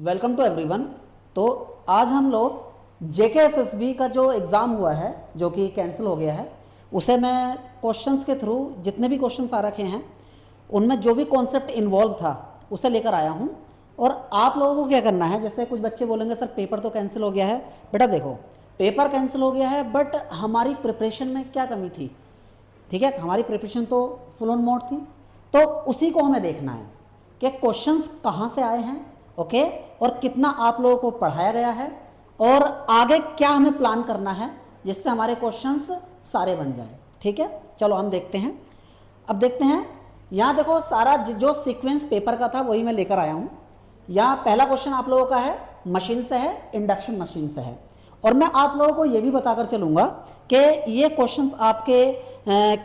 Welcome to everyone. तो आज हम लोग जेकेएसएसबी का जो एग्ज़ाम हुआ है जो कि कैंसिल हो गया है, उसे मैं क्वेश्चंस के थ्रू जितने भी क्वेश्चंस आ रखे हैं उनमें जो भी कॉन्सेप्ट इन्वॉल्व था उसे लेकर आया हूं। और आप लोगों को क्या करना है, जैसे कुछ बच्चे बोलेंगे सर पेपर तो कैंसिल हो गया है। बेटा देखो, पेपर कैंसिल हो गया है बट हमारी प्रिपरेशन में क्या कमी थी, ठीक है। हमारी प्रिपरेशन तो फुल ऑन मोड थी, तो उसी को हमें देखना है कि क्वेश्चंस कहाँ से आए हैं, ओके, और कितना आप लोगों को पढ़ाया गया है और आगे क्या हमें प्लान करना है जिससे हमारे क्वेश्चंस सारे बन जाएं, ठीक है। चलो हम देखते हैं। अब देखते हैं, यहाँ देखो सारा जो सीक्वेंस पेपर का था वही मैं लेकर आया हूँ। यहाँ पहला क्वेश्चन आप लोगों का है मशीन से है, इंडक्शन मशीन से है, और मैं आप लोगों को ये भी बताकर चलूँगा कि ये क्वेश्चंस आपके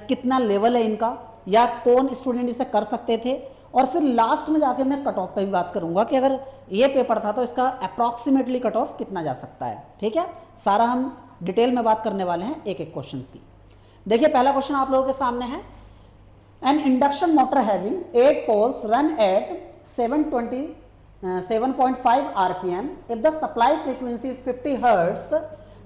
कितना लेवल है इनका, या कौन स्टूडेंट इसे कर सकते थे। और फिर लास्ट में जाके मैं कट ऑफ पे भी बात करूंगा कि अगर ये पेपर था तो इसका अप्रॉक्सीमेटली कट ऑफ कितना जा सकता है, ठीक है। सारा हम डिटेल में बात करने वाले हैं एक एक क्वेश्चन की। देखिए पहला क्वेश्चन आप लोगों के सामने है, an induction motor having 8 poles run at 7.5 rpm if the supply frequency is 50 hertz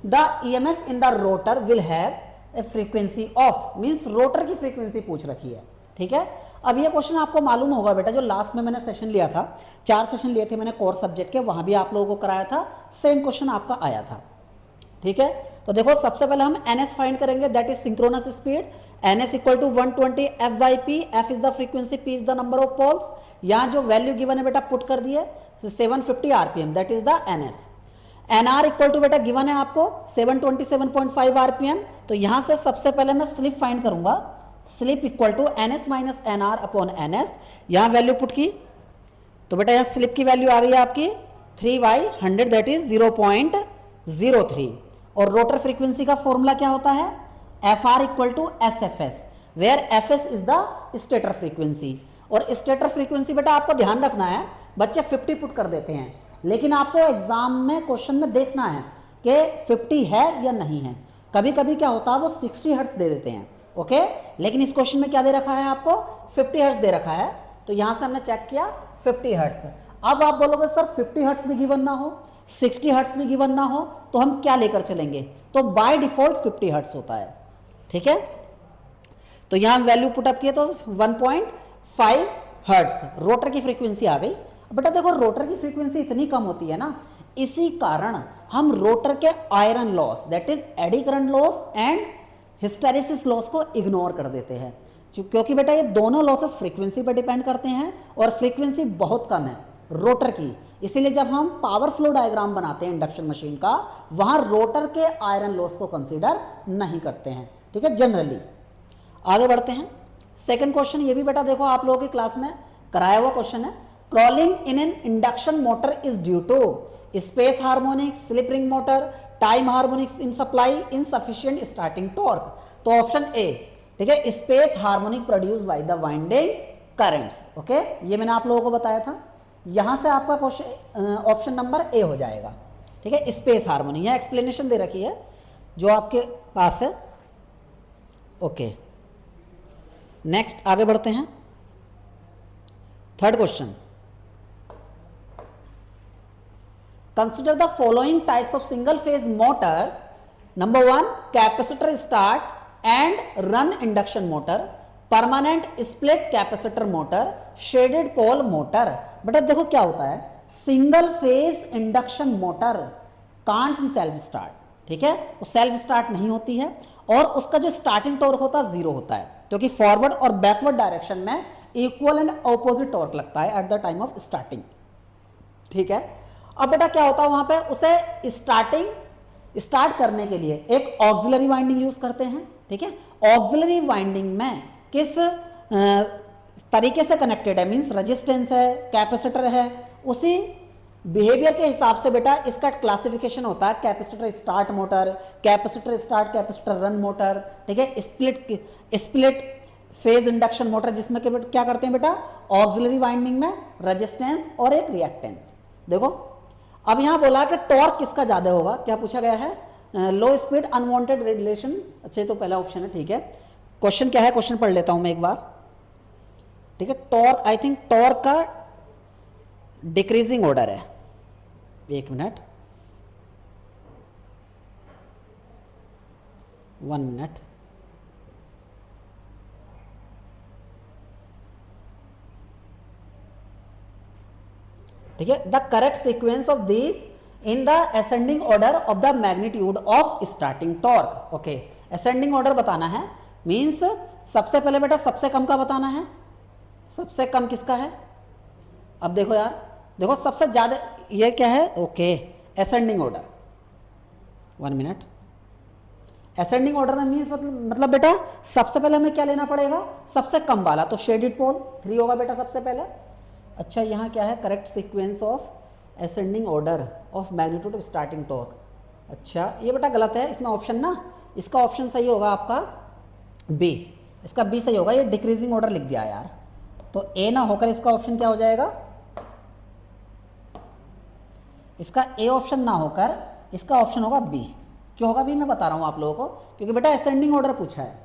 the EMF in the rotor will have a frequency of, means rotor की फ्रीक्वेंसी पूछ रखी है, ठीक है। अब ये क्वेश्चन आपको मालूम होगा बेटा, जो लास्ट में मैंने सेशन लिया था, 4 सेशन लिए थे मैंने कोर सब्जेक्ट के, वहां भी आप लोगों को कराया था, सेम क्वेश्चन आपका आया था, ठीक है। तो देखो सबसे पहले हम NS फाइंड करेंगे, that is synchronous speed. NS equal to 120 F/P, F is the frequency, P is the number of poles. यहाँ जो वैल्यू गिवन है बेटा पुट कर दिए 750 rpm, that is the NS। NR equal to बेटा given है आपको 727.5 rpm। तो यहां से सबसे पहले मैं स्लिप फाइंड करूंगा, slip equal to NS minus NR upon NS। यहां वैल्यू पुट की तो बेटा यहां स्लिप की वैल्यू आ गई आपकी 3/100, दैट इज 0.03। और रोटर फ्रीक्वेंसी का फॉर्मूला क्या होता है, FR equal to SFS, where FS is the stator frequency. और स्टेटर फ्रीक्वेंसी बेटा आपको ध्यान रखना है, बच्चे 50 पुट कर देते हैं, लेकिन आपको एग्जाम में क्वेश्चन में देखना है कि 50 है या नहीं है। कभी कभी क्या होता है वो 60 हर्ट्ज दे देते हैं, ओके, लेकिन इस क्वेश्चन में क्या दे रखा है आपको 50 हर्ट्ज दे रखा है। तो यहां से हमने चेक किया 50 हर्ट्ज। अब आप बोलोगे सर 50 हर्ट्ज भी गिवन ना हो, 60 हर्ट्ज भी गिवन ना हो, तो हम क्या लेकर चलेंगे, तो बाय डिफॉल्ट 50 हर्ट्ज होता है, ठीक है। तो यहां वैल्यू पुटअप किए तो 1.5 हर्ट्ज रोटर की फ्रीक्वेंसी आ गई। बेटा देखो रोटर की फ्रीक्वेंसी इतनी कम होती है ना, इसी कारण हम रोटर के iron loss, that is eddy current loss and hysteresis loss को इग्नोर कर देते हैं, क्योंकि बेटा ये दोनों लॉसेस फ्रीक्वेंसी पर डिपेंड करते हैं और फ्रीक्वेंसी बहुत कम है रोटर की। इसीलिए जब हम पावर फ्लो डायग्राम बनाते हैं इंडक्शन मशीन का, वहां रोटर के आयरन लॉस को कंसीडर नहीं करते हैं, ठीक है, जनरली। आगे बढ़ते हैं। सेकंड क्वेश्चन, ये भी बेटा देखो आप लोगों की क्लास में कराया हुआ क्वेश्चन है। Crawling in an induction motor is due to space harmonics, slip ring motor, time harmonics in supply, insufficient starting torque. तो ऑप्शन ए, ठीक है, space harmonic produce by the winding currents, okay, ये मैंने आप लोगों को बताया था। यहां से आपका क्वेश्चन ऑप्शन नंबर ए हो जाएगा, ठीक है, स्पेस हार्मोनिक। यहां एक्सप्लेनेशन दे रखी है जो आपके पास है, ओके। नेक्स्ट आगे बढ़ते हैं। Third question, consider the following types of single phase motors. Number 1 capacitor start and run induction motor, permanent split capacitor motor, shaded pole motor. बेटा देखो क्या होता है, single phase induction motor can't be self start, ठीक है, वो self start नहीं होती है और उसका जो स्टार्टिंग टॉर्क होता है 0 होता है, क्योंकि फॉरवर्ड और बैकवर्ड डायरेक्शन में इक्वल एंड ऑपोजिट टॉर्क लगता है at the time of starting, ठीक है। अब बेटा क्या होता है वहां पे उसे स्टार्ट करने के लिए एक ऑक्सिलरी वाइंडिंग यूज करते हैं, ठीक है। ऑक्सिलरी वाइंडिंग में किस तरीके से कनेक्टेड है, मींस रेजिस्टेंस है, कैपेसिटर है, उसी बिहेवियर के हिसाब से बेटा इसका क्लासिफिकेशन होता है, capacitor start motor, capacitor start capacitor run motor, ठीक है, स्प्लिट फेज इंडक्शन मोटर, जिसमें क्या करते हैं बेटा ऑक्सिलरी वाइंडिंग में रेजिस्टेंस और एक रिएक्टेंस। देखो अब यहां बोला कि टॉर्क किसका ज्यादा होगा, क्या पूछा गया है, लो स्पीड अनवांटेड रेडिएशन। अच्छा तो पहला ऑप्शन है, ठीक है। क्वेश्चन क्या है, क्वेश्चन पढ़ लेता हूं मैं एक बार, ठीक है। टॉर्क, आई थिंक टॉर्क का डिक्रीजिंग ऑर्डर है, एक मिनट, 1 मिनट। ठीक है, the correct sequence of this in the ascending order of the magnitude of starting torque. Okay, ascending order बताना है, मींस सबसे पहले बेटा सबसे कम का बताना है। सबसे कम किसका है? अब देखो यार, देखो सबसे ज्यादा ये क्या है? Okay, ascending order. 1 minute. Ascending order में मींस मतलब बेटा सबसे पहले हमें क्या लेना पड़ेगा? सबसे कम वाला, तो शेडेड पोल 3 होगा बेटा सबसे पहले। अच्छा, यहाँ क्या है? Correct sequence of ascending order of magnitude of starting torque. अच्छा, ये बेटा गलत है इसमें ऑप्शन ना, इसका ऑप्शन सही होगा आपका बी, इसका बी सही होगा। ये डिक्रीजिंग ऑर्डर लिख दिया यार, तो ए ना होकर इसका ऑप्शन क्या हो जाएगा? इसका ए ऑप्शन ना होकर इसका ऑप्शन होगा बी। क्यों होगा बी? मैं बता रहा हूँ आप लोगों को, क्योंकि बेटा असेंडिंग ऑर्डर पूछा है।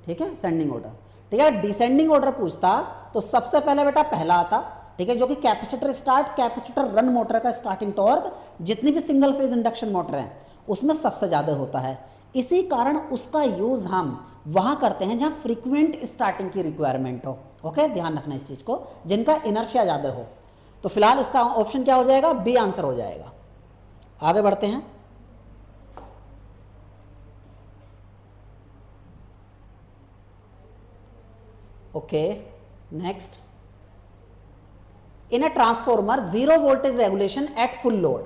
ठीक है, असेंडिंग ऑर्डर। ठीक है, डिसेंडिंग ऑर्डर पूछता तो सबसे पहले बेटा पहला आता। ठीक है, जो कि capacitor start, capacitor run motor का स्टार्टिंग टॉर्क जितनी भी सिंगल फेज इंडक्शन मोटर है उसमें सबसे ज्यादा होता है। इसी कारण उसका यूज हम वहां करते हैं जहां फ्रीक्वेंट स्टार्टिंग की रिक्वायरमेंट हो। ओके, ध्यान रखना इस चीज को, जिनका इनर्शिया ज्यादा हो। तो फिलहाल इसका ऑप्शन क्या हो जाएगा? बी आंसर हो जाएगा। आगे बढ़ते हैं। Okay, next. In a transformer zero voltage regulation at full load.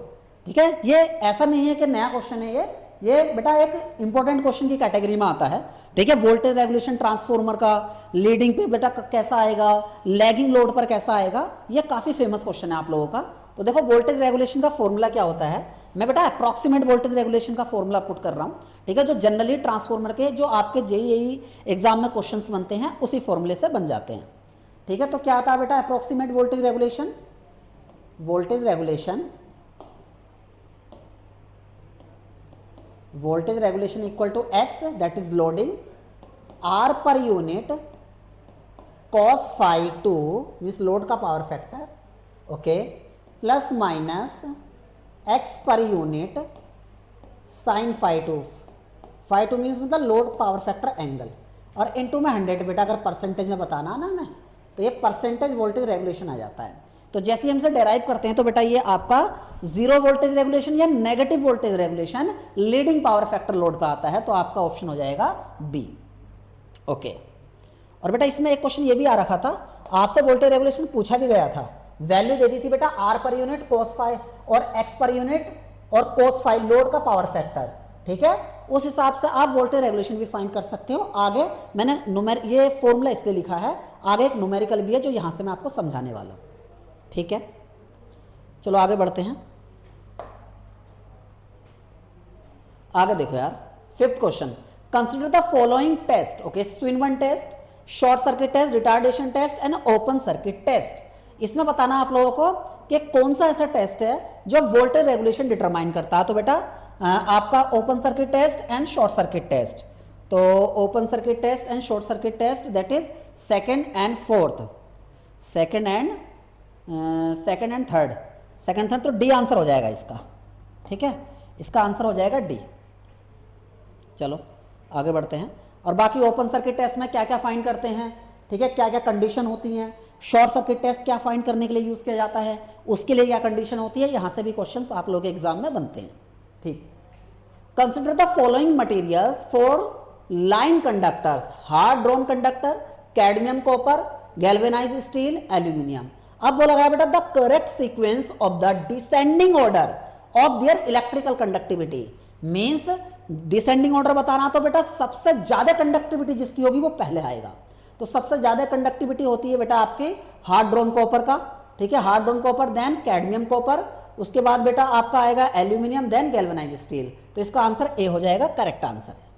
ठीक है, ये ऐसा नहीं है कि नया क्वेश्चन है, ये बेटा एक इंपॉर्टेंट क्वेश्चन की कैटेगरी में आता है। ठीक है, वोल्टेज रेगुलेशन ट्रांसफॉर्मर का लीडिंग पे बेटा कैसा आएगा, लैगिंग लोड पर कैसा आएगा, ये काफी फेमस क्वेश्चन है आप लोगों का। तो देखो, वोल्टेज रेगुलेशन का फॉर्मूला क्या होता है, मैं बेटा अप्रॉक्सीमेट वोल्टेज रेगुलेशन का फॉर्मूला पुट कर रहा हूं। ठीक है, जो जनरली ट्रांसफॉर्मर के जो आपके जेईई एग्जाम में क्वेश्चंस बनते हैं उसी फॉर्मूले से बन जाते हैं। ठीक है, तो क्या आता है बेटा approximate voltage regulation? Voltage regulation equal to X, that is loading, R per unit cos phi two means load का power factor, okay, plus minus X per unit sine phi two means मतलब load power factor angle, और into में 100 बेटा। अगर percentage में बताना ना मैं, तो ये परसेंटेज वोल्टेज रेगुलेशन आ जाता है। तो जैसे ही हमसे डेराइव करते हैं तो बेटा ये आपका जीरो वोल्टेज रेगुलेशन या negative voltage regulation leading power factor load पे आता है, तो आपका ऑप्शन हो जाएगा बी। ओके, और बेटा इसमें एक क्वेश्चन ये भी आ रखा था, आपसे वोल्टेज रेगुलेशन पूछा भी गया था, वैल्यू दे दी थी बेटा R per unit cos phi और एक्स पर यूनिट और कोस फाई लोड का पावर फैक्टर। ठीक है, उस हिसाब से आप वोल्टेज रेगुलेशन भी फाइंड कर सकते हो। आगे मैंने ये फॉर्मूला इसलिए लिखा है, आगे एक न्यूमेरिकल भी है जो यहां से मैं आपको समझाने वाला हूं। ठीक है, चलो आगे बढ़ते हैं। आगे देखो यार, 5th question, consider the following test. Okay, Swinburne test, short circuit test, retardation test and open circuit test. इसमें बताना आप लोगों को कि कौन सा ऐसा टेस्ट है जो वोल्टेज रेगुलेशन डिटरमाइन करता है। तो बेटा आपका open circuit test and short circuit test. तो open circuit test and short circuit test, that is second and third, second third, तो डी आंसर हो जाएगा इसका। ठीक है, इसका आंसर हो जाएगा डी। चलो आगे बढ़ते हैं। और बाकी ओपन सर्किट टेस्ट में क्या क्या फाइंड करते हैं, ठीक है, क्या क्या कंडीशन होती हैं, शॉर्ट सर्किट टेस्ट क्या फाइंड करने के लिए यूज किया जाता है, उसके लिए क्या कंडीशन होती है, यहां से भी क्वेश्चंस आप लोगों के एग्जाम में बनते हैं। ठीक, consider the following materials for line conductors, hard drawn conductor, cadmium copper, galvanised steel, aluminium. अब बोला गया बेटा the correct sequence of the descending order of their electrical conductivity, means descending order बताना तो बेटा सबसे ज्यादा कंडक्टिविटी जिसकी होगी वो पहले आएगा। तो सबसे ज्यादा कंडक्टिविटी होती है बेटा आपके हार्ड ड्रॉन कॉपर का। ठीक है, hard drawn copper, then cadmium copper, उसके बाद बेटा आपका आएगा एल्यूमिनियम, देन गैल्वेनाइज्ड स्टील। तो इसका आंसर ए हो जाएगा, करेक्ट आंसर है।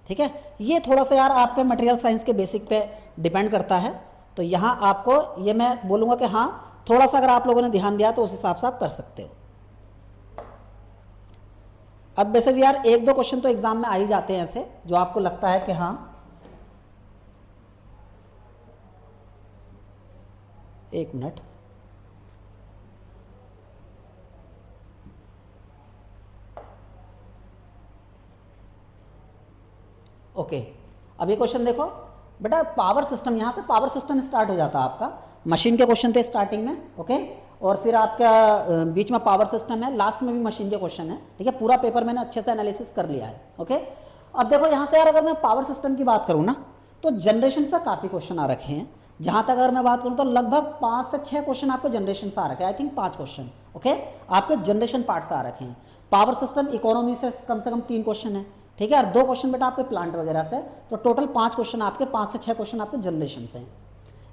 ठीक है, ये थोड़ा सा यार आपके मटेरियल साइंस के बेसिक पे डिपेंड करता है। तो यहां आपको ये मैं बोलूंगा कि हाँ, थोड़ा सा अगर आप लोगों ने ध्यान दिया तो उस हिसाब से आप कर सकते हो। अब वैसे भी यार 1-2 क्वेश्चन तो एग्जाम में आ ही जाते हैं ऐसे जो आपको लगता है कि हाँ, एक मिनट, ओके, अब ये क्वेश्चन देखो बेटा, पावर सिस्टम, यहाँ से पावर सिस्टम स्टार्ट हो जाता है आपका, मशीन के क्वेश्चन थे स्टार्टिंग में, ओके, और फिर आपका बीच में पावर सिस्टम है, लास्ट में भी मशीन के क्वेश्चन है, ठीक है, पूरा पेपर मैंने अच्छे से एनालिसिस कर लिया है, ओके। अब देखो यहाँ से यार अगर मैं पावर सिस्टम की बात करूँ ना, तो जनरेशन से काफ़ी क्वेश्चन आ रखे हैं। जहाँ तक अगर मैं बात करूँ तो लगभग 5 से 6 क्वेश्चन आपके जनरेशन से आ रखे हैं, आई थिंक 5 क्वेश्चन, ओके, आपके जनरेशन पार्ट से आ रखे हैं। पावर सिस्टम इकोनॉमी से कम 3 क्वेश्चन है, ठीक है, और 2 क्वेश्चन बेटा आपके प्लांट वगैरह से, तो टोटल 5 क्वेश्चन आपके, 5 से 6 क्वेश्चन आपके जनरेशन से हैं।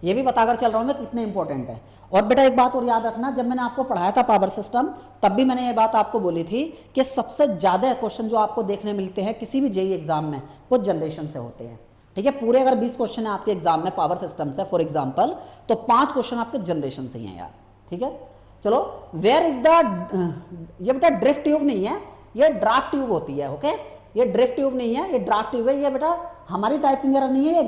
ये भी बताकर चल रहा हूँ मैं कितने इंपॉर्टेंट है। और बेटा एक बात और याद रखना, जब मैंने आपको पढ़ाया था पावर सिस्टम, तब भी मैंने ये बात आपको बोली थी कि सबसे ज़्यादा क्वेश्चन जो आपको देखने मिलते हैं किसी भी जेईई एग्जाम में, वो जनरेशन से होते हैं, ठीक है। पूरे अगर 20 क्वेश्चन है आपके एग्जाम में पावर सिस्टम से फॉर एग्जाम्पल, तो 5 क्वेश्चन आपके जनरेशन से ही हैं यार, ठीक है। चलो, वेयर इज द, ये बेटा ड्रिफ्ट ट्यूब नहीं है, ये ड्राफ्ट ट्यूब होती है, ओके, ये ड्रिफ्ट ट्यूब नहीं है, ये ड्राफ्ट ट्यूब है। ये बेटा हमारी टाइपिंग एरर नहीं है,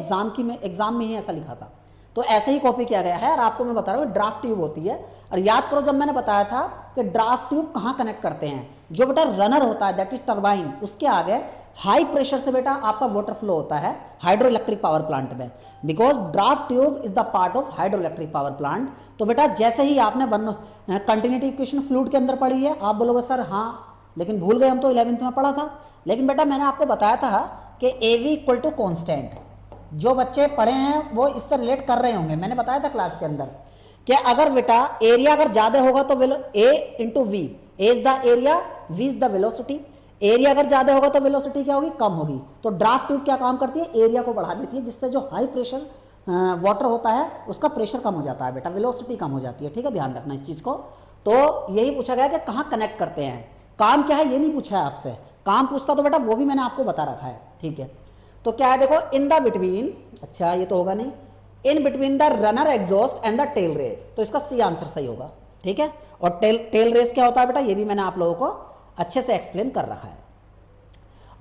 एग्जाम में ही ऐसा लिखा था, तो ऐसे ही कॉपी किया गया है, और आपको मैं बता रहा हूँ ड्राफ्ट ट्यूब होती है। और याद करो जब मैंने बताया था कि ड्राफ्ट ट्यूब कहाँ कनेक्ट करते हैं, जो बेटा रनर होता है दैट इज टरबाइन, उसके आगे हाई प्रेशर से बेटा आपका वाटर फ्लो होता है हाइड्रो इलेक्ट्रिक पावर प्लांट में, because draft tube is the part of hydro electric power plant. तो बेटा जैसे ही आपने कंटिन्यूटी इक्वेशन फ्लूइड के अंदर पढ़ी है, आप बोलोगे सर हाँ, लेकिन भूल गए हम तो 11th में पढ़ा था। लेकिन बेटा मैंने आपको बताया था कि AV इक्वल टू कॉन्स्टेंट, जो बच्चे पढ़े हैं वो इससे रिलेट कर रहे होंगे। मैंने बताया था क्लास के अंदर कि अगर बेटा एरिया अगर ज्यादा होगा तो A into V, A is the area, V is the velocity. Area अगर ज्यादा होगा तो वेलोसिटी क्या होगी, कम होगी। तो ड्राफ्ट ट्यूब क्या काम करती है, एरिया को बढ़ा देती है, जिससे जो हाई प्रेशर वाटर होता है उसका प्रेशर कम हो जाता है बेटा, वेलोसिटी कम हो जाती है, ठीक है, ध्यान रखना इस चीज को। तो यही पूछा गया कि कहाँ कनेक्ट करते हैं, काम क्या है ये नहीं पूछा है आपसे, काम पूछता तो बेटा वो भी मैंने आपको बता रखा है, ठीक है। तो क्या है देखो, इन द बिटवीन, अच्छा ये तो होगा नहीं, in between the runner exhaust and the tail race, तो इसका सी आंसर सही होगा, ठीक है। और टेल रेस क्या होता है बेटा, ये भी मैंने आप लोगों को अच्छे से एक्सप्लेन कर रखा है।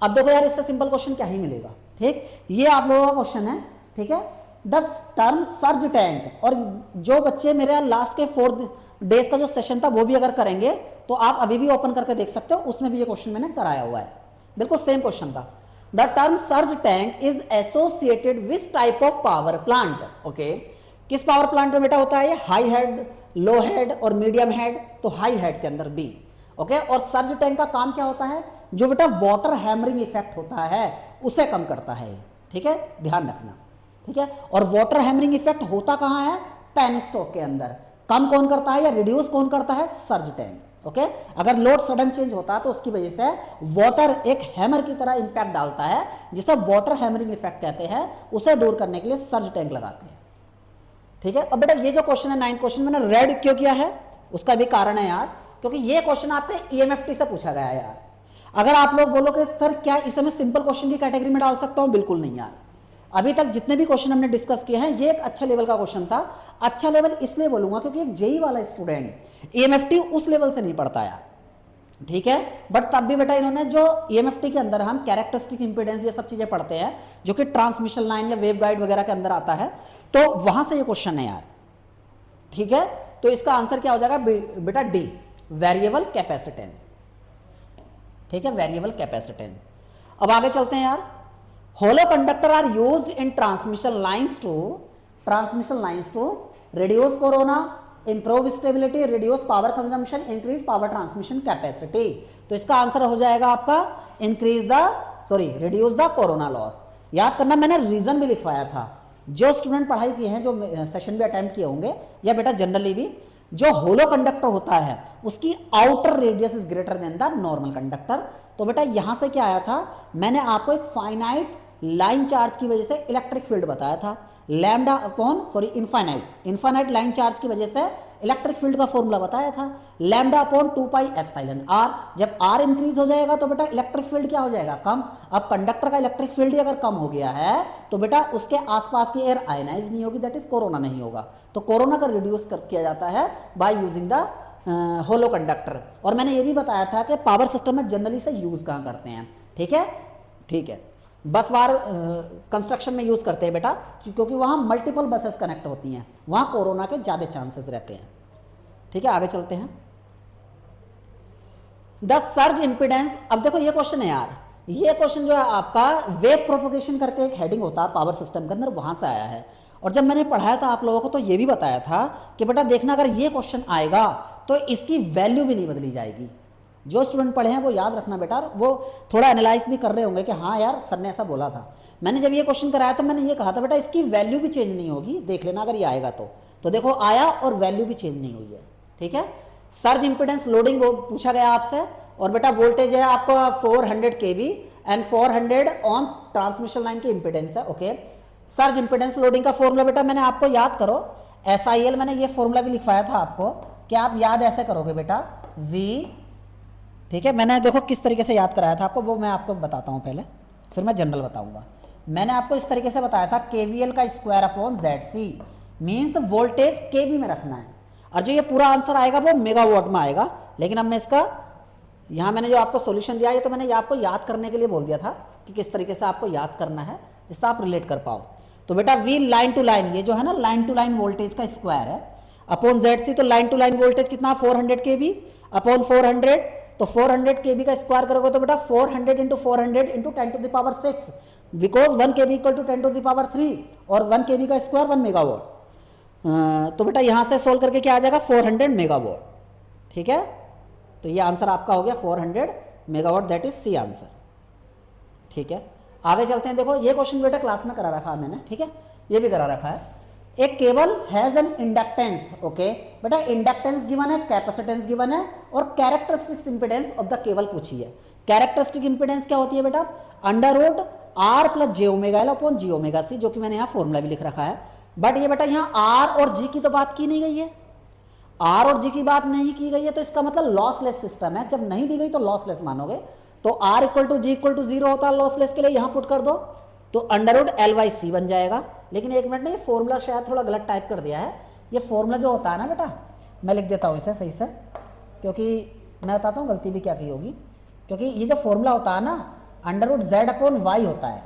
अब देखो यार इससे सिंपल क्वेश्चन क्या ही मिलेगा, ठीक, ये आप लोगों का क्वेश्चन है, ठीक है। द टर्म सर्ज टैंक, और जो बच्चे मेरे लास्ट के 4 डेज का जो सेशन था वो भी अगर करेंगे तो आप अभी भी ओपन करके देख सकते हो, उसमें भी ये क्वेश्चन मैंने कराया हुआ है, बिल्कुल सेम क्वेश्चन था। The term surge tank is associated with type of power plant, okay, किस पावर प्लांट में बेटा होता है ये, हाई हेड, लो हेड और मीडियम हेड, तो हाई हेड के अंदर बी, ओके। और सर्ज टैंक का काम क्या होता है, जो बेटा वाटर हैमरिंग इफेक्ट होता है उसे कम करता है, ठीक है, ध्यान रखना, ठीक है। और वाटर हैमरिंग इफेक्ट होता कहां है, पेनस्टॉक के अंदर। कम कौन करता है या रिड्यूस कौन करता है, सर्ज टैंक, ओके। अगर लोड सडन चेंज होता है तो उसकी वजह से वाटर एक हैमर की तरह इंपैक्ट डालता है, जिसे वाटर हैमरिंग इफेक्ट कहते हैं, उसे दूर करने के लिए सर्ज टैंक लगाते हैं, ठीक है। अब बेटा ये जो क्वेश्चन है 9th क्वेश्चन मैंने रेड क्यों किया है, उसका भी कारण है यार, क्योंकि ये क्वेश्चन आपके EMFT से पूछा गया है यार। अगर आप लोग बोलोगे सर क्या इसे मैं सिंपल क्वेश्चन की कैटेगरी में डाल सकता हूं, बिल्कुल नहीं यार। अभी तक जितने भी क्वेश्चन हमने डिस्कस किए हैं ये एक अच्छा लेवल का क्वेश्चन था। अच्छा लेवल इसलिए बोलूंगा क्योंकि एक जेई वाला स्टूडेंट EMFT उस लेवल से नहीं पढ़ता यार, ठीक है। बट तब भी बेटा इन्होंने जो EMFT के अंदर हम कैरेक्टरिस्टिक इंपीडेंस ये सब चीजें पढ़ते हैं, जो कि ट्रांसमिशन लाइन या वेव गाइड वगैरह के अंदर आता है, तो वहां से ये क्वेश्चन है यार, ठीक है। तो इसका आंसर क्या हो जाएगा बेटा, डी, वेरिएबल कैपेसिटेंस, ठीक है, वेरिएबल कैपेसिटेंस। अब आगे चलते हैं यार। Hollow conductor are used in transmission lines to reduce corona, improve stability, reduce power consumption, increase power transmission capacity. तो इसका आंसर हो जाएगा आपका रिड्यूस द कोरोना लॉस। याद करना मैंने रीजन भी लिखवाया था, जो स्टूडेंट पढ़ाई किए हैं, जो सेशन भी अटेम्प्ट किए होंगे, या बेटा जनरली भी, जो होलो कंडक्टर होता है उसकी outer radius is greater than the normal conductor. तो बेटा यहां से क्या आया था, मैंने आपको एक फाइनाइट लाइन चार्ज की वजह से इलेक्ट्रिक फील्ड बताया था, lambda upon infinite line charge की वजह से इलेक्ट्रिक फील्ड का फॉर्मूला बताया था, lambda upon 2 pi epsilon R. जब आर इंक्रीज हो जाएगा तो बेटा इलेक्ट्रिक फील्ड क्या हो जाएगा, कम। अब कंडक्टर का इलेक्ट्रिक फील्ड ही अगर कम हो गया है तो बेटा उसके आसपास की एयर आयनाइज नहीं होगी, दैट इज कोरोना नहीं होगा। तो कोरोना का रिड्यूस किया जाता है by using the hollow conductor. और मैंने ये भी बताया था कि पावर सिस्टम में जनरली से यूज कहां करते हैं, ठीक है, ठीक है, बस बार कंस्ट्रक्शन में यूज करते हैं बेटा, क्योंकि वहां मल्टीपल बसेस कनेक्ट होती हैं, वहां कोरोना के ज्यादा चांसेस रहते हैं, ठीक है। आगे चलते हैं। द सर्ज इंपीडेंस, अब देखो ये क्वेश्चन है यार, ये क्वेश्चन जो है आपका वेव प्रोपोगेशन करके एक हेडिंग होता है पावर सिस्टम के अंदर, वहां से आया है। और जब मैंने पढ़ाया था आप लोगों को तो ये भी बताया था कि बेटा देखना अगर ये क्वेश्चन आएगा तो इसकी वैल्यू भी नहीं बदली जाएगी। जो स्टूडेंट पढ़े हैं वो याद रखना बेटा, वो थोड़ा एनालाइज भी कर रहे होंगे कि हाँ यार सर ने ऐसा बोला था। मैंने जब ये क्वेश्चन कराया था मैंने ये कहा था बेटा इसकी वैल्यू भी चेंज नहीं होगी, देख लेना अगर ये आएगा तो देखो आया और वैल्यू भी चेंज नहीं हुई है। ठीक है, सर्ज इंपिडेंस लोडिंग वो पूछा गया आपसे, और बेटा वोल्टेज है आपका 400 kV and 400 on transmission line की इंपिडेंस है। ओके, सर्ज इंपिडेंस लोडिंग का फॉर्मूला बेटा मैंने आपको याद करो, SIL मैंने ये फॉर्मूला भी लिखवाया था आपको कि आप याद ऐसे करोगे बेटा V। ठीक है, मैंने देखो किस तरीके से याद कराया था आपको, वो मैं आपको बताता हूँ पहले, फिर मैं जनरल बताऊंगा। मैंने आपको इस तरीके से बताया था KVL का square upon ZC, means voltage KV में रखना है, और जो ये पूरा आंसर आएगा वो मेगावाट में आएगा। लेकिन अब मैं इसका यहाँ मैंने जो आपको सॉल्यूशन दिया है तो मैंने ये आपको याद करने के लिए बोल दिया था कि किस तरीके से आपको याद करना है जिससे आप रिलेट कर पाओ। तो बेटा V लाइन टू लाइन, ये जो है ना लाइन टू लाइन वोल्टेज का स्क्वायर है, अपॉन ZC, तो लाइन टू लाइन वोल्टेज कितना 400 kV अपॉन 400, तो 400 kV का स्क्वायर करोगे तो बेटा 400 into 400 into 10⁶, because 1 kV equal to 10�3, और 1 kV का स्क्वायर 1 मेगावाट। तो बेटा यहाँ से सोल्व करके क्या आ जाएगा 400 मेगावाट। ठीक है, तो ये आंसर आपका हो गया 400 megawatt, that is C answer. ठीक है, आगे चलते हैं। देखो ये क्वेश्चन बेटा क्लास में करा रखा है मैंने, ठीक है, ये भी करा रखा है। एक cable has an inductance, okay बेटा इंडक्टेंस गिवन है, कैपेसिटेंस गिवन है, और characteristics impedance of the cable पूछी है। कैरेक्टरिस्टिक इंपेडेंस क्या होती है बेटा, under root R plus J omega L upon G omega C, जो कि मैंने यहाँ फॉर्मूला भी लिख रखा है। बट ये बेटा यहाँ R और G की तो बात की नहीं गई है, R और G की बात नहीं की गई है, तो इसका मतलब लॉसलेस सिस्टम है। जब नहीं दी गई तो लॉसलेस मानोगे, तो R equal to G equal to 0 होता है लॉसलेस के लिए, यहां पुट कर दो तो अंडर रूट L/C बन जाएगा। लेकिन एक मिनट, ये फॉर्मूला शायद थोड़ा गलत टाइप कर दिया है। ये फॉर्मूला जो होता है ना बेटा, मैं लिख देता हूं इसे सही से, क्योंकि मैं बताता हूं गलती भी क्या की होगी। क्योंकि ये जो फॉर्मूला होता है ना under root Z upon Y होता है,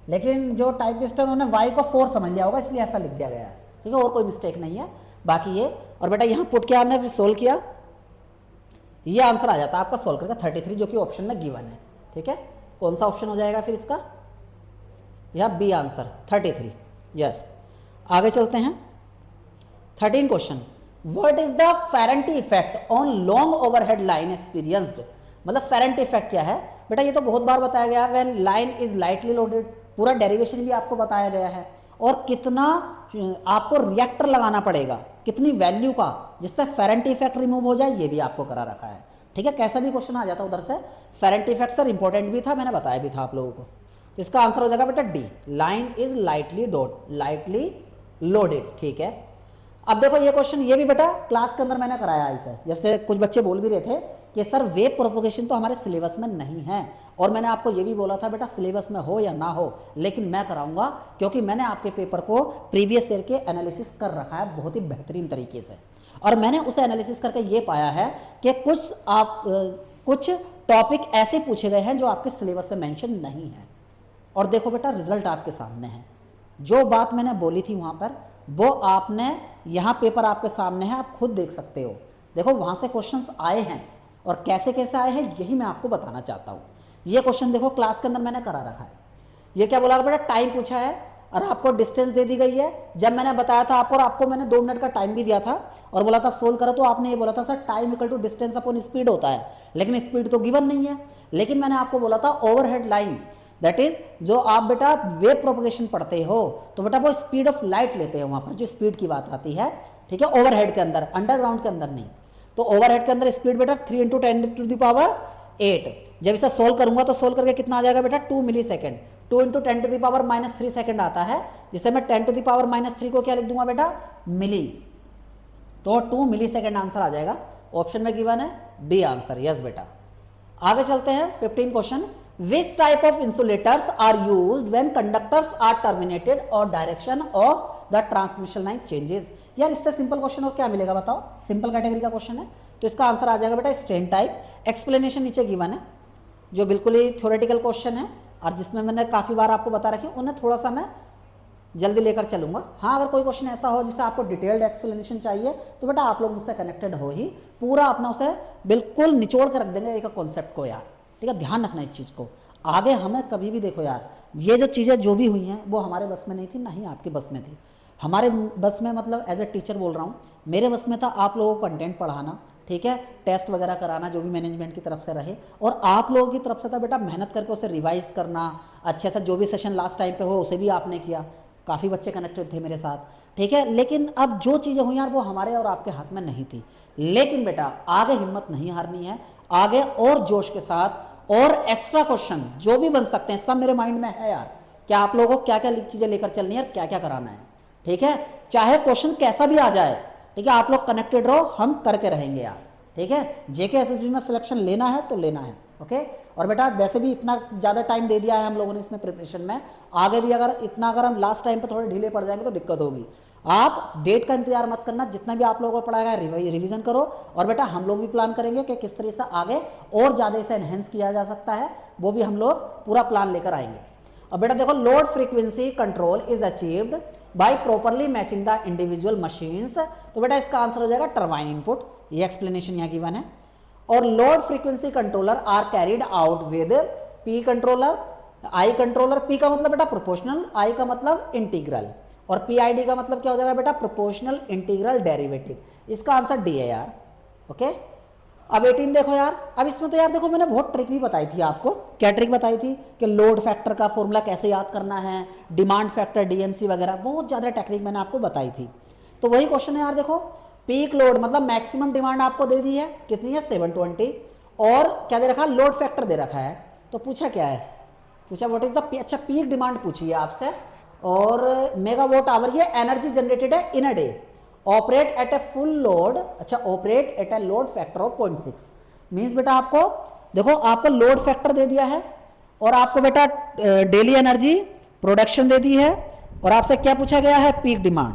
लेकिन जो टाइपिस्ट है उन्होंने Y को 4 समझ लिया होगा, इसलिए ऐसा लिख दिया गया है। ठीक है, और कोई मिस्टेक नहीं है बाकी ये। और बेटा यहाँ पुट किया हमने, फिर सोल्व किया, ये आंसर आ जाता है आपका सोल्व करके 33, जो कि ऑप्शन में गिवन है। ठीक है, कौन सा ऑप्शन हो जाएगा फिर इसका, यह बी आंसर 33। यस, आगे चलते हैं। 13 question, what is the फेरेंटी effect on long overhead line experienced. मतलब फेरेंटी इफेक्ट क्या है बेटा, ये तो बहुत बार बताया गया है। When line is lightly loaded, पूरा डेरिवेशन भी आपको बताया गया है, और कितना आपको रिएक्टर लगाना पड़ेगा, कितनी वैल्यू का, जिससे फेरेंटी इफेक्ट रिमूव हो जाए, ये भी आपको करा रखा है। ठीक है, कैसा भी क्वेश्चन आ जाता उधर से, फेरेंटी इफेक्ट सर इंपॉर्टेंट भी था, मैंने बताया भी था आप लोगों को। तो इसका आंसर हो जाएगा बेटा D, line is lightly loaded. ठीक है, अब देखो ये क्वेश्चन, ये भी बेटा क्लास के अंदर मैंने कराया इसे। जैसे कुछ बच्चे बोल भी रहे थे कि सर वेव प्रोपोगेशन तो हमारे सिलेबस में नहीं है, और मैंने आपको ये भी बोला था बेटा सिलेबस में हो या ना हो, लेकिन मैं कराऊंगा, क्योंकि मैंने आपके पेपर को प्रीवियस ईयर के एनालिसिस कर रखा है बहुत ही बेहतरीन तरीके से, और मैंने उसे एनालिसिस करके ये पाया है कि कुछ टॉपिक ऐसे पूछे गए हैं जो आपके सिलेबस में मेंशन नहीं है। और देखो बेटा रिजल्ट आपके सामने है, जो बात मैंने बोली थी वहां पर वो आपने, यहाँ पेपर आपके सामने है, आप खुद देख सकते हो। देखो वहां से क्वेश्चंस आए हैं, और कैसे कैसे आए हैं यही मैं आपको बताना चाहता हूँ। ये क्वेश्चन देखो क्लास के अंदर मैंने करा रखा है। ये क्या बोला बेटा, टाइम पूछा है और आपको डिस्टेंस दे दी गई है। जब मैंने बताया था आपको, और आपको मैंने 2 मिनट का टाइम भी दिया था और बोला था सोल्व करो, तो आपने ये बोला था sir time equal to distance upon speed होता है, लेकिन स्पीड तो गिवन नहीं है। लेकिन मैंने आपको बोला था ओवरहेड लाइन, दैट इज जो आप बेटा वेव प्रोपगेशन पढ़ते हो तो बेटा वो स्पीड ऑफ लाइट लेते हो, वहां पर जो स्पीड की बात आती है। ठीक है, ओवरहेड के अंदर, अंडरग्राउंड के अंदर नहीं। तो ओवरहेड के अंदर स्पीड बेटा 3 × 10⁸। जब इसे सोल्व करूंगा तो सोल्व करके कितना आ जाएगा बेटा 2 मिली सेकेंड। 2 × 10⁻³ सेकेंड आता है, जिसे मैं 10⁻³ को क्या लिख दूंगा बेटा मिली, तो 2 मिली सेकेंड आंसर आ जाएगा। ऑप्शन में गिवन है बी आंसर। यस बेटा, आगे चलते हैं। 15 question, which type of insulators are used when conductors are terminated और direction of the transmission line changes. यार इससे सिंपल क्वेश्चन और क्या मिलेगा बताओ, सिंपल कैटेगरी का क्वेश्चन है, तो इसका आंसर आ जाएगा बेटा स्ट्रेन टाइप। एक्सप्लेनेशन नीचे गिवन है, जो बिल्कुल ही थ्योरेटिकल क्वेश्चन है और जिसमें मैंने काफ़ी बार आपको बता रखी, उन्हें थोड़ा सा मैं जल्दी लेकर चलूंगा। हाँ, अगर कोई क्वेश्चन ऐसा हो जिससे आपको डिटेल्ड एक्सप्लेनेशन चाहिए तो बेटा आप लोग मुझसे कनेक्टेड हो ही, पूरा अपना उसे बिल्कुल निचोड़ कर रख देंगे एक कॉन्सेप्ट को यार। ठीक है, ध्यान रखना इस चीज़ को। आगे हमें कभी भी देखो यार, ये जो चीज़ें जो भी हुई हैं वो हमारे बस में नहीं थी, ना ही आपके बस में थी। हमारे बस में मतलब एज ए टीचर बोल रहा हूँ, मेरे बस में था आप लोगों को कंटेंट पढ़ाना, ठीक है, टेस्ट वगैरह कराना जो भी मैनेजमेंट की तरफ से रहे, और आप लोगों की तरफ से था बेटा मेहनत करके उसे रिवाइज करना अच्छे से, जो भी सेशन लास्ट टाइम पे हो उसे भी आपने किया, काफ़ी बच्चे कनेक्टेड थे मेरे साथ, ठीक है। लेकिन अब जो चीज़ें हुई यार वो हमारे और आपके हाथ में नहीं थी। लेकिन बेटा आगे हिम्मत नहीं हारनी है, आगे और जोश के साथ और एक्स्ट्रा क्वेश्चन जो भी बन सकते हैं सब मेरे माइंड में है यार, क्या आप लोगों को क्या क्या चीज़ें लेकर चलनी है और क्या क्या कराना है, ठीक है। चाहे क्वेश्चन कैसा भी आ जाए, ठीक है, आप लोग कनेक्टेड रहो, हम करके रहेंगे यार, ठीक है। जेके एसएसबी में सिलेक्शन लेना है तो लेना है, ओके। और बेटा वैसे भी इतना ज़्यादा टाइम दे दिया है हम लोगों ने इसमें प्रिपरेशन में, आगे भी अगर हम लास्ट टाइम पे थोड़े ढीले पड़ जाएंगे तो दिक्कत होगी। आप डेट का इंतजार मत करना, जितना भी आप लोगों को पढ़ाया गया रिवीजन करो, और बेटा हम लोग भी प्लान करेंगे कि किस तरह से आगे और ज़्यादा इसे एनहेंस किया जा सकता है, वो भी हम लोग पूरा प्लान लेकर आएंगे। अब बेटा देखो, load frequency control is achieved by properly matching the individual machines, तो बेटा इसका आंसर हो जाएगा टरबाइन इनपुट, ये एक्सप्लेनेशन यहाँ गिवन है। और load frequency controller are carried out with P controller, I controller, P का मतलब बेटा प्रोपोर्शनल, आई का मतलब इंटीग्रल, और पीआईडी का मतलब क्या हो जाएगा बेटा प्रोपोर्शनल इंटीग्रल डेरिवेटिव, इसका आंसर डी है यार, ओके। अब 18 देखो यार, अब इसमें तो यार देखो मैंने बहुत ट्रिक भी बताई थी आपको, क्या ट्रिक बताई थी कि लोड फैक्टर का फॉर्मूला कैसे याद करना है, डिमांड फैक्टर डीएमसी वगैरह, बहुत ज़्यादा टेक्निक मैंने आपको बताई थी। तो वही क्वेश्चन है यार, देखो पीक लोड मतलब मैक्सिमम डिमांड आपको दे दी है, कितनी है 720, और क्या दे रखा है लोड फैक्टर दे रखा है, तो पूछा क्या है, पूछा व्हाट इज द अच्छा पीक डिमांड पूछी है आपसे, और मेगावाट आवर ये एनर्जी जनरेटेड है in a day, operate at a full load, अच्छा operate at a load factor of 0.6, means बेटा आपको देखो आपको लोड फैक्टर दे दिया है, और आपको बेटा डेली एनर्जी प्रोडक्शन दे दी है, और आपसे क्या पूछा गया है पीक डिमांड,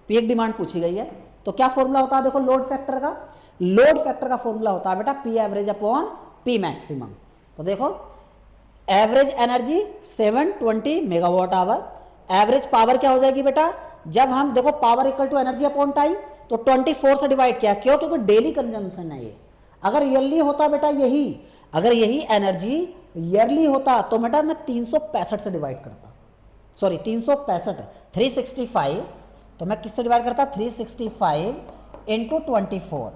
पीक डिमांड पूछी गई है। तो क्या फॉर्मूला होता है देखो लोड फैक्टर का, लोड फैक्टर का फॉर्मूला होता है बेटा P average upon P maximum. तो देखो average energy 720 megawatt hour, average power क्या हो जाएगी बेटा, जब हम देखो power equal to energy upon time, तो 24 से डिवाइड किया, क्यों, क्योंकि डेली कंजम्पशन है ये। अगर ईयरली होता बेटा यही, अगर यही एनर्जी ईयरली होता तो बेटा मैं 365 से डिवाइड करता, सॉरी 365 365, तो मैं किससे डिवाइड करता 365 इंटू 24,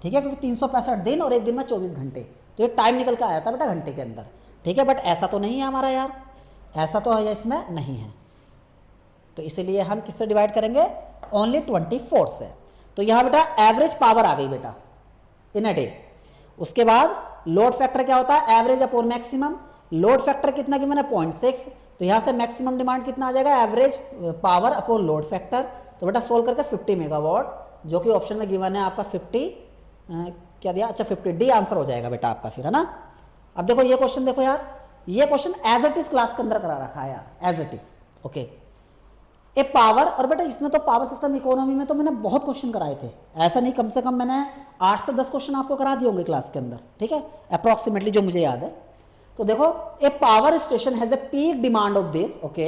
ठीक है, क्योंकि 365 दिन और एक दिन में 24 घंटे, तो ये टाइम निकल के आया था बेटा घंटे के अंदर, ठीक है। बट ऐसा तो नहीं है हमारा यार, ऐसा तो इसमें नहीं है, तो इसीलिए हम किससे डिवाइड करेंगे ओनली 24 से। तो यहाँ बेटा एवरेज पावर आ गई बेटा इन अ डे। उसके बाद लोड फैक्टर क्या होता है average upon maximum, load factor कितना कि मैंने 0.6, तो यहाँ से मैक्सिमम डिमांड कितना आ जाएगा average power upon load factor, तो बेटा सोल्व करके 50 मेगावाट, जो कि ऑप्शन में गिवन है आपका 50 क्या दिया, अच्छा 50 डी आंसर हो जाएगा बेटा आपका फिर, है ना। अब देखो ये क्वेश्चन देखो यार, ये question as it is class के अंदर करा रखा है यार, as it is, okay. A power, और बेटा इसमें तो पावर सिस्टम इकोनॉमी में तो मैंने बहुत क्वेश्चन कराए थे, ऐसा नहीं, कम से कम मैंने 8 से 10 क्वेश्चन आपको करा दिए होंगे क्लास के अंदर, ठीक है, अप्रॉक्सीमेटली जो मुझे याद है। तो देखो a power station has a peak demand of this, okay,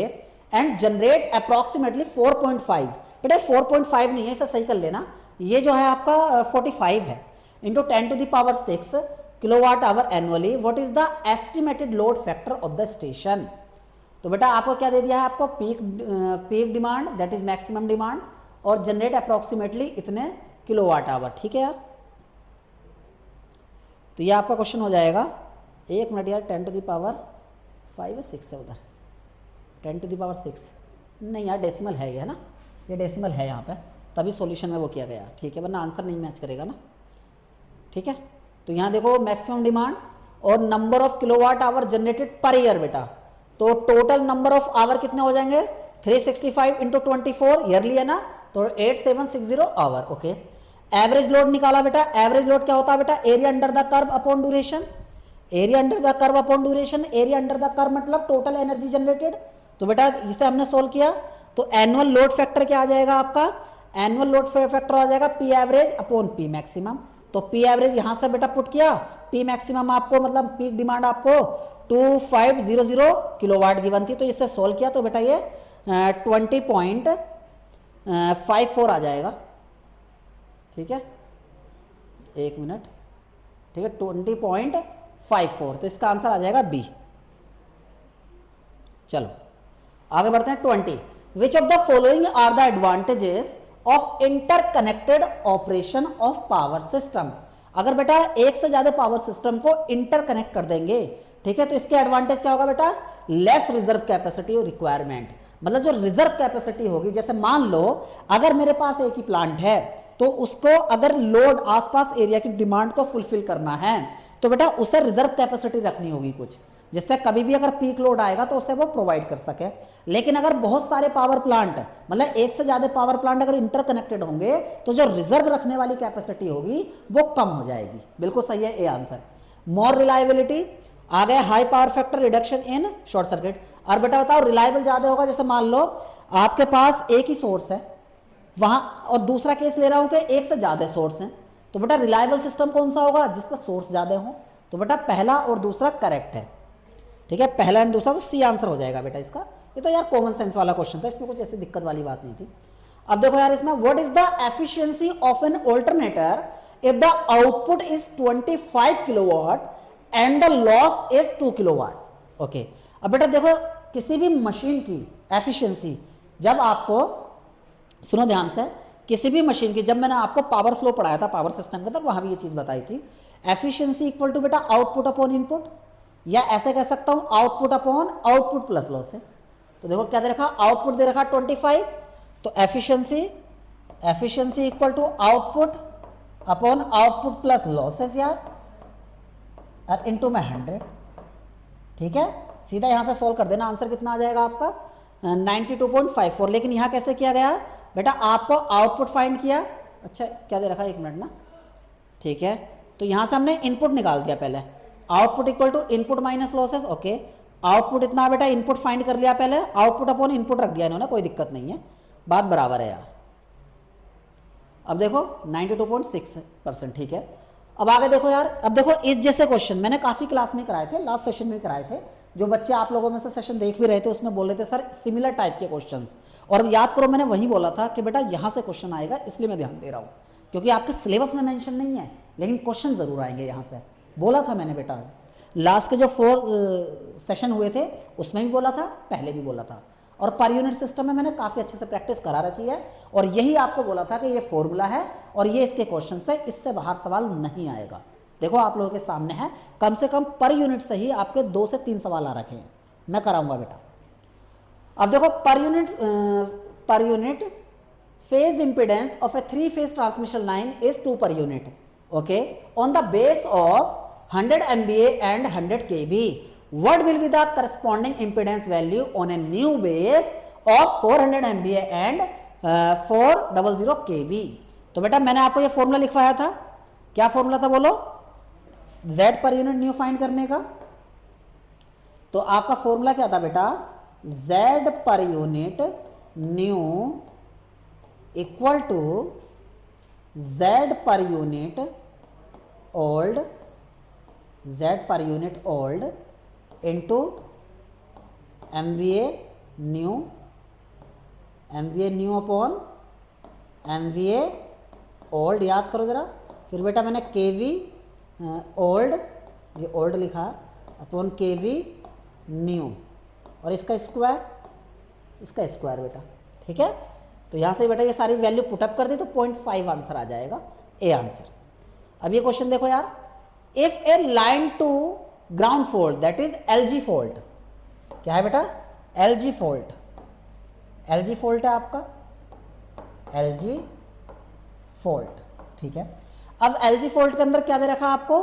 and generate approximately 4.5, बेटा 4.5 नहीं है, इसे सही कर लेना, ये जो है आपका 45 है, into 10 to the power 6 kilowatt hour annually, what is the estimated load factor of the station. तो बेटा आपको क्या दे दिया है, आपको peak demand that is maximum demand, और जनरेट अप्रॉक्सीमेटली इतने किलोवाट आवर, ठीक है यार। तो ये आपका क्वेश्चन हो जाएगा, एक मिनट यार, 10 to the power 5 है 6 है उधर, 10 to the power 6 नहीं यार, डेसिमल है ये, है ना, ये डेसिमल है यहाँ पे, तभी सॉल्यूशन में वो किया गया, ठीक है, वरना आंसर नहीं मैच करेगा ना, ठीक है। तो यहाँ देखो मैक्सिमम डिमांड और number of kilowatt hour generated per year बेटा, तो टोटल नंबर ऑफ आवर कितने हो जाएंगे 365 इंटू 24 ईयरली है ना, तो 8760 आवर, ओके। एवरेज लोड निकाला बेटा, एवरेज लोड क्या होता है बेटा area under the curve upon duration, area under the curve upon duration, area under the curve मतलब टोटल एनर्जी जनरेटेड। तो बेटा इसे हमने सोल्व किया, तो एनुअल लोड फैक्टर क्या आ जाएगा आपका, एनुअल लोड फैक्टर आ जाएगा P average upon P maximum, तो पी एवरेज यहां से बेटा पुट किया, पी मैक्सिमम आपको मतलब पीक डिमांड आपको 2500 किलोवाट गिवन थी, तो इससे सोल्व किया तो बेटा ये 20.54 आ जाएगा, ठीक है, एक मिनट, ठीक है, 54। तो इसका आंसर आ जाएगा बी। चलो आगे बढ़ते हैं 20। Which of the following are the advantages of interconnected operation of power system. अगर बेटा एक से ज्यादा पावर सिस्टम को इंटरकनेक्ट कर देंगे, ठीक है, तो इसके एडवांटेज क्या होगा बेटा? लेस रिजर्व कैपेसिटी और रिक्वायरमेंट। मतलब जो रिजर्व कैपेसिटी होगी, जैसे मान लो अगर मेरे पास एक ही प्लांट है तो उसको अगर लोड आसपास एरिया की डिमांड को फुलफिल करना है तो बेटा उसे रिजर्व कैपेसिटी रखनी होगी कुछ, जिससे कभी भी अगर पीक लोड आएगा तो उसे वो प्रोवाइड कर सके। लेकिन अगर बहुत सारे पावर प्लांट, मतलब एक से ज्यादा पावर प्लांट अगर इंटरकनेक्टेड होंगे तो जो रिजर्व रखने वाली कैपेसिटी होगी वो कम हो जाएगी। बिल्कुल सही है ए आंसर। मोर रिलायबिलिटी आ गया, high power factor, reduction in short circuit. और बेटा बताओ रिलायबल ज्यादा होगा, जैसे मान लो आपके पास एक ही सोर्स है वहां, और दूसरा केस ले रहा हूं कि एक से ज्यादा सोर्स हैं, तो बेटा रिलायबल सिस्टम कौन सा होगा? जिस पर सोर्स ज्यादा हो। तो बेटा पहला और दूसरा करेक्ट है, ठीक है, पहला एंड दूसरा, तो सी आंसर हो जाएगा बेटा इसका। ये तो यार कॉमन सेंस वाला क्वेश्चन था, इसमें कुछ ऐसी दिक्कत वाली बात नहीं थी। अब देखो यार इसमें, what is the efficiency of an alternator if the output is 25 kilowatt and the loss is 2 kilowatt. Okay, अब बेटा देखो किसी भी मशीन की एफिशिएंसी, जब आपको सुनो ध्यान से, किसी भी मशीन की, जब मैंने आपको पावर फ्लो पढ़ाया था पावर सिस्टम के अंदर, वहां भी ये चीज बताई थी, एफिशिएंसी इक्वल टू बेटा आउटपुट अपॉन इनपुट, या ऐसे कह सकता हूं output upon output plus losses. तो देखो क्या दे रखा, आउटपुट दे रखा 25, तो efficiency equal to output upon output plus losses यार, और इनटू में 100। ठीक है, सीधा यहां से सॉल्व कर देना, आंसर कितना आ जाएगा आपका 92.54। लेकिन यहां कैसे किया गया बेटा, आपको आउटपुट फाइंड किया, अच्छा क्या दे रखा है, एक मिनट ना, ठीक है, तो यहां से हमने इनपुट निकाल दिया पहले, output equal to input minus losses. Okay, output इतना बेटा, इनपुट फाइंड कर लिया पहले, आउटपुट अपॉन इनपुट रख दिया इन्होंने, कोई दिक्कत नहीं है, बात बराबर है यार। अब देखो 92.6%, ठीक है। अब आगे देखो यार, अब देखो इस जैसे क्वेश्चन मैंने काफी क्लास में कराए थे, लास्ट सेशन में कराए थे, जो बच्चे आप लोगों में से सेशन देख भी रहे थे उसमें बोल रहे थे सर सिमिलर टाइप के क्वेश्चंस, और याद करो मैंने वही बोला था कि बेटा यहां से क्वेश्चन आएगा, इसलिए मैं ध्यान दे रहा हूं, क्योंकि आपके सिलेबस में मेंशन नहीं है लेकिन क्वेश्चन जरूर आएंगे यहां से, बोला था मैंने बेटा। लास्ट के जो 4 सेशन हुए थे उसमें भी बोला था, पहले भी बोला था, और पर यूनिट सिस्टम में मैंने काफी अच्छे से प्रैक्टिस करा रखी है, और यही आपको बोला था कि ये फॉर्मूला है और ये इसके क्वेश्चन है, इससे बाहर सवाल नहीं आएगा। देखो आप लोगों के सामने है, कम से कम पर यूनिट से ही आपके 2 से 3 सवाल आ रखे हैं, मैं कराऊंगा बेटा। अब देखो per unit phase impedance of A 3 phase transmission line is 2 per unit. Okay, on the base of 100 MVA and 100 kV, what will be the corresponding impedance value on a new base of 400 MVA and 400 kV। तो बेटा मैंने आपको ये formula लिखवाया था, क्या formula था बोलो, Z per unit new find करने का। तो आपका फॉर्मूला क्या था बेटा, Z per unit new equal to Z per unit old, Z per unit old into MVA new upon MVA old, याद करो जरा। फिर बेटा मैंने KV ओल्ड, ये ओल्ड लिखा, अपॉन KV न्यू, और इसका स्क्वायर बेटा, ठीक है। तो यहां से बेटा ये सारी वैल्यू पुटअप कर दी तो 0.5 आंसर आ जाएगा, ए आंसर। अब ये क्वेश्चन देखो यार, if a line to ground fault that is LG fault, क्या है बेटा, LG फॉल्ट, LG फॉल्ट है आपका, LG फॉल्ट, ठीक है। अब LG फॉल्ट के अंदर क्या दे रखा आपको,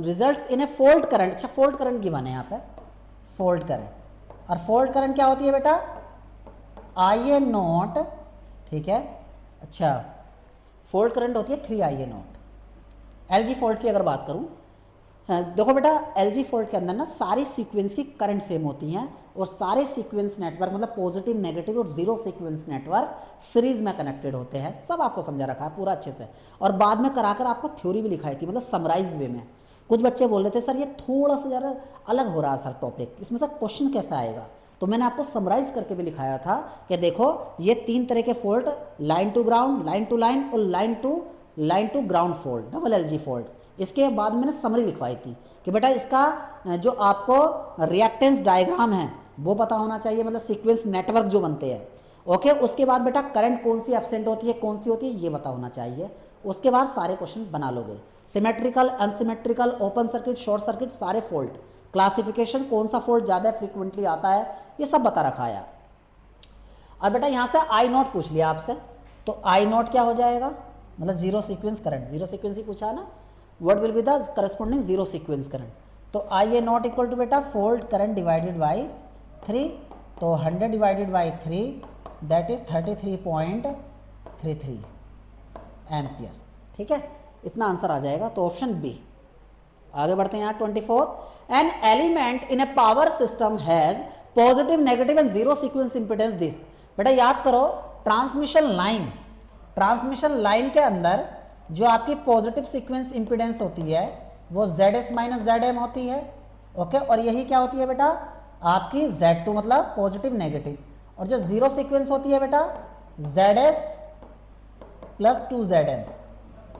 results in A fault current, अच्छा फॉल्ट करंट गिवन है यहाँ पे, फॉल्ट करंट, और फॉल्ट करंट क्या होती है बेटा, IA0, ठीक है, अच्छा फॉल्ट करंट होती है 3IA0। LG फॉल्ट की अगर बात करूं, देखो बेटा LG फॉल्ट के अंदर ना सारी सीक्वेंस की करंट सेम होती हैं, और सारे सीक्वेंस नेटवर्क मतलब पॉजिटिव नेगेटिव और जीरो सीक्वेंस नेटवर्क सीरीज में कनेक्टेड होते हैं, सब आपको समझा रखा है पूरा अच्छे से, और बाद में कराकर आपको थ्योरी भी लिखाई थी, मतलब समराइज वे में। कुछ बच्चे बोल रहे थे सर ये थोड़ा सा ज़रा अलग हो रहा है सर टॉपिक, इसमें से क्वेश्चन कैसे आएगा, तो मैंने आपको समराइज करके भी लिखाया था कि देखो ये 3 तरह के fault, line to ground, line to line और line to ground fault, double LG fault, इसके बाद मैंने समरी लिखवाई थी कि बेटा इसका जो आपको रिएक्टेंस डायग्राम है वो पता होना चाहिए, मतलब सीक्वेंस नेटवर्क जो बनते हैं। ओके, उसके बाद बेटा करंट कौन सी एब्सेंट होती है, कौन सी होती है, ये पता होना चाहिए। उसके बाद सारे क्वेश्चन बना लोगे, symmetrical, unsymmetrical, open circuit, short circuit, सारे फॉल्ट, क्लासिफिकेशन, कौन सा फॉल्ट ज़्यादा फ्रिक्वेंटली आता है, ये सब बता रखा है। अब बेटा यहाँ से आई नॉट पूछ लिया आपसे, तो आई नॉट क्या हो जाएगा, मतलब zero sequence current, zero sequence ही पूछा ना, what will be the corresponding zero sequence current. तो I a naught equal to बेटा फॉल्ट करंट डिवाइडेड बाई 3, तो 100 divided by 3 that is 33.33 ampere. ठीक है, इतना आंसर आ जाएगा, तो ऑप्शन बी। आगे बढ़ते हैं यहाँ 24, an element in A power system has positive, negative and zero sequence impedance this. बेटा याद करो, ट्रांसमिशन लाइन के अंदर जो आपकी पॉजिटिव सीक्वेंस इंपिडेंस होती है वो ZS माइनस ZM होती है। ओके, और यही क्या होती है बेटा आपकी Z2 मतलब पॉजिटिव नेगेटिव, और जो जीरो सीक्वेंस होती है बेटा ZS प्लस 2ZM।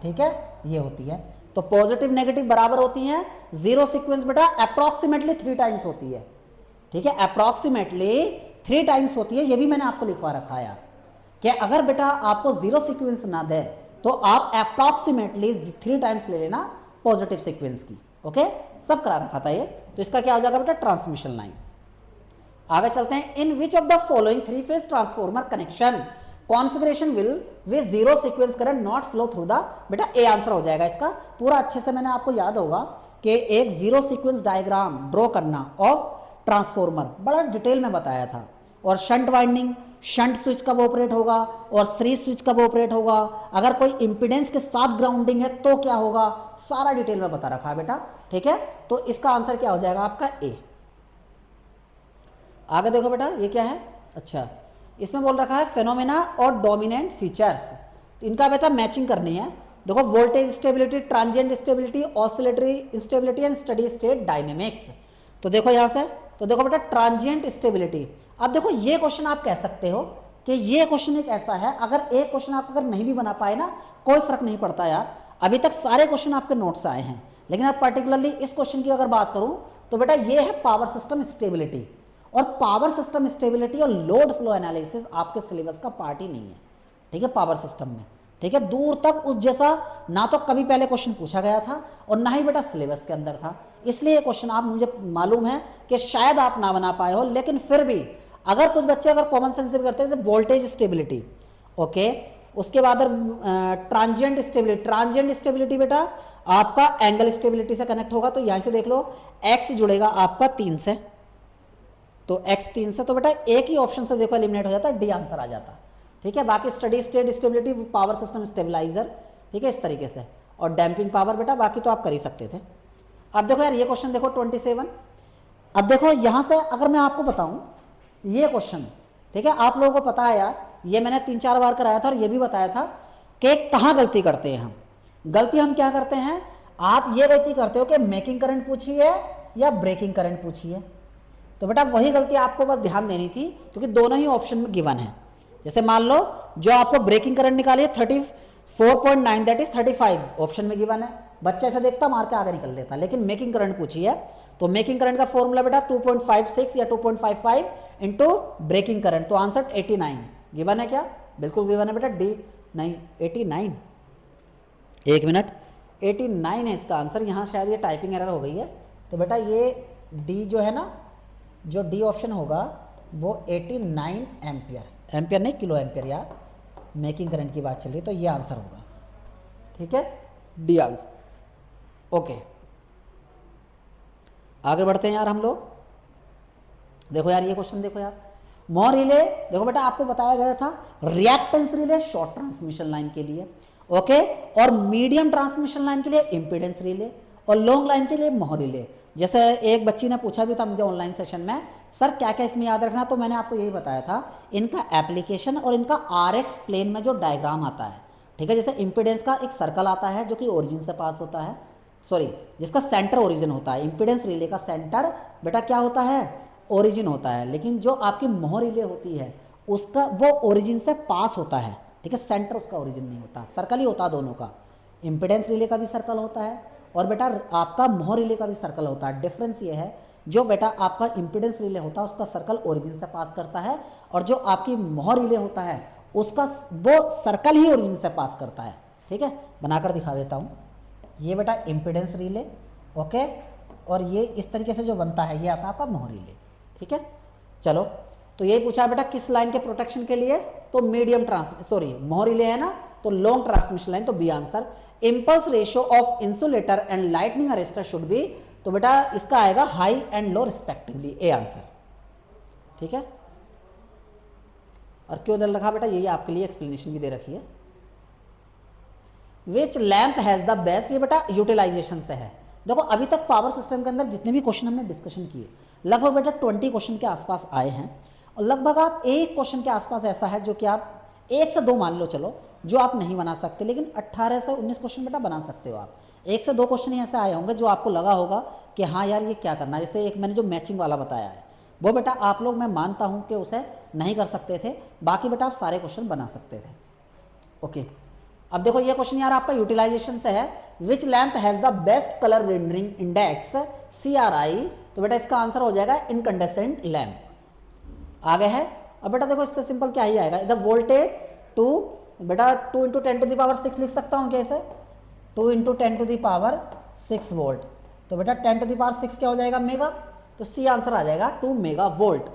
ठीक है, ये होती है। तो पॉजिटिव नेगेटिव बराबर होती हैं, जीरो सीक्वेंस बेटा अप्रॉक्सीमेटली 3 टाइम्स होती है। ठीक है, अप्रॉक्सीमेटली 3 टाइम्स होती है, ये भी मैंने आपको लिखवा रखा है कि अगर बेटा आपको जीरो सीक्वेंस ना दे तो आप अप्रॉक्सीमेटली 3 टाइम्स ले लेना पॉजिटिव सीक्वेंस की। ओके, सब करा रखा था ये, तो इसका क्या हो जाएगा बेटा ट्रांसमिशन लाइन। आगे चलते हैं, in which of the following 3 phase transformer connection configuration will with zero sequence current not flow through the, बेटा ए आंसर हो जाएगा इसका। पूरा अच्छे से मैंने आपको याद होगा कि एक जीरो सीक्वेंस डायग्राम ड्रॉ करना ऑफ ट्रांसफॉर्मर बड़ा डिटेल में बताया था, और शंट वाइंडिंग, शंट स्विच कब ऑपरेट होगा और सीरीज स्विच कब ऑपरेट होगा, अगर कोई इंपीडेंस के साथ ग्राउंडिंग है तो क्या होगा, सारा डिटेल में बता रखा है बेटा। ठीक है, तो इसका आंसर क्या हो जाएगा आपका ए। आगे देखो बेटा ये क्या है, अच्छा इसमें बोल रखा है फेनोमेना और डोमिनेंट फीचर्स, इनका बेटा मैचिंग करनी है। देखो voltage stability, transient stability, oscillatory stability and steady state dynamics. तो देखो यहाँ से, तो देखो बेटा ट्रांजिएंट स्टेबिलिटी। अब देखो ये क्वेश्चन आप कह सकते हो कि ये क्वेश्चन एक ऐसा है, अगर एक क्वेश्चन आप अगर नहीं भी बना पाए ना कोई फर्क नहीं पड़ता यार, अभी तक सारे क्वेश्चन आपके नोट्स आए हैं, लेकिन अब पर्टिकुलरली इस क्वेश्चन की अगर बात करूं तो बेटा ये है पावर सिस्टम स्टेबिलिटी, और पावर सिस्टम स्टेबिलिटी और लोड फ्लो एनालिसिस आपके सिलेबस का पार्ट ही नहीं है। ठीक है, पावर सिस्टम में, ठीक है, दूर तक उस जैसा ना तो कभी पहले क्वेश्चन पूछा गया था और ना ही बेटा सिलेबस के अंदर था, इसलिए ये क्वेश्चन आप, मुझे मालूम है कि शायद आप ना बना पाए हो, लेकिन फिर भी अगर कुछ बच्चे अगर कॉमन सेंस से करते हैं वोल्टेज स्टेबिलिटी, ओके, उसके बाद ट्रांजिएंट स्टेबिलिटी बेटा आपका एंगल स्टेबिलिटी से कनेक्ट होगा, तो यहां से देख लो एक्स जुड़ेगा आपका 3 से, तो x 3 से, तो बेटा एक ही ऑप्शन से देखो एलिमिनेट हो जाता है, डी आंसर आ जाता। ठीक है, बाकी steady state stability, power system stabilizer, ठीक है, इस तरीके से, और डैम्पिंग पावर बेटा बाकी तो आप कर ही सकते थे। अब देखो यार ये क्वेश्चन देखो 27, अब देखो यहां से अगर मैं आपको बताऊं ये क्वेश्चन, ठीक है, आप लोगों को पता है यार, ये मैंने 3-4 बार कराया था और ये भी बताया था कि कहां गलती करते हैं हम। गलती हम क्या करते हैं, आप ये गलती करते हो कि मेकिंग करंट पूछी है या ब्रेकिंग करंट पूछी है, तो बेटा वही गलती आपको बस ध्यान देनी थी, क्योंकि दोनों ही ऑप्शन में गिवन है। जैसे मान लो जो आपको ब्रेकिंग करंट निकाली है 34.9 दैट इज 35 ऑप्शन में गिवन है, बच्चा ऐसा देखता मार के आगे निकल लेता, लेकिन मेकिंग करंट पूछी है तो मेकिंग करंट का फॉर्मूला बेटा 2.56 या 2.55 इंटू ब्रेकिंग करंट, तो आंसर 89 गिवन है क्या, बिल्कुल गिवन है बेटा, डी नहीं 89, एक मिनट 89 है इसका आंसर, यहाँ शायद ये टाइपिंग एरर हो गई है, तो बेटा ये डी जो है ना, जो डी ऑप्शन होगा वो 89 एम्पियर, एम्पियर नहीं किलो एम्पियर यार, मेकिंग करंट की बात चल रही है, तो ये आंसर होगा। ठीक है, डी आंसर। ओके, आगे बढ़ते हैं यार हम लोग। देखो यार ये क्वेश्चन देखो यार, मोर रिले, देखो बेटा आपको बताया गया था reactance relay short transmission line के लिए, ओके, और मीडियम ट्रांसमिशन लाइन के लिए इंपीडेंस रिले, और लॉन्ग लाइन के लिए मोर रिले। जैसे एक बच्ची ने पूछा भी था मुझे ऑनलाइन सेशन में, सर क्या क्या इसमें याद रखना, तो मैंने आपको यही बताया था इनका एप्लीकेशन और इनका RX प्लेन में जो डायग्राम आता है, ठीक है, जैसे इंपीडेंस का एक सर्कल आता है जो कि ओरिजिन से पास होता है, सॉरी जिसका सेंटर ओरिजिन होता है, इंपीडेंस रिले का सेंटर बेटा क्या होता है, ओरिजिन होता है, लेकिन जो आपकी मोहर रिले होती है उसका वो ओरिजिन से पास होता है, ठीक है, सेंटर उसका ओरिजिन नहीं होता, सर्कल ही होता है दोनों का, इंपीडेंस रिले का भी सर्कल होता है और बेटा आपका मोह रिले का भी सर्कल होता है। डिफरेंस ये है, जो बेटा आपका इंपिडेंस रिले होता है उसका सर्कल ओरिजिन से पास करता है, और जो आपकी मोह रिले होता है उसका वो सर्कल ही ओरिजिन से पास करता है। ठीक है, बनाकर दिखा देता हूँ। ये बेटा इंपिडेंस रिले, ओके, और ये इस तरीके से जो बनता है ये आता है आपका मोह रिले। ठीक है, चलो, तो ये पूछा बेटा किस लाइन के प्रोटेक्शन के लिए, तो मीडियम मोह रिले है ना, तो लॉन्ग ट्रांसमिशन लाइन, तो B answer. Impulse ratio of insulator and lightning arrester should be, तो बेटा इसका आएगा high and low respectively, A answer. ठीक है, और क्यों दल रखा बेटा, यही आपके लिए एक्सप्लेनेशन भी दे रखी है। Which lamp has the best, ये बेटा यूटिलाइजेशन से है। देखो अभी तक पावर सिस्टम के अंदर जितने भी क्वेश्चन हमने डिस्कशन किए लगभग बेटा 20 क्वेश्चन के आसपास आए हैं, और लगभग आप एक क्वेश्चन के आसपास ऐसा है जो कि आप 1 से 2 मान लो चलो जो आप नहीं बना सकते, लेकिन 18 से 19 क्वेश्चन बेटा बना सकते हो आप। 1 से 2 क्वेश्चन ही ऐसे आए होंगे जो आपको लगा होगा कि हाँ यार ये क्या करना है। जैसे एक मैंने जो मैचिंग वाला बताया है वो बेटा आप लोग, मैं मानता हूँ कि उसे नहीं कर सकते थे, बाकी बेटा आप सारे क्वेश्चन बना सकते थे। ओके, अब देखो ये क्वेश्चन यार आपका यूटिलाइजेशन से है। Which lamp has the best colour rendering index, CRI, तो बेटा इसका आंसर हो जाएगा इनकंडेसेंट लैंप। आगे है, अब बेटा देखो इससे सिंपल क्या ही आएगा, द वोल्टेज 2, बेटा 2 × 10⁶ लिख सकता हूँ कैसे, 2 × 10⁶ वोल्ट, तो बेटा 10⁶ क्या हो जाएगा, मेगा, तो सी आंसर आ जाएगा 2 मेगा वोल्ट।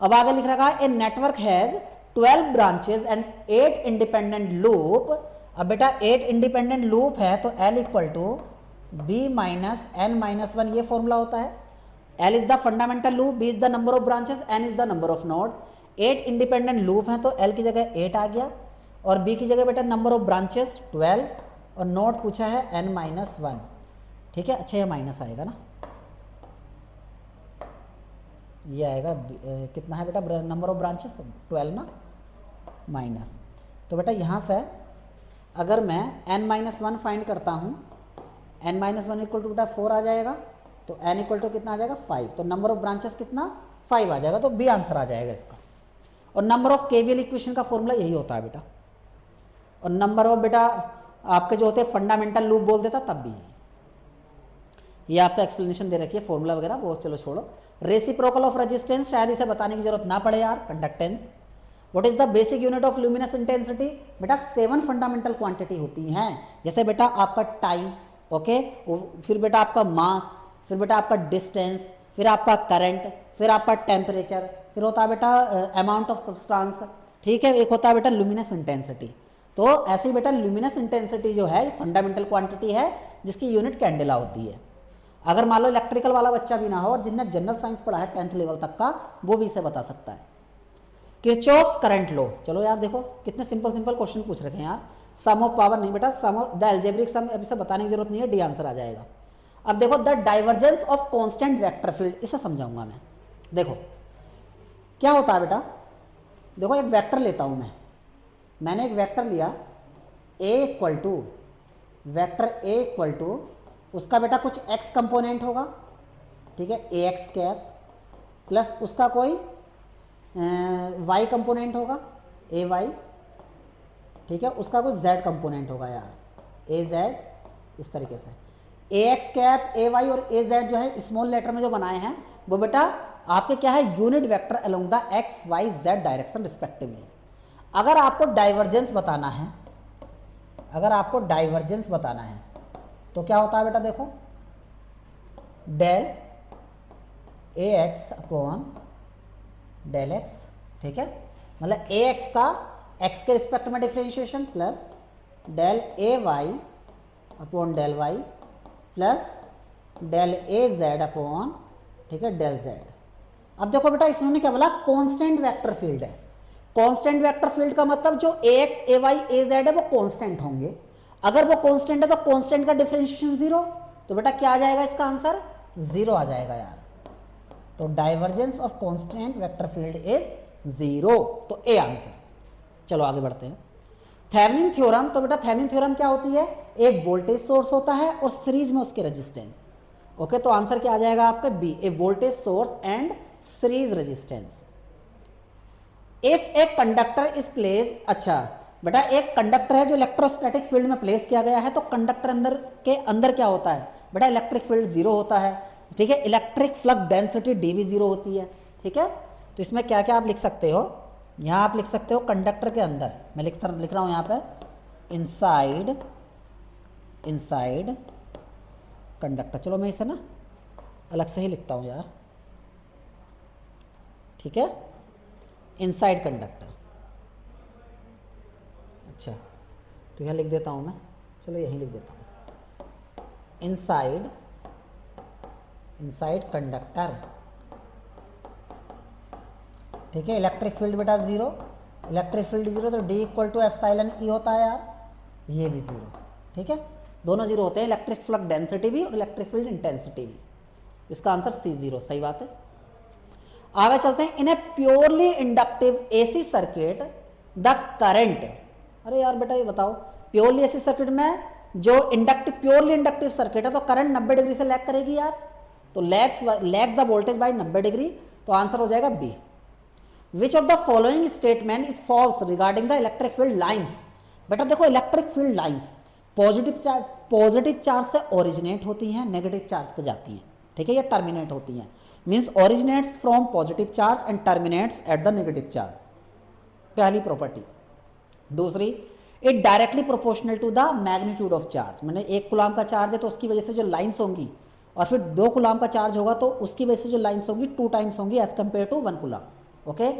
अब आगे लिख रखा है a network has 12 branches and 8 independent loop. अब बेटा 8 इंडिपेंडेंट लूप है तो L = B - N - 1 ये फॉर्मूला होता है। L is the fundamental loop, B is the number of branches, N is the number of node. 8 independent loop हैं तो L की जगह 8 आ गया, और B की जगह बेटा नंबर ऑफ ब्रांचेस 12, और नोड पूछा है N - 1। ठीक है, अच्छा ये माइनस आएगा ना, ये आएगा कितना है बेटा नंबर ऑफ ब्रांचेस 12 ना, माइनस, तो बेटा यहाँ से अगर मैं N - 1 फाइंड करता हूँ, N - 1 = बेटा 4 आ जाएगा, तो N = कितना आ जाएगा 5, तो नंबर ऑफ ब्रांचेस कितना 5 आ जाएगा, तो बी आंसर आ जाएगा इसका। और नंबर ऑफ KVL इक्वेशन का फॉर्मूला यही होता है बेटा, और नंबर ऑफ बेटा आपके जो होते हैं फंडामेंटल लूप बोल देता तब भी। ये आपका एक्सप्लेनेशन दे रखी है फॉर्मूला वगैरह, वो चलो छोड़ो। रेसिप्रोकल ऑफ रेजिस्टेंस शायद इसे बताने की जरूरत ना पड़े यार। Conductance, what is the basic unit of luminous intensity, बेटा 7 फंडामेंटल क्वांटिटी होती हैं, जैसे बेटा आपका टाइम, ओके, फिर बेटा आपका मास, फिर बेटा आपका डिस्टेंस, फिर आपका करंट, फिर आपका टेम्परेचर, फिर होता है बेटा अमाउंट ऑफ सब्सटेंस। ठीक है, एक होता है बेटा लुमिनस इंटेंसिटी। तो ऐसे ही बेटा लुमिनस इंटेंसिटी जो है फंडामेंटल क्वांटिटी है जिसकी यूनिट कैंडेला होती है। अगर मान लो इलेक्ट्रिकल वाला बच्चा भी ना हो और जिसने जनरल साइंस पढ़ा है 10th लेवल तक का, वो भी इसे बता सकता है। किरचॉफ्स करंट लॉ, चलो यार देखो कितने सिंपल क्वेश्चन पूछ रखे हैं यार। सम ऑफ पावर नहीं बेटा, सम ऑफ द एल्जेब्रिक सम, अभी से बताने की जरूरत नहीं है, डी आंसर आ जाएगा। अब देखो the divergence of constant vector field, इसे समझाऊंगा मैं। देखो क्या होता है बेटा, देखो एक वेक्टर लेता हूं मैंने एक वेक्टर लिया A उसका बेटा कुछ x कंपोनेंट होगा, ठीक है, AX कैप, प्लस उसका कोई y कंपोनेंट होगा AY, ठीक है, उसका कुछ z कंपोनेंट होगा यार AZ, इस तरीके से AX कैप, AY और AZ जो है स्मॉल लेटर में जो बनाए हैं वो बेटा आपके क्या है, unit vector along the x y z direction respectively. अगर आपको डाइवर्जेंस बताना है, तो क्या होता है बेटा, देखो del AX upon del x, ठीक है, मतलब AX का x के रिस्पेक्ट में differentiation plus del AY upon del y plus del AZ upon, ठीक है, डेल Z। अब देखो बेटा इसने क्या बोला, कांस्टेंट वेक्टर फील्ड है। कांस्टेंट वेक्टर फील्ड का मतलब जो AX AY AZ है वो कांस्टेंट होंगे। अगर वो कांस्टेंट है तो कांस्टेंट का डिफरेंशिएशन 0, तो बेटा क्या आ जाएगा इसका आंसर 0 आ जाएगा यार। तो divergence of constant vector field is 0, तो ए आंसर। चलो आगे बढ़ते हैं। थेवेनिन थ्योरम, तो बेटा थेवेनिन थ्योरम क्या होती है, एक वोल्टेज सोर्स होता है और सीरीज में उसके रेजिस्टेंस। ओके, तो आंसर क्या आ जाएगा आपका B, A voltage source and series resistance. If a conductor is place, अच्छा बेटा एक कंडक्टर है जो इलेक्ट्रोस्टैटिक फील्ड में प्लेस किया गया है, तो कंडक्टर अंदर क्या होता है बेटा, इलेक्ट्रिक फील्ड जीरो होता है, ठीक है। इलेक्ट्रिक फ्लक्स डेंसिटी डी भी जीरो होती है, ठीक है। तो इसमें क्या क्या आप लिख सकते हो, यहाँ आप लिख सकते हो कंडक्टर के अंदर, मैं लिख रहा हूँ यहाँ पे इनसाइड कंडक्टर। चलो मैं इसे ना अलग से ही लिखता हूँ यार, ठीक है, इनसाइड कंडक्टर। अच्छा तो यहाँ लिख देता हूँ मैं, चलो यहीं लिख देता हूँ, इनसाइड कंडक्टर, ठीक है। इलेक्ट्रिक फील्ड बेटा जीरो, इलेक्ट्रिक फील्ड जीरो तो डी इक्वल टू एप्सिलॉन ई होता है यार, ये भी जीरो, ठीक है, दोनों जीरो होते हैं, इलेक्ट्रिक फ्लक्स डेंसिटी भी और इलेक्ट्रिक फील्ड इंटेंसिटी भी। इसका आंसर सी जीरो, सही बात है। आगे चलते हैं, in a purely inductive AC circuit the current, अरे यार बेटा ये बताओ, प्योरली एसी सर्किट में जो प्योरली इंडक्टिव सर्किट है तो करंट 90 डिग्री से लैग करेगी यार, तो lags the voltage by 90 degree, तो आंसर हो जाएगा B. Which of the following statement is false regarding the electric field lines. बेटा देखो electric field lines positive charge से ओरिजिनेट होती हैं, नेगेटिव चार्ज पे जाती हैं, ठीक है, ये टर्मिनेट होती हैं, means originates from positive charge and terminates at the negative charge, पहली प्रॉपर्टी। दूसरी, it directly proportional to the magnitude of charge, मैंने 1 कूलम का चार्ज है तो उसकी वजह से जो लाइन्स होंगी, और फिर 2 कूलम का चार्ज होगा तो उसकी वजह से जो लाइन्स होंगी 2 टाइम्स होंगी as compare to 1 coulomb, okay.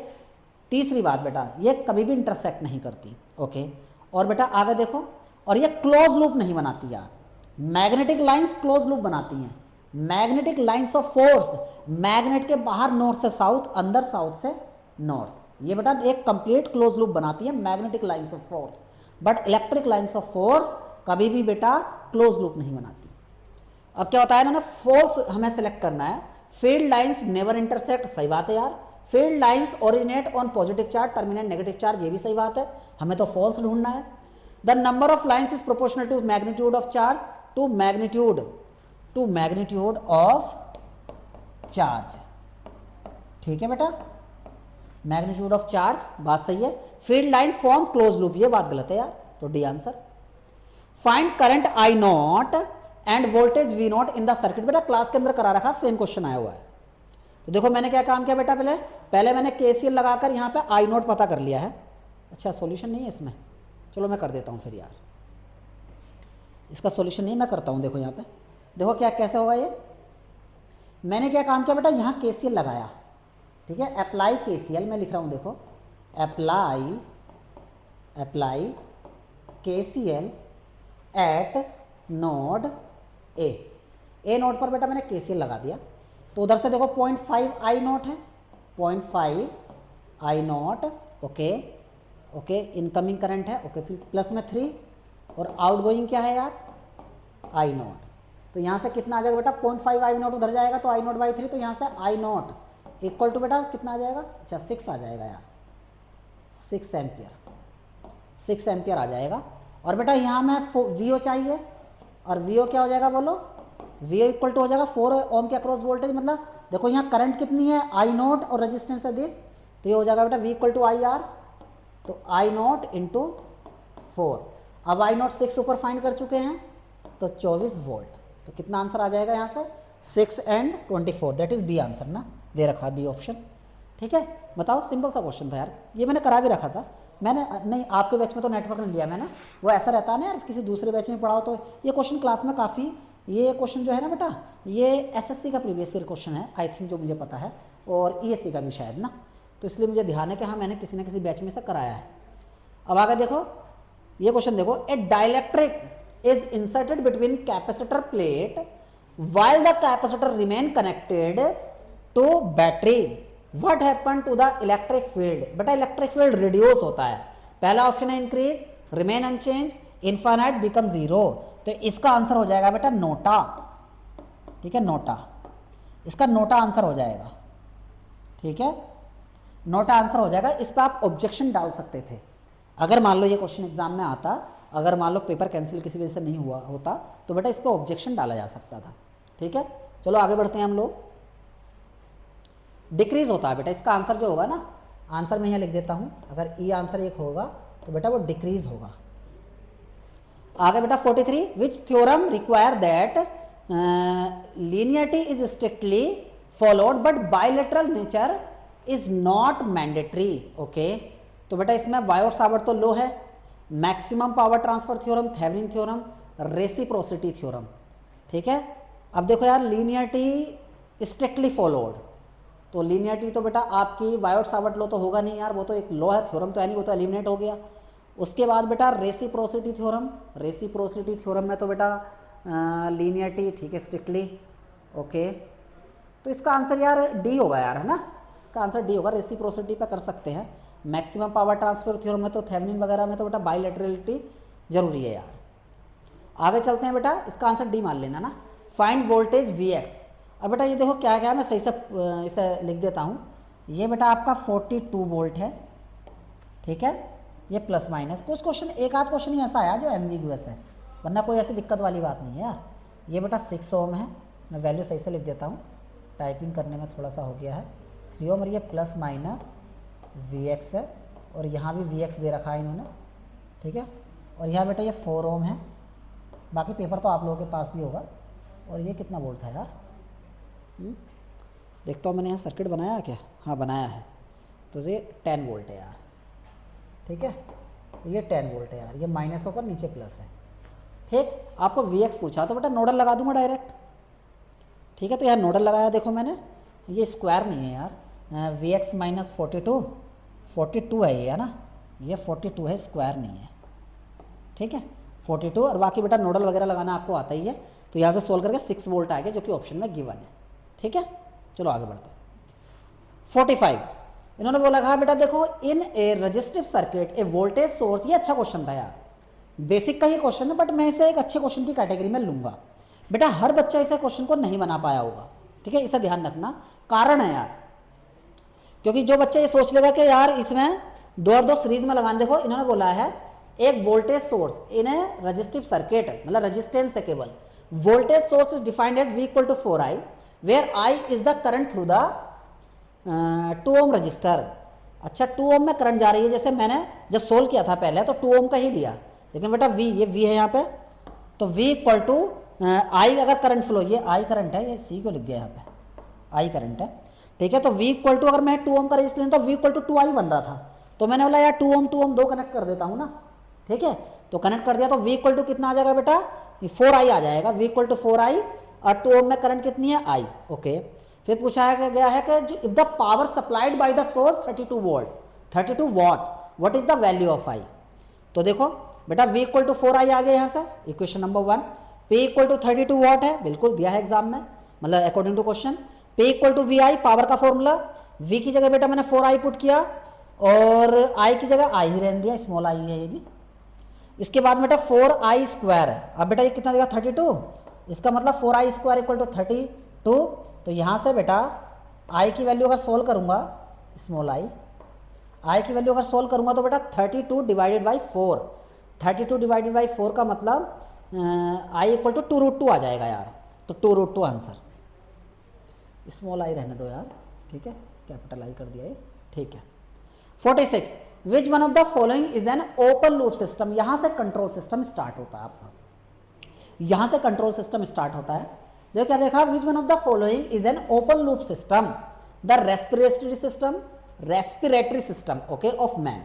तीसरी बात बेटा, ये कभी भी इंटरसेक्ट नहीं करती, ओके। और बेटा आगे देखो, और ये क्लोज लूप नहीं बनाती यार, मैग्नेटिक लाइंस क्लोज लूप बनाती हैं, magnetic lines of force, magnet के बाहर नॉर्थ से साउथ, अंदर साउथ से नॉर्थ, ये बेटा एक कंप्लीट क्लोज लूप बनाती है magnetic lines of force, but electric lines of force कभी भी बेटा क्लोज लूप नहीं बनाती। अब क्या होता है ना, फॉल्स हमें सेलेक्ट करना है, फील्ड लाइंस नेवर इंटरसेक्ट, सही बात है यार, field lines originate on positive charge terminate negative charge, ये भी सही बात है, हमें तो फॉल्स ढूंढना है। The number of lines is proportional to magnitude of charge, to magnitude of charge, ठीक है बेटा, मैग्नीट्यूड ऑफ चार्ज, बात सही है। Field line form close loop, ये बात गलत है यार, तो D answer. Find current I naught and voltage V naught in the circuit, बेटा क्लास के अंदर करा रखा, सेम क्वेश्चन आया हुआ है। तो देखो मैंने क्या काम किया बेटा, पहले मैंने केसीएल लगाकर यहाँ पे आई नॉट पता कर लिया है। अच्छा सॉल्यूशन नहीं है इसमें, चलो मैं कर देता हूँ फिर यार, इसका सॉल्यूशन नहीं मैं करता हूँ। देखो यहाँ पे देखो क्या कैसे होगा ये, मैंने क्या काम किया बेटा, यहाँ केसीएल लगाया, ठीक है, अप्लाई केसीएल मैं लिख रहा हूँ, देखो apply KCL eight node A node पर बेटा मैंने केसीएल लगा दिया, तो उधर से देखो 0.5 आई नोट है, 0.5 आई नोट, ओके, इनकमिंग करंट है, ओके, फिर प्लस में 3 और आउटगोइंग क्या है यार, आई नोट, तो यहाँ से कितना आ जाएगा बेटा, 0.5 आई नोट उधर जाएगा तो आई नोट बाई 3, तो यहाँ से आई नोट इक्वल टू बेटा कितना आ जाएगा, अच्छा 6 आ जाएगा यार, 6 एम्पियर आ जाएगा। और बेटा यहाँ में वीओ चाहिए, और वीओ क्या हो जाएगा बोलो, वीओ इक्वल टू हो जाएगा 4 ओम के अक्रॉस वोल्टेज, मतलब देखो यहाँ करंट कितनी है, आई नोट और रेजिस्टेंस है दिस, तो ये हो जाएगा बेटा V equal to I R, तो आई नोट इंटू 4, अब आई नोट 6 ऊपर फाइंड कर चुके हैं तो 24 वोल्ट, तो कितना आंसर आ जाएगा यहाँ से 6 and 24, that is B answer ना, दे रखा बी ऑप्शन, ठीक है। बताओ सिंपल सा क्वेश्चन था यार, ये मैंने करा भी रखा था, मैंने नहीं आपके बैच में तो नेटवर्क नहीं लिया मैंने, वो ऐसा रहता है ना यार, किसी दूसरे बैच में पढ़ाओ तो ये क्वेश्चन क्लास में काफ़ी, ये क्वेश्चन जो है ना बेटा, ये एसएससी का प्रीवियस ईयर क्वेश्चन है आई थिंक, जो मुझे पता है, और ईएससी का भी शायद ना, तो इसलिए मुझे ध्यान है कि हाँ मैंने किसी न किसी बैच में से कराया है। अब आगे देखो ये क्वेश्चन देखो, a dielectric is inserted between capacitor plate while the capacitor remain connected to battery, what happen to the electric field, बेटा इलेक्ट्रिक फील्ड रिड्यूस होता है, पहला ऑप्शन है increase, remain unchange, infinite, become zero, तो इसका answer हो जाएगा बेटा नोटा, ठीक है, नोटा, इसका नोटा आंसर हो जाएगा, ठीक है, नोटा आंसर हो जाएगा। इस पर आप ऑब्जेक्शन डाल सकते थे, अगर मान लो ये क्वेश्चन एग्जाम में आता, अगर मान लो पेपर कैंसिल किसी वजह से नहीं हुआ होता तो बेटा इस पर ऑब्जेक्शन डाला जा सकता था, ठीक है। चलो आगे बढ़ते हैं हम लोग, डिक्रीज होता है बेटा, इसका आंसर जो होगा ना, आंसर मैं यहाँ लिख देता हूँ, अगर ई आंसर 1 होगा तो बेटा वो डिक्रीज होगा। आगे बेटा 43, which theorem require that linearity is strictly followed but bilateral nature is not mandatory. Okay, तो बेटा इसमें वायोट सावर्ट तो लो है, maximum power transfer theorem, Thevenin theorem, reciprocity theorem. ठीक है, अब देखो यार लीनियरिटी स्ट्रिक्टली फॉलोड, तो लीनियरिटी तो बेटा आपकी वायोट सावर्ट लो तो होगा नहीं यार, वो तो एक लो है, थ्योरम तो है नहीं, वो तो एलिमिनेट हो गया। उसके बाद बेटा रेसिप्रोसिटी थ्योरम, रेसिप्रोसिटी थ्योरम में तो बेटा लीनियरिटी ठीक है स्ट्रिक्टली। ओके, तो इसका आंसर यार डी होगा यार, है ना, इसका आंसर डी होगा, रेसिप्रोसिटी पे कर सकते हैं। मैक्सिमम पावर ट्रांसफर थ्योरम में तो थेवेनिन वगैरह में तो बेटा बायलैटरलिटी जरूरी है यार। आगे चलते हैं बेटा, इसका आंसर डी मान लेना ना। Find voltage V x. अब बेटा ये देखो क्या क्या है, मैं सही से इसे लिख देता हूँ। ये बेटा आपका 42 वोल्ट है, ठीक है, ये प्लस माइनस, कुछ क्वेश्चन एक आध क्वेश्चन ही ऐसा आया जो एम्बिगुअस है, वरना कोई ऐसी दिक्कत वाली बात नहीं है यार। ये बेटा 6 ओम है, मैं वैल्यू सही से लिख देता हूँ, टाइपिंग करने में थोड़ा सा हो गया है। 3 ओम और ये प्लस माइनस वी एक्स है, और यहाँ भी वी एक्स दे रखा है इन्होंने, ठीक है। और यहाँ बेटा ये 4 ओम है, बाकी पेपर तो आप लोगों के पास भी होगा। और ये कितना वोल्ट था यार, देखता हूँ मैंने यहाँ सर्किट बनाया है क्या, हाँ बनाया है, तो ये 10 वोल्ट है यार, ठीक है, तो ये 10 वोल्ट है यार, ये माइनस होकर नीचे प्लस है। ठीक, आपको वी एक्स पूछा तो बेटा नोडल लगा दूंगा डायरेक्ट, ठीक है। तो यहाँ नोडल लगाया देखो मैंने, ये स्क्वायर नहीं है यार, वी एक्स माइनस 42 है ये, है ना, ये 42 है, स्क्वायर नहीं है, ठीक है, 42। और बाकी बेटा नोडल वगैरह लगाना आपको आता ही है, तो यहाँ से सोल्व करके 6 वोल्ट आ गया जो कि ऑप्शन में गिवन है, ठीक है। चलो आगे बढ़ते हैं। 45 इन्होंने बोला कहा बेटा देखो, इन a resistive circuit A voltage source, ये अच्छा क्वेश्चन था यार, बेसिक का ही क्वेश्चन है, बट मैं इसे एक अच्छे क्वेश्चन की कैटेगरी में लूंगा। बेटा हर बच्चा इसे क्वेश्चन को नहीं बना पाया होगा, ठीक है, इसे ध्यान रखना, कारण है यार, क्योंकि जो बच्चा ये सोच लेगा कि यार इसमें 2 और 2 सीरीज में लगाने, देखो इन्होंने बोला है एक voltage source in a resistive circuit, मतलब रेजिस्टेंस है केवल, voltage source is defined as V equal to 4I where I is the current through the 2 ohm resistor. अच्छा 2 ओम में करंट जा रही है, जैसे मैंने जब सोल्व किया था पहले तो 2 ओम का ही लिया, लेकिन बेटा V, ये V है यहाँ पे, तो V इक्वल टू I अगर करंट फ्लो, ये I करंट है, ये C क्यों लिख दिया यहाँ पे, I करंट है, ठीक है। तो V इक्वल टू, अगर मैं 2 ओम का रजिस्टेंस तो V इक्वल टू 2I बन रहा था, तो मैंने बोला यार 2 ओम 2 कनेक्ट कर देता हूँ ना, ठीक है, तो कनेक्ट कर दिया, तो V इक्वल टू कितना आ जाएगा बेटा, 4I आ जाएगा, V इक्वल टू 4I, और 2 ओम में करंट कितनी है I, ओके। फिर पूछा गया है कि if the power supplied by the source 32 what, what is the value of I। तो देखो बेटा V इक्वल टू 4I आ गया यहाँ से, equation number 1। P equal to 32 watt है, बिल्कुल दिया है एग्जाम में, मतलब according to question. P equal to VI, power का फॉर्मूला, V की जगह बेटा मैंने 4I पुट किया, और I की जगह I ही रहने दिया, स्मॉल I है ये भी। इसके बाद बेटा 4I स्क्वायर है, अब बेटा ये कितना देगा 32, इसका मतलब 4I स्क्वायर इक्वल टू 32, तो यहाँ से बेटा I की वैल्यू अगर सोल्व करूँगा, स्मॉल I की वैल्यू अगर सोल्व करूँगा तो बेटा 32 डिवाइडेड बाई 4, 32 डिवाइडेड बाई 4 का मतलब I इक्वल टू 2√2 आ जाएगा यार, तो 2√2 आंसर। स्मॉल I रहने दो यार, ठीक है, कैपिटल I कर दिया ये, ठीक है। 46 विच one of the following is an open loop system, यहां से कंट्रोल सिस्टम स्टार्ट होता है आपका, यहां से कंट्रोल सिस्टम स्टार्ट होता है। देखो क्या देखा, विच one of the following is an open loop system, the respiratory system okay of man,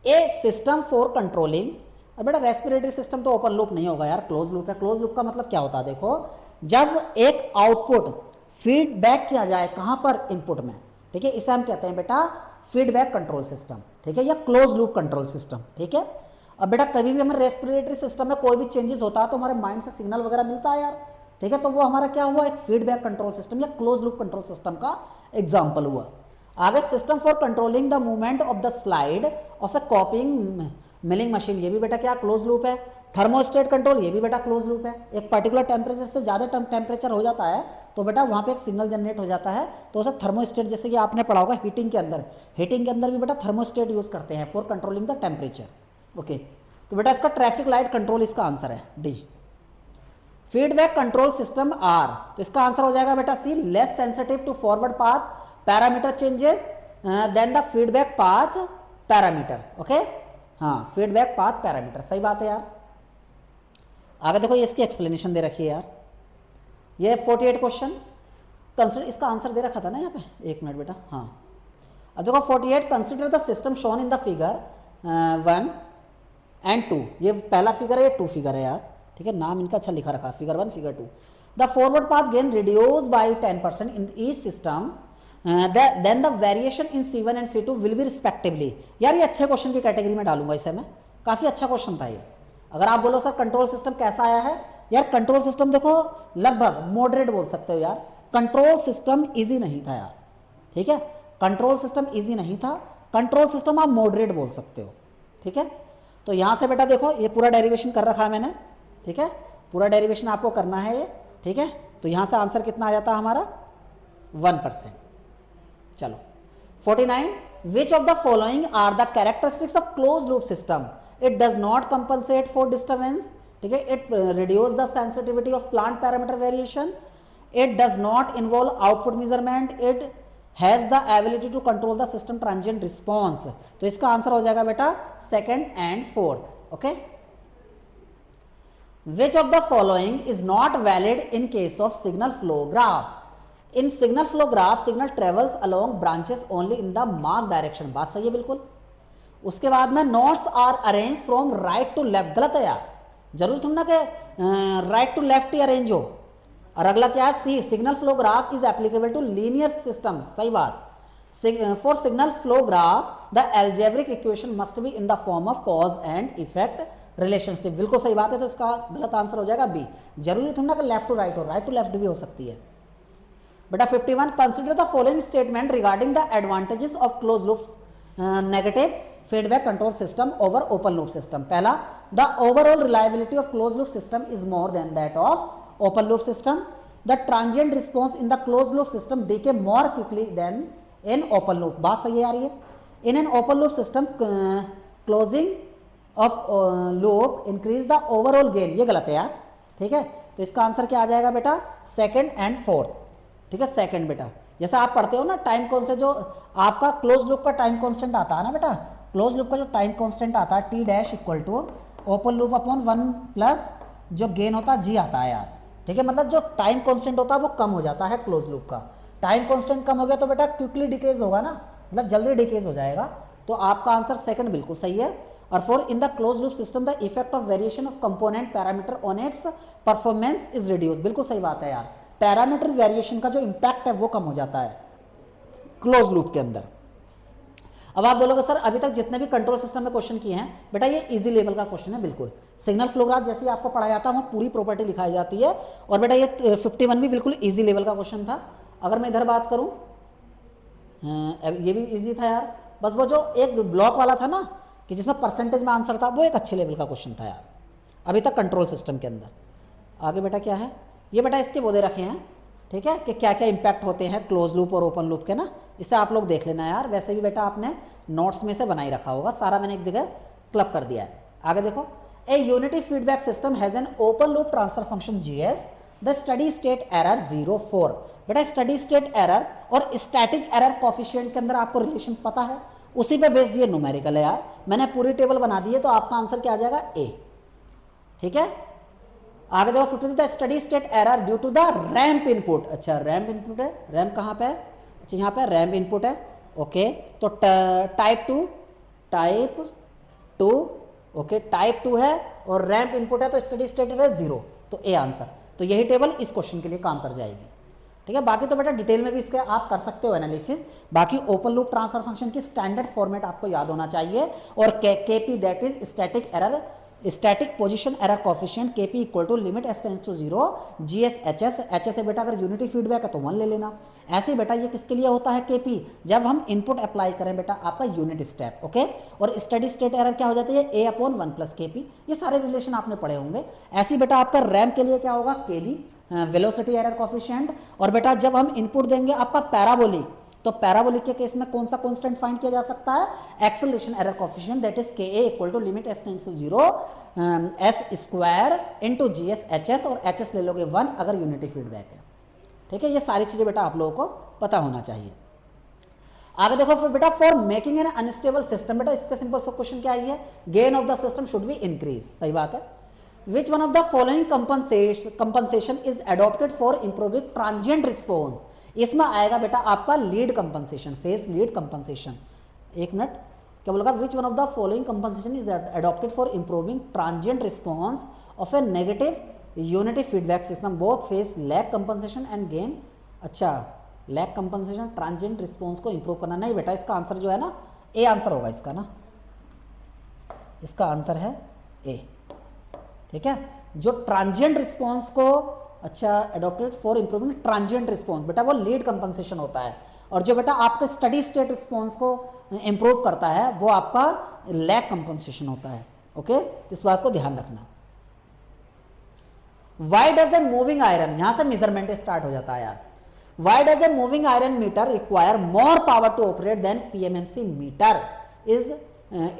A system for controlling. अब बेटा रेस्पिरेटरी सिस्टम तो ओपन लूप नहीं होगा यार, क्लोज लूप है। क्लोज लूप का मतलब क्या होता है, देखो जब एक आउटपुट फीडबैक किया जाए कहां पर, इनपुट में, ठीक है, इसे हम कहते हैं बेटा फीडबैक कंट्रोल सिस्टम, ठीक है, या क्लोज लूप कंट्रोल सिस्टम, ठीक है। अब बेटा कभी भी हमें रेस्पिरेटरी सिस्टम में कोई भी चेंजेस होता है तो हमारे माइंड से सिग्नल वगैरह मिलता है यार, ठीक है, तो वो हमारा क्या हुआ, एक फीडबैक कंट्रोल सिस्टम या क्लोज लूप कंट्रोल सिस्टम का एग्जाम्पल हुआ। आगे system for controlling the movement of the slide of A कॉपिंग milling machine, ये भी बेटा क्या क्लोज लूप है। थर्मोस्टेट कंट्रोल, ये भी बेटा क्लोज लूप है। एक पर्टिकुलर टेम्परेचर से ज़्यादा टेम्परेचर हो जाता है तो बेटा वहाँ पे एक सिग्नल जनरेट हो जाता है, तो उसे थर्मोस्टेट, जैसे कि आपने पढ़ा होगा हीटिंग के अंदर भी बेटा थर्मोस्टेट यूज़ करते हैं for controlling the temperature, okay. तो बेटा इसका ट्रैफिक लाइट कंट्रोल इसका आंसर है D. Feedback control system are, तो इसका आंसर हो जाएगा बेटा C, less sensitive to forward path parameter changes than the feedback path parameter, okay. हाँ, फीडबैक पाथ पैरामीटर, सही बात है यार। आगे देखो, ये इसकी एक्सप्लेनेशन दे रखी है यार, ये 48 क्वेश्चन कंसिडर, इसका आंसर दे रखा था ना यहाँ पे, एक मिनट बेटा। हाँ, अब देखो 48, consider the system shown in the figure 1 and 2, ये पहला फिगर है, ये 2 फिगर है यार, ठीक है, नाम इनका अच्छा लिखा रखा, figure 1 figure 2। The forward path gain reduce by 10% in each system, then the variation in C1 and C2 will be respectively. यार ये अच्छे क्वेश्चन की कैटेगरी में डालूंगा इसे मैं, काफ़ी अच्छा क्वेश्चन था ये। अगर आप बोलो सर कंट्रोल सिस्टम कैसा आया है, यार कंट्रोल सिस्टम देखो लगभग मॉडरेट बोल सकते हो यार, कंट्रोल सिस्टम इजी नहीं था यार, ठीक है, कंट्रोल सिस्टम इजी नहीं था, कंट्रोल सिस्टम आप मॉडरेट बोल सकते हो, ठीक है। तो यहाँ से बेटा देखो, ये पूरा डेरिवेशन कर रखा है मैंने, ठीक है, पूरा डेरिवेशन आपको करना है ये, ठीक है। तो यहाँ से आंसर कितना आ जाता है हमारा 1%। चलो 49, which of the following are the characteristics of close loop system, it does not compensate for disturbance, ठीक है, it reduce the sensitivity of plant parameter variation, it does not involve output measurement, it has the ability to control the system transient response. तो इसका answer हो जाएगा बेटा second and fourth. Okay, which of the following is not valid in case of signal flow graph, in signal flow graph signal travels along branches only in the mark direction, बात सही है बिल्कुल। उसके बाद में nodes are arrange from right to left, गलत है यार, जरूर थोड़ा ना कि राइट टू लेफ्ट ही अरेंज हो। और अगला क्या है, C signal flow graph is applicable to linear system, सही बात। For signal flow graph the algebraic equation must be in the form of cause and effect relationship, बिल्कुल सही बात है। तो इसका गलत आंसर हो जाएगा बी, जरूरी थोड़ा ना कि लेफ्ट टू राइट हो, राइट टू लेफ्ट भी हो सकती है बेटा। 51, consider the following statement regarding the advantages of close loop negative feedback control system over open loop system. पहला, the overall reliability of close loop system is more than that of open loop system, the transient response in the close loop system decay more quickly than in open loop, बात सही आ रही है। In an open loop system closing of loop increase the overall gain, ये गलत है यार, ठीक है। तो इसका आंसर क्या आ जाएगा बेटा सेकंड एंड फोर्थ, ठीक है, सेकंड बेटा। जैसे आप पढ़ते हो ना टाइम कांस्टेंट, जो आपका क्लोज लूप का टाइम कांस्टेंट आता है ना बेटा, क्लोज लूप का जो टाइम कांस्टेंट आता है T dash equal to open loop upon 1 plus जो गेन होता है जी आता है यार, ठीक है। मतलब जो टाइम कांस्टेंट होता है वो कम हो जाता है क्लोज लूप का, टाइम कांस्टेंट कम हो गया तो बेटा क्विकली डिकेज होगा ना, मतलब जल्दी डिकेज हो जाएगा। तो आपका आंसर सेकंड बिल्कुल सही है। और four, in the close loop system the effect of variation of component parameter on it's performance is reduce, बिल्कुल सही बात है यार, पैरामीटर वेरिएशन का जो इंपैक्ट है वो कम हो जाता है क्लोज लूप के अंदर। अब आप बोलोगे सर अभी तक जितने भी कंट्रोल सिस्टम में क्वेश्चन किए हैं बेटा ये इजी लेवल का क्वेश्चन है, बिल्कुल सिग्नल फ्लो ग्राफ जैसे आपको पढ़ाया जाता है पूरी प्रॉपर्टी लिखाई जाती है। और बेटा ये 51 भी बिल्कुल इजी लेवल का क्वेश्चन था। अगर मैं इधर बात करूं, ये भी इजी था यार, बस वो जो एक ब्लॉक वाला था ना कि जिसमें परसेंटेज में आंसर था, वो एक अच्छे लेवल का क्वेश्चन था यार अभी तक कंट्रोल सिस्टम के अंदर। आगे बेटा क्या है, ये बेटा इसके वो दे रखे हैं, ठीक है, कि क्या क्या इंपैक्ट होते हैं क्लोज लूप और ओपन लूप के ना, इसे आप लोग देख लेना यार। वैसे भी बेटा आपने नोट्स में से बनाई रखा होगा, सारा मैंने एक जगह क्लब कर दिया है। आगे देखो, ए unity feedback system has an open loop transfer function GS, the steady state error 0.4। बेटा स्टडी स्टेट एरर और स्टैटिक एरर कोफिशिएंट के अंदर आपको रिलेशन पता है, उसी पे बेस्ड ये न्यूमेरिकल है यार। मैंने पूरी टेबल बना दी है, तो आपका आंसर क्या आ जाएगा ए, ठीक है। आगे देखो 50, the steady state error due to the ramp input. अच्छा रैंप इनपुट है, रैंप कहाँ पे है, अच्छा यहाँ पे रैंप इनपुट है, ओके। तो टाइप टू ओके, टाइप 2 है और रैंप इनपुट है, तो स्टडी स्टेट एरर 0, तो ए आंसर। तो यही टेबल इस क्वेश्चन के लिए काम कर जाएगी, ठीक है। बाकी तो बेटा डिटेल में भी इसके आप कर सकते हो एनालिसिस। बाकी ओपन लूप ट्रांसफर फंक्शन की स्टैंडर्ड फॉर्मेट आपको याद होना चाहिए, और KP that is static error, static position error coefficient, KP equal to limit S tends to 0 GS HS. HS है बेटा अगर यूनिटी फीडबैक है तो 1 ले लेना। ऐसे बेटा ये किसके लिए होता है केपी, जब हम इनपुट अप्लाई करें बेटा आपका यूनिट स्टेप, ओके। और स्टडी स्टेट एरर क्या हो जाती है, ए अपॉन 1 प्लस केपी। ये सारे रिलेशन आपने पढ़े होंगे। ऐसे बेटा आपका रैम के लिए क्या होगा, केबी वेलोसिटी एरर कोफिशिएंट। और बेटा जब हम इनपुट देंगे आपका पैराबोलिक, तो पैराबोलिक के केस में कौन सा कांस्टेंट फाइंड किया जा सकता है, acceleration error coefficient, that is K equal to limit S tends to 0 s square into GS HS, और एचएस ले लोगे 1 अगर यूनिटी फीडबैक है, ठीक है। ये सारी चीजें बेटा आप लोगों को पता होना चाहिए। आगे देखो फिर बेटा, for making an unstable system, बेटा इससे सिंपल सा क्वेश्चन क्या आई है, gain of the system should be increase, सही बात है। विच one of the following compensation is adopted for improving transient response, इसमें आएगा बेटा आपका lead compensation, face lead compensation. एक मिनट, क्या बोलेगा, विच one of the following compensation is adopted for improving transient response of A negative unity feedback system, both face lag compensation and gain. अच्छा, lag compensation transient response को improve करना, नहीं बेटा इसका answer जो है ना ए आंसर होगा इसका ना, इसका आंसर है ए, ठीक है। जो ट्रांजिएंट रिस्पॉन्स को, अच्छा, adopted for improving transient response, बेटा वो लीड कंपनसेशन होता है, और जो बेटा आपके स्टडी स्टेट रिस्पॉन्स को इंप्रूव करता है वो आपका लैग कंपनसेशन होता है। ओके, तो इस बात को ध्यान रखना। Why does a moving iron, यहां से मेजरमेंट स्टार्ट हो जाता है यार। Why does a moving iron meter require more power to operate than PMMC meter, is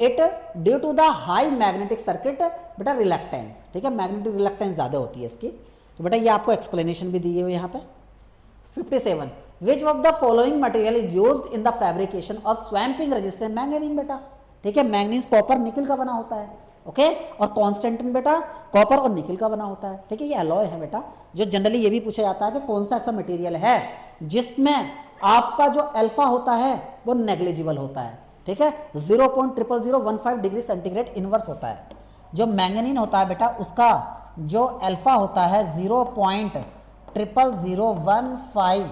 it due to the high magnetic circuit, बेटा रिलक्टेंस, ठीक है, मैग्नेटिक रिलक्टेंस ज्यादा होती है इसकी, तो बेटा ये आपको एक्सप्लेनेशन भी दी हुई है यहाँ पे। 57, which of the following material is used in the fabrication of swamping resistant, manganese बेटा, ठीक है, मैंगनीज कॉपर निकल का बना होता है, ओके, और कॉन्स्टेंटिन बेटा कॉपर और निकल का बना होता है, ठीक है, ये अलॉय है बेटा। जो जनरली ये भी पूछा जाता है कि कौन सा ऐसा मटेरियल है जिसमें आपका जो अल्फा होता है वो नेग्लिजिबल होता है, ठीक है, 0.00015 डिग्री सेंटीग्रेड इनवर्स होता है। जो मैंगनीन होता है बेटा उसका जो अल्फा होता है 0.00015,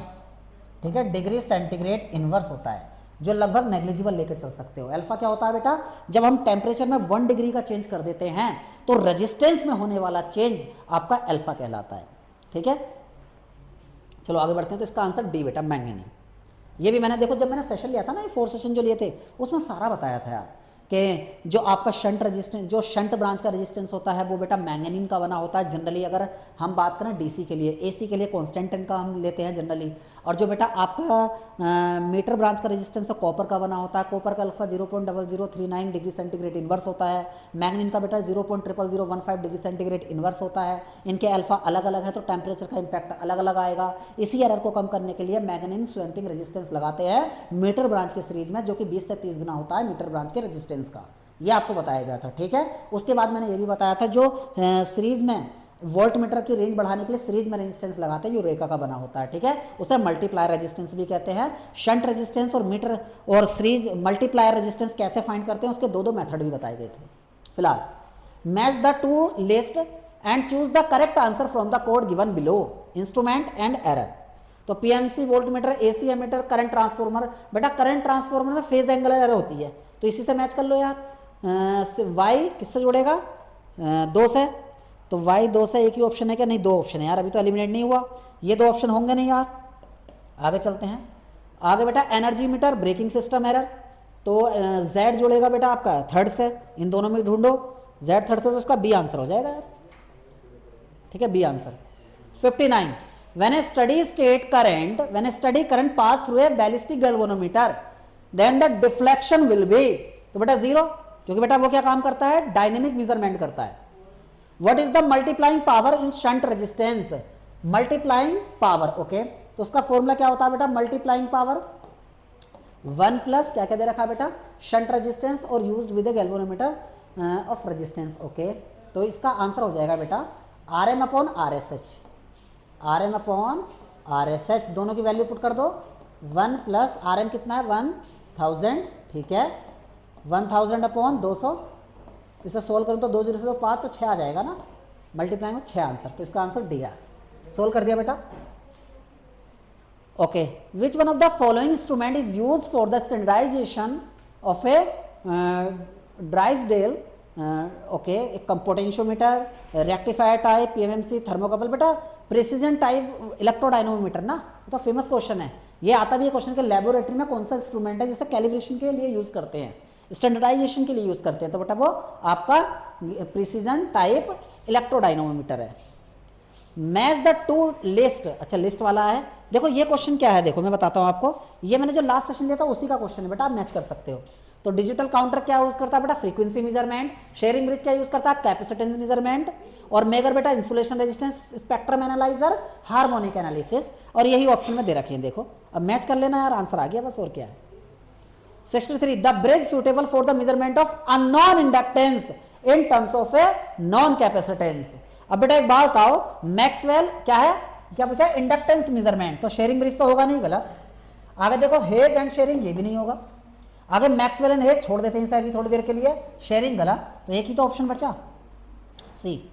ठीक है, डिग्री सेंटीग्रेड इनवर्स होता है, जो लगभग नेग्लिजिबल लेकर चल सकते हो। अल्फा क्या होता है बेटा, जब हम टेम्परेचर में 1 डिग्री का चेंज कर देते हैं तो रेजिस्टेंस में होने वाला चेंज आपका अल्फा कहलाता है, ठीक है। चलो आगे बढ़ते हैं, तो इसका आंसर डी बेटा, मैंगनीज। ये भी मैंने देखो जब मैंने सेशन लिया था ना, ये 4 सेशन जो लिए थे उसमें सारा बताया था यार कि जो आपका शंट रेजिस्टेंस, जो शंट ब्रांच का रेजिस्टेंस होता है वो बेटा मैंगनीन का बना होता है जनरली। अगर हम बात करें डीसी के लिए, एसी के लिए कॉन्स्टेंटिन का हम लेते हैं जनरली। और जो बेटा आपका मीटर ब्रांच का रेजिस्टेंस है कॉपर का बना होता है, कॉपर का अल्फा 0.0039 डिग्री सेंटीग्रेड इन्वर्स होता है, मैंगनीन का बेटा 0.00015 डिग्री सेंटीग्रेड इन्वर्स होता है। इनके अल्फा अलग अलग है तो टेम्परेचर का इंपैक्ट अलग अलग आएगा। इसी एरर को कम करने के लिए मैंगनीन स्वैम्पिंग रेजिस्टेंस लगाते हैं मीटर ब्रांच के सीरीज में, जो कि 20 से 30 गुना होता है मीटर ब्रांच के रेजिस्टेंस का, ये आपको बताया गया था, ठीक है। उसके बाद मैंने ये भी बताया था जो सीरीज में वोल्ट मीटर की रेंज बढ़ाने के लिए सीरीज में रेजिस्टेंस लगाते हैं, जो रेखा का बना होता है, ठीक है, उसे मल्टीप्लायर रेजिस्टेंस भी कहते हैं। शंट रेजिस्टेंस और मीटर और सीरीज मल्टीप्लायर रेजिस्टेंस कैसे फाइंड करते हैं उसके दो मेथड भी बताए गए थे। फिलहाल match the two list and choose the correct answer from the code given below, instrument and error. तो PMC, volt meter, AC ammeter, current transformer, बेटा करंट ट्रांसफार्मर में फेज एंगल एरर होती है, तो इसी से मैच कर लो यार। वाई किससे जुड़ेगा, 2 से, तो वाई 2 से एक ही ऑप्शन है क्या, नहीं 2 ऑप्शन है यार, अभी तो एलिमिनेट नहीं हुआ, ये 2 ऑप्शन होंगे नहीं यार। आगे चलते हैं, आगे बेटा energy meter, braking system error, तो जेड जुड़ेगा बेटा आपका थर्ड से, इन दोनों में ढूंढो, जेड थर्ड से, तो उसका बी आंसर हो जाएगा यार, ठीक है, B answer. 59, when a steady current pass through a ballistic galvanometer then the deflection will be, तो बेटा 0, क्योंकि बेटा वो क्या काम करता है, डायनेमिक मेजरमेंट करता है। What is the multiplying power in shunt resistance, multiplying power, okay, तो उसका फॉर्मूला क्या होता है बेटा, मल्टीप्लाइंग पावर 1 प्लस क्या क्या दे रखा है बेटा, शंट रेजिस्टेंस और used with A galvanometer of resistance, okay, तो इसका आंसर हो जाएगा बेटा RM upon RSH, RM upon RSH, दोनों की वैल्यू पुट कर दो, 1 प्लस RM कितना है 1000, ठीक है, 1000 अपॉन 200, इसे सोल्व करूँ तो 2 0 से 2 5 तो 6 आ जाएगा ना, मल्टीप्लाइंग में 6 आंसर, तो इसका आंसर डी है। सोल्व कर दिया बेटा, okay. Which one of the following instrument is use for the standardization of a Drysdale, okay, एक potentiometer, rectifier type, PMMC, thermocouple, बेटा प्रिसीजन टाइप इलेक्ट्रोडायनोमीटर ना, तो फेमस क्वेश्चन है ये, आता भी है क्वेश्चन के लेबोरेटरी में कौन सा इंस्ट्रूमेंट है जिसे कैलिब्रेशन के लिए यूज करते हैं, स्टैंडर्डाइजेशन के लिए यूज करते हैं, तो बेटा वो आपका प्रिसीजन टाइप इलेक्ट्रोडायनोमीटर है। मैच द टू लिस्ट, अच्छा लिस्ट वाला है, देखो ये क्वेश्चन क्या है, देखो मैं बताता हूं आपको, ये मैंने जो लास्ट सेशन लिया था उसी का क्वेश्चन है बेटा, आप मैच कर सकते हो। तो डिजिटल काउंटर क्या यूज करता है बेटा, फ्रीक्वेंसी मेजरमेंट, शेयरिंग ब्रिज क्या यूज करता है, कैपेसिटेंस मेजरमेंट, और मेगर बेटा insulation resistance, spectrum analyser, harmonic analysis, और यही ऑप्शन में दे रखे हैं, देखो अब मैच कर लेना यार, आंसर आ गया बस, और क्या है। 63 the bridge suitable for the measurement of unknown inductance in terms of a non capacitance. अब बेटा एक बात बताओ, मैक्सवेल क्या है, क्या पूछा, इंडक्टेंस मेजरमेंट, तो शेयरिंग ब्रिज तो होगा नहीं, गलत। आगे देखो हेज एंड शेयरिंग, ये भी नहीं होगा। आगे मैक्सवेल एंड हेज छोड़ देते हैं इसे अभी थोड़ी देर के लिए, शेयरिंग गलत, तो एक ही तो ऑप्शन बचा, सी।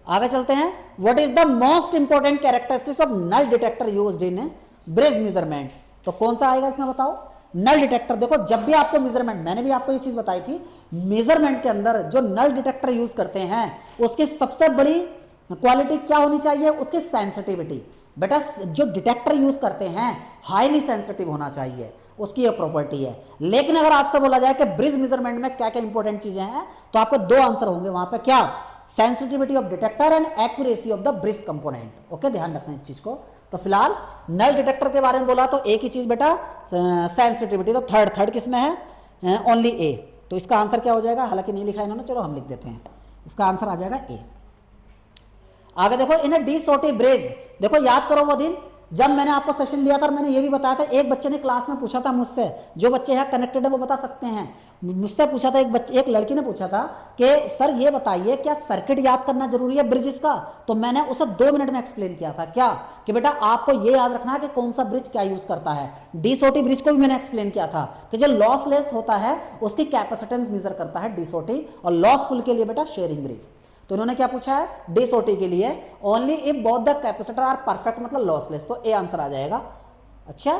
आगे चलते हैं, what is the most important characteristics of null detector used in bridge measurement, तो कौन सा आएगा इसमें बताओ। नल डिटेक्टर, देखो जब भी आपको मेजरमेंट, मैंने भी आपको ये चीज बताई थी, मेजरमेंट के अंदर जो नल डिटेक्टर यूज करते हैं उसकी सबसे बड़ी क्वालिटी क्या होनी चाहिए, उसकी सेंसिटिविटी। बेटा जो डिटेक्टर यूज करते हैं हाईली सेंसिटिव होना चाहिए, उसकी ये प्रॉपर्टी है। लेकिन अगर आपसे बोला जाए कि ब्रिज मेजरमेंट में क्या क्या इंपॉर्टेंट चीजें हैं, तो आपको दो आंसर होंगे वहां पे, क्या, sensitivity of detector and accuracy of the bridge component. Okay, ध्यान रखना इस चीज को। तो फिलहाल नल डिटेक्टर के बारे में बोला तो एक ही चीज बेटा सेंसिटिविटी, तो थर्ड किसमें है, ओनली ए, तो इसका आंसर क्या हो जाएगा, हालांकि नहीं लिखा इन्होंने, चलो हम लिख देते हैं, इसका आंसर आ जाएगा ए। आगे देखो, इन डी सोटी ब्रिज, देखो याद करो वो दिन जब मैंने आपको सेशन लिया था और मैंने ये भी बताया था, एक बच्चे ने क्लास में पूछा था मुझसे, जो बच्चे यहाँ कनेक्टेड है वो बता सकते हैं, मुझसे पूछा था एक लड़की ने पूछा था कि सर ये बताइए क्या सर्किट याद करना जरूरी है ब्रिजेस का, तो मैंने उसे 2 मिनट में एक्सप्लेन किया था, क्या कि बेटा आपको ये याद रखना है कि कौन सा ब्रिज क्या यूज करता है। डीसोटी ब्रिज को भी मैंने एक्सप्लेन किया था कि जो लॉसलेस होता है उसकी कैपेसिटेंस मेजर करता है डीसोटी, और लॉसफुल के लिए बेटा शेयरिंग ब्रिज। तो इन्होंने क्या पूछा है, डीसोटी के लिए only if both the capacitor are perfect, मतलब लॉसलेस, तो ए आंसर आ जाएगा। अच्छा,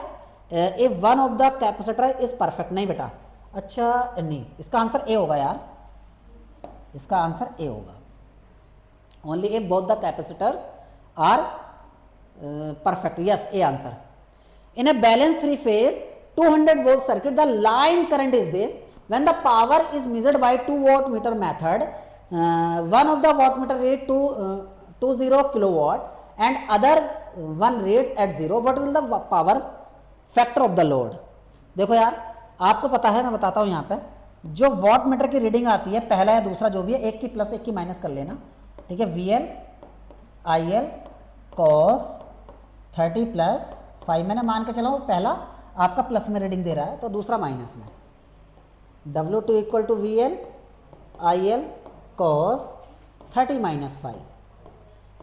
if one of the capacitor is perfect, नहीं बेटा, अच्छा नहीं, इसका आंसर ए होगा यार, इसका आंसर ए होगा, only if both the capacitors are perfect, yes A answer. In a balance 3 phase 200 volt circuit the line current is this, when the power is measured by 2 wattmeter method, one of the wattmeter read 20 kilowatt and other one reads at 0, what will the power factor of the load। देखो यार आपको पता है, मैं बताता हूँ यहाँ पे, जो वाटमीटर की रीडिंग आती है, पहला या दूसरा जो भी है, एक की प्लस एक की माइनस कर लेना, ठीक है, VL IL cos 30 प्लस 5, मैंने मान के चला हूँ पहला आपका प्लस में रीडिंग दे रहा है तो दूसरा माइनस में, W2 equal to VL IL cos 30 minus 5।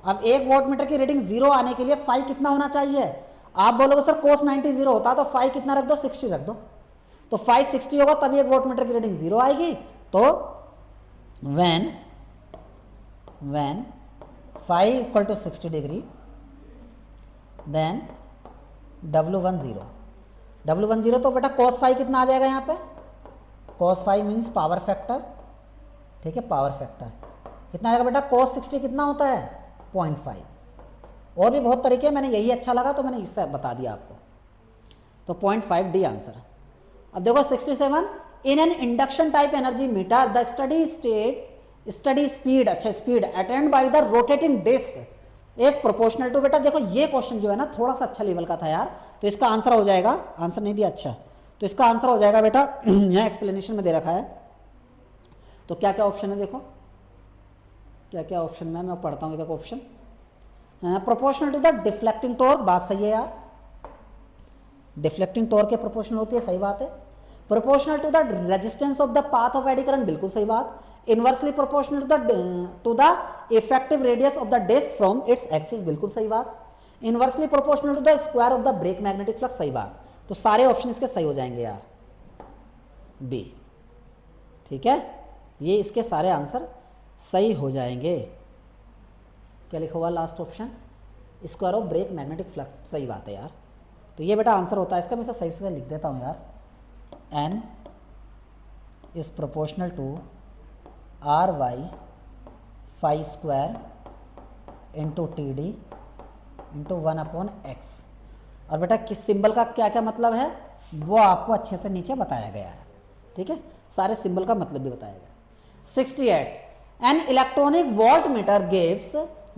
अब एक वोल्टमीटर की रीडिंग 0 आने के लिए फाई कितना होना चाहिए, आप बोलोगे सर cos 90 0 होता, तो फाई कितना रख दो, 60 रख दो, तो फाई 60 होगा तभी एक वोल्टमीटर की रीडिंग 0 आएगी। तो when phi equal to 60 degree then W10 तो बेटा cos फाई कितना आ जाएगा यहाँ पे, cos phi means power factor, ठीक है, पावर फैक्टर कितना आएगा बेटा, cos 60 कितना होता है 0.5। और भी बहुत तरीके, मैंने यही अच्छा लगा तो मैंने इससे बता दिया आपको, तो 0.5 डी आंसर। अब देखो 67, in an induction type energy meter the steady speed, अच्छा speed attained by the rotating disc is proportional to, बेटा देखो ये क्वेश्चन जो है ना थोड़ा सा अच्छा लेवल का था यार, तो इसका आंसर हो जाएगा, आंसर नहीं दिया, अच्छा तो इसका आंसर हो जाएगा बेटा यहाँ एक्सप्लेनेशन में दे रखा है, तो क्या क्या ऑप्शन है देखो, क्या क्या ऑप्शन में मैं पढ़ता हूँ एक option, proportional to the deflecting torque, बात सही है यार, डिफ्लेक्टिंग टॉर्क के प्रोपोर्शनल होती है, सही बात है। Proportional to the resistance of the path of eddy current, बिल्कुल सही बात। Inversely proportional to the effective radius of the disc from its axis, बिल्कुल सही बात। Inversely proportional to the square of the brake magnetic flux, सही बात। तो सारे ऑप्शन इसके सही हो जाएंगे यार, बी, ठीक है, ये इसके सारे आंसर सही हो जाएंगे। क्या लिखा हुआ last option, square of brake magnetic flux, सही बात है यार, तो ये बेटा आंसर होता है इसका, मैं इसे सही से लिख देता हूँ यार, n is proportional to R Y phi square into T D into 1/x। और बेटा किस सिंबल का क्या क्या मतलब है वो आपको अच्छे से नीचे बताया गया है, ठीक है, सारे सिंबल का मतलब भी बताया गया। 68, an electronic voltmeter gives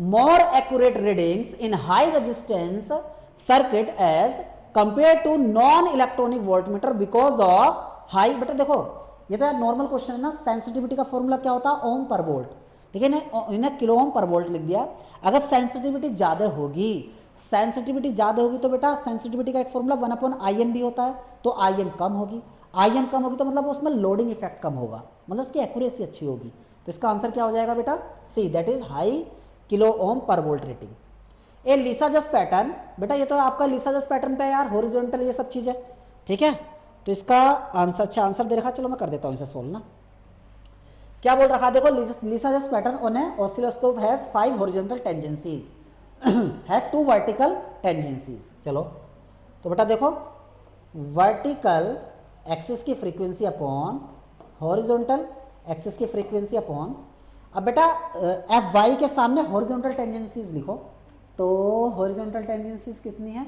more accurate readings in high resistance circuit as compared to non electronic voltmeter because of high, बेटा देखो ये तो यार नॉर्मल क्वेश्चन है ना, सेंसिटिविटी का फॉर्मूला क्या होता है, ओम पर वोल्ट, ठीक है, इन्हें किलो ओम पर वोल्ट लिख दिया। अगर सेंसिटिविटी ज़्यादा होगी, सेंसिटिविटी ज़्यादा होगी तो बेटा सेंसिटिविटी का एक फॉर्मूला 1/IM भी होता है, तो IM कम होगी, IM कम होगी तो मतलब उसमें लोडिंग इफेक्ट कम होगा, मतलब उसकी एक्यूरेसी अच्छी होगी। तो इसका आंसर क्या हो जाएगा बेटा, C, that is high kilo ohm पर volt rating. A Lissajous pattern, बेटा ये तो आपका लिसाजस पैटर्न पे है यार, हॉरिजॉन्टल ये सब चीज़ है, ठीक है। तो इसका आंसर, अच्छा आंसर दे रखा, चलो मैं कर देता हूँ इसे सोल्व ना। क्या बोल रखा, देखो Lissajous pattern on A oscilloscope has 5 horizontal tangencies है 2 वर्टिकल टेंजेंसीज। चलो तो बेटा देखो, वर्टिकल एक्सिस की फ्रीक्वेंसी अपॉन हॉरिजॉन्टल एक्सिस की फ्रीक्वेंसी अपॉन, अब बेटा एफ वाई के सामने हॉरिजॉन्टल टेंजेंसीज लिखो, तो हॉरिजॉन्टल टेंजेंसीज कितनी है,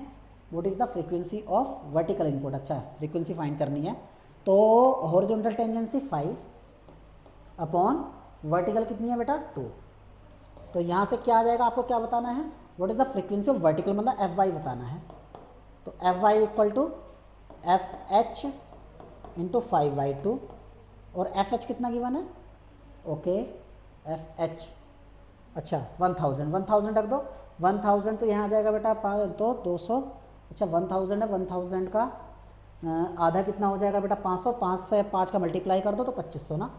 what is the frequency of vertical input, अच्छा फ्रीक्वेंसी फाइंड करनी है, तो हॉरिजॉन्टल टेंजेंसी 5 अपॉन वर्टिकल कितनी है बेटा 2। तो यहाँ से क्या आ जाएगा, आपको क्या बताना है, what is the frequency of vertical, मतलब एफ वाई बताना है। तो F Y equal to F H into 5/2, और एफ एच कितना गिवन है, ओके एफ एच, अच्छा 1000 रख दो, 1000 तो यहाँ आ जाएगा बेटा तो 200, अच्छा 1000 है, 1000 का आधा कितना हो जाएगा बेटा 500, 5 से 5 का मल्टीप्लाई कर दो तो 2500 ना,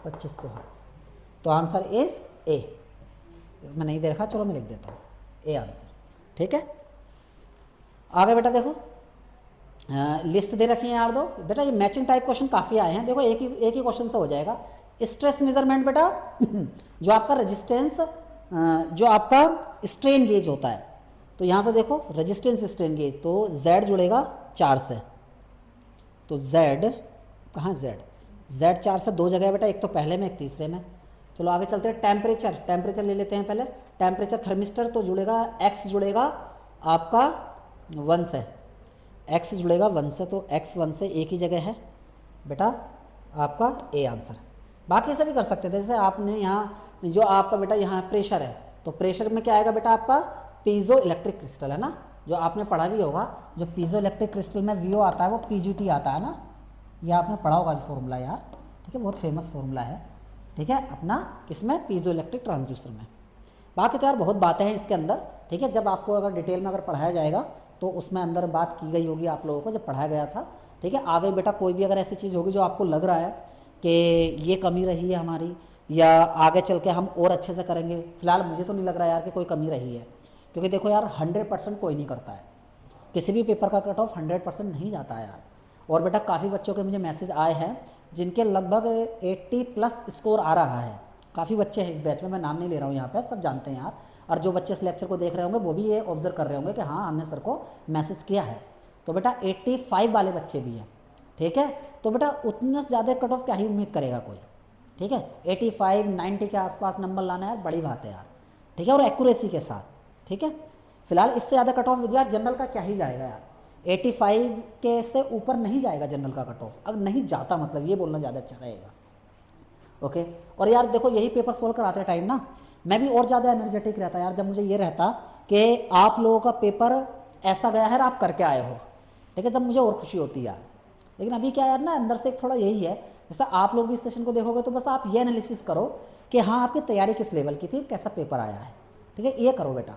2500 हर्ट्ज। तो आंसर इज ए, इसमें नहीं दे रखा, चलो मैं लिख देता हूँ ए आंसर, ठीक है। आगे बेटा देखो, लिस्ट दे रखी है यार दो, बेटा ये मैचिंग टाइप क्वेश्चन काफ़ी आए हैं, देखो एक ही क्वेश्चन से हो जाएगा। स्ट्रेस मेजरमेंट बेटा जो आपका रेजिस्टेंस, जो आपका स्ट्रेन गेज होता है, तो यहाँ से देखो रेजिस्टेंस स्ट्रेन गेज, तो Z जुड़ेगा 4 से, तो Z कहाँ, Z 4 से 2 जगह है बेटा, एक तो पहले में एक तीसरे में। चलो आगे चलते हैं, टेम्परेचर ले लेते हैं पहले, टेम्परेचर थर्मिस्टर तो जुड़ेगा, X जुड़ेगा आपका 1 से, X जुड़ेगा 1 से, तो X 1 से एक ही जगह है बेटा आपका ए आंसर। बाकी से भी कर सकते थे, जैसे आपने यहाँ जो आपका बेटा यहाँ प्रेशर है, तो प्रेशर में क्या आएगा बेटा आपका पीजो इलेक्ट्रिक क्रिस्टल है ना, जो आपने पढ़ा भी होगा, जो पीजो इलेक्ट्रिक क्रिस्टल में वीओ आता है वो पीजीटी आता है ना, ये आपने पढ़ा होगा फॉर्मूला यार, ठीक है, बहुत फेमस फॉर्मूला है, ठीक है, अपना किसमें पीजो इलेक्ट्रिक ट्रांसड्यूसर में। बाकी तो यार बहुत बातें हैं इसके अंदर, ठीक है, जब आपको अगर डिटेल में अगर पढ़ाया जाएगा तो उसमें अंदर बात की गई होगी आप लोगों को जब पढ़ाया गया था, ठीक है। आगे बेटा कोई भी अगर ऐसी चीज़ होगी जो आपको लग रहा है कि ये कमी रही है हमारी, या आगे चल के हम और अच्छे से करेंगे, फिलहाल मुझे तो नहीं लग रहा यार कि कोई कमी रही है, क्योंकि देखो यार 100% कोई नहीं करता है, किसी भी पेपर का कट ऑफ 100% नहीं जाता है यार। और बेटा काफ़ी बच्चों के मुझे मैसेज आए हैं जिनके लगभग 80+ स्कोर आ रहा है, काफ़ी बच्चे हैं इस बैच में, मैं नाम नहीं ले रहा हूँ यहाँ पे, सब जानते हैं यार, और जो बच्चे इस लेक्चर को देख रहे होंगे वो भी ये ऑब्जर्व कर रहे होंगे कि हाँ हमने सर को मैसेज किया है। तो बेटा 85 वाले बच्चे भी हैं, ठीक है, तो बेटा उतना ज़्यादा कट ऑफ क्या ही उम्मीद करेगा कोई, ठीक है, 85 90 के आसपास नंबर लाना यार बड़ी बात है यार, ठीक है, और एक्यूरेसी के साथ, ठीक है। फिलहाल इससे ज़्यादा कट ऑफ यार जनरल का क्या ही जाएगा यार, 85 के से ऊपर नहीं जाएगा जनरल का कट ऑफ, अगर नहीं जाता मतलब ये बोलना ज़्यादा अच्छा रहेगा, ओके। और यार देखो यही पेपर सोल्व कराते टाइम ना मैं भी और ज़्यादा एनर्जेटिक रहता यार, जब मुझे ये रहता कि आप लोगों का पेपर ऐसा गया है आप करके आए हो, ठीक है, तब मुझे और खुशी होती है यार। लेकिन अभी क्या यार ना अंदर से एक थोड़ा यही है, जैसा आप लोग भी इस सेशन को देखोगे तो बस आप ये एनालिसिस करो कि हाँ आपकी तैयारी किस लेवल की थी, कैसा पेपर आया है, ठीक है, ये करो बेटा,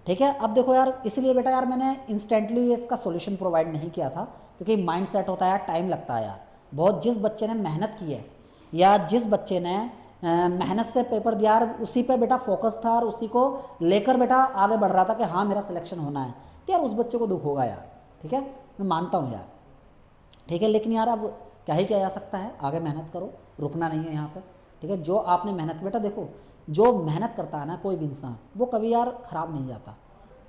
ठीक है। अब देखो यार इसलिए बेटा यार मैंने इंस्टेंटली इसका सोल्यूशन प्रोवाइड नहीं किया था, क्योंकि माइंड सेट होता है यार, टाइम लगता है यार बहुत। जिस बच्चे ने मेहनत की है या जिस बच्चे ने मेहनत से पेपर दिया यार, उसी पे बेटा फोकस था और उसी को लेकर बेटा आगे बढ़ रहा था कि हाँ मेरा सिलेक्शन होना है, तो यार उस बच्चे को दुख होगा यार, ठीक है, मैं मानता हूँ यार, ठीक है। लेकिन यार अब क्या ही किया जा सकता है, आगे मेहनत करो, रुकना नहीं है यहाँ पे, ठीक है। जो आपने मेहनत, बेटा देखो जो मेहनत करता है ना कोई भी इंसान, वो कभी यार ख़राब नहीं जाता,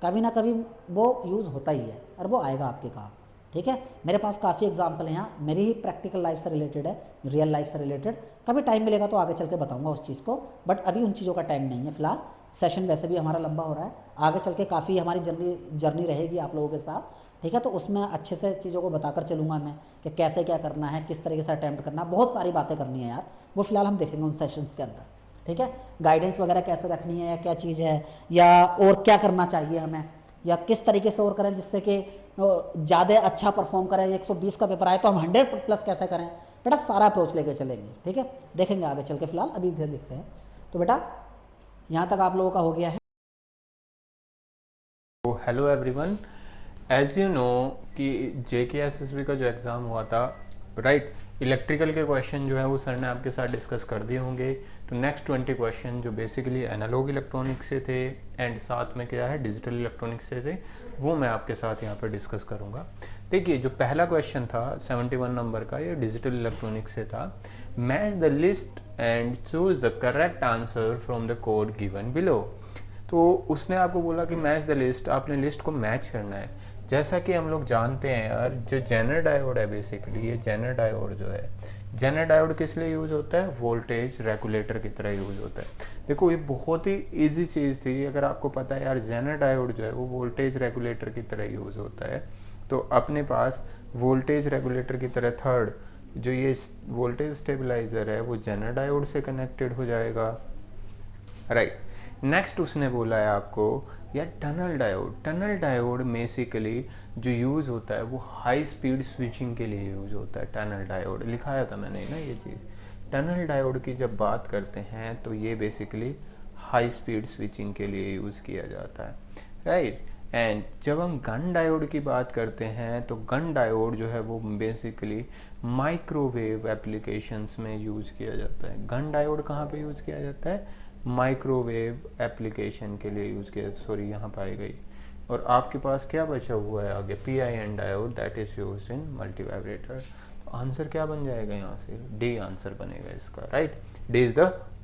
कभी ना कभी वो यूज़ होता ही है और वो आएगा आपके काम, ठीक है। मेरे पास काफ़ी एग्जाम्पल हैं यहाँ, मेरी ही प्रैक्टिकल लाइफ से रिलेटेड है, रियल लाइफ से रिलेटेड, कभी टाइम मिलेगा तो आगे चल के बताऊँगा उस चीज़ को, बट अभी उन चीज़ों का टाइम नहीं है। फिलहाल सेशन वैसे भी हमारा लंबा हो रहा है, आगे चल के काफ़ी हमारी जर्नी रहेगी आप लोगों के साथ, ठीक है। तो उसमें अच्छे से चीज़ों को बताकर चलूँगा मैं कि कैसे क्या करना है, किस तरीके से अटैम्प्ट करना है, बहुत सारी बातें करनी है यार, वो फिलहाल हम देखेंगे उन सेशंस के अंदर, ठीक है। गाइडेंस वगैरह कैसे रखनी है या क्या चीज़ है, या और क्या करना चाहिए हमें, या किस तरीके से और करें जिससे कि ज़्यादा अच्छा परफॉर्म करें, 120 का पेपर आए तो हम 100+ कैसे करें, बेटा सारा अप्रोच लेके चलेंगे, ठीक है, देखेंगे आगे चल के। फिलहाल अभी इधर देखते हैं। तो बेटा यहाँ तक आप लोगों का हो गया है। Hello everyone, as you know कि JKSSB का जो एग्ज़ाम हुआ था, राइट, इलेक्ट्रिकल के क्वेश्चन जो है वो सर ने आपके साथ डिस्कस कर दिए होंगे। तो नेक्स्ट 20 क्वेश्चन जो बेसिकली एनालॉग इलेक्ट्रॉनिक्स से थे एंड साथ में क्या है डिजिटल इलेक्ट्रॉनिक्स से थे, वो मैं आपके साथ यहाँ पर डिस्कस करूँगा। देखिए जो पहला क्वेश्चन था 71 नंबर का, ये डिजिटल इलेक्ट्रॉनिक्स से था। Match the list and choose the correct answer from the code given below. तो उसने आपको बोला कि मैच द लिस्ट, आपने लिस्ट को मैच करना है। जैसा कि हम लोग जानते हैं यार, जो जेनर डायोड है बेसिकली, ये जेनर डायोड जो है, जेनर डायोड किस लिए यूज़ होता है? वोल्टेज रेगुलेटर की तरह यूज़ होता है। देखो ये बहुत ही इजी चीज़ थी, अगर आपको पता है यार जेनर डायोड जो है वो वोल्टेज रेगुलेटर की तरह यूज़ होता है, तो अपने पास वोल्टेज रेगुलेटर की तरह थर्ड जो ये वोल्टेज स्टेबलाइजर है वो जेनर डायोड से कनेक्टेड हो जाएगा, राइट। नेक्स्ट उसने बोला है आपको यार tunnel diode. Tunnel diode basically जो यूज़ होता है वो हाई स्पीड स्विचिंग के लिए यूज़ होता है। टनल डायोड लिखाया था मैंने ना ये चीज़। टनल डायोड की जब बात करते हैं तो ये बेसिकली हाई स्पीड स्विचिंग के लिए यूज़ किया जाता है, राइट। एंड जब हम गन डायोड की बात करते हैं तो गन डायोड जो है वो बेसिकली माइक्रोवेव एप्लीकेशंस में यूज़ किया जाता है। गन डायोड कहाँ पे यूज़ किया जाता है? माइक्रोवेव एप्लीकेशन के लिए यूज़ किया, सॉरी यहाँ पाई गई। और आपके पास क्या बचा हुआ है आगे? PIN diode that is used in multi vibrator. Answer क्या बन जाएगा यहाँ से? डी आंसर बनेगा इसका, right. D is the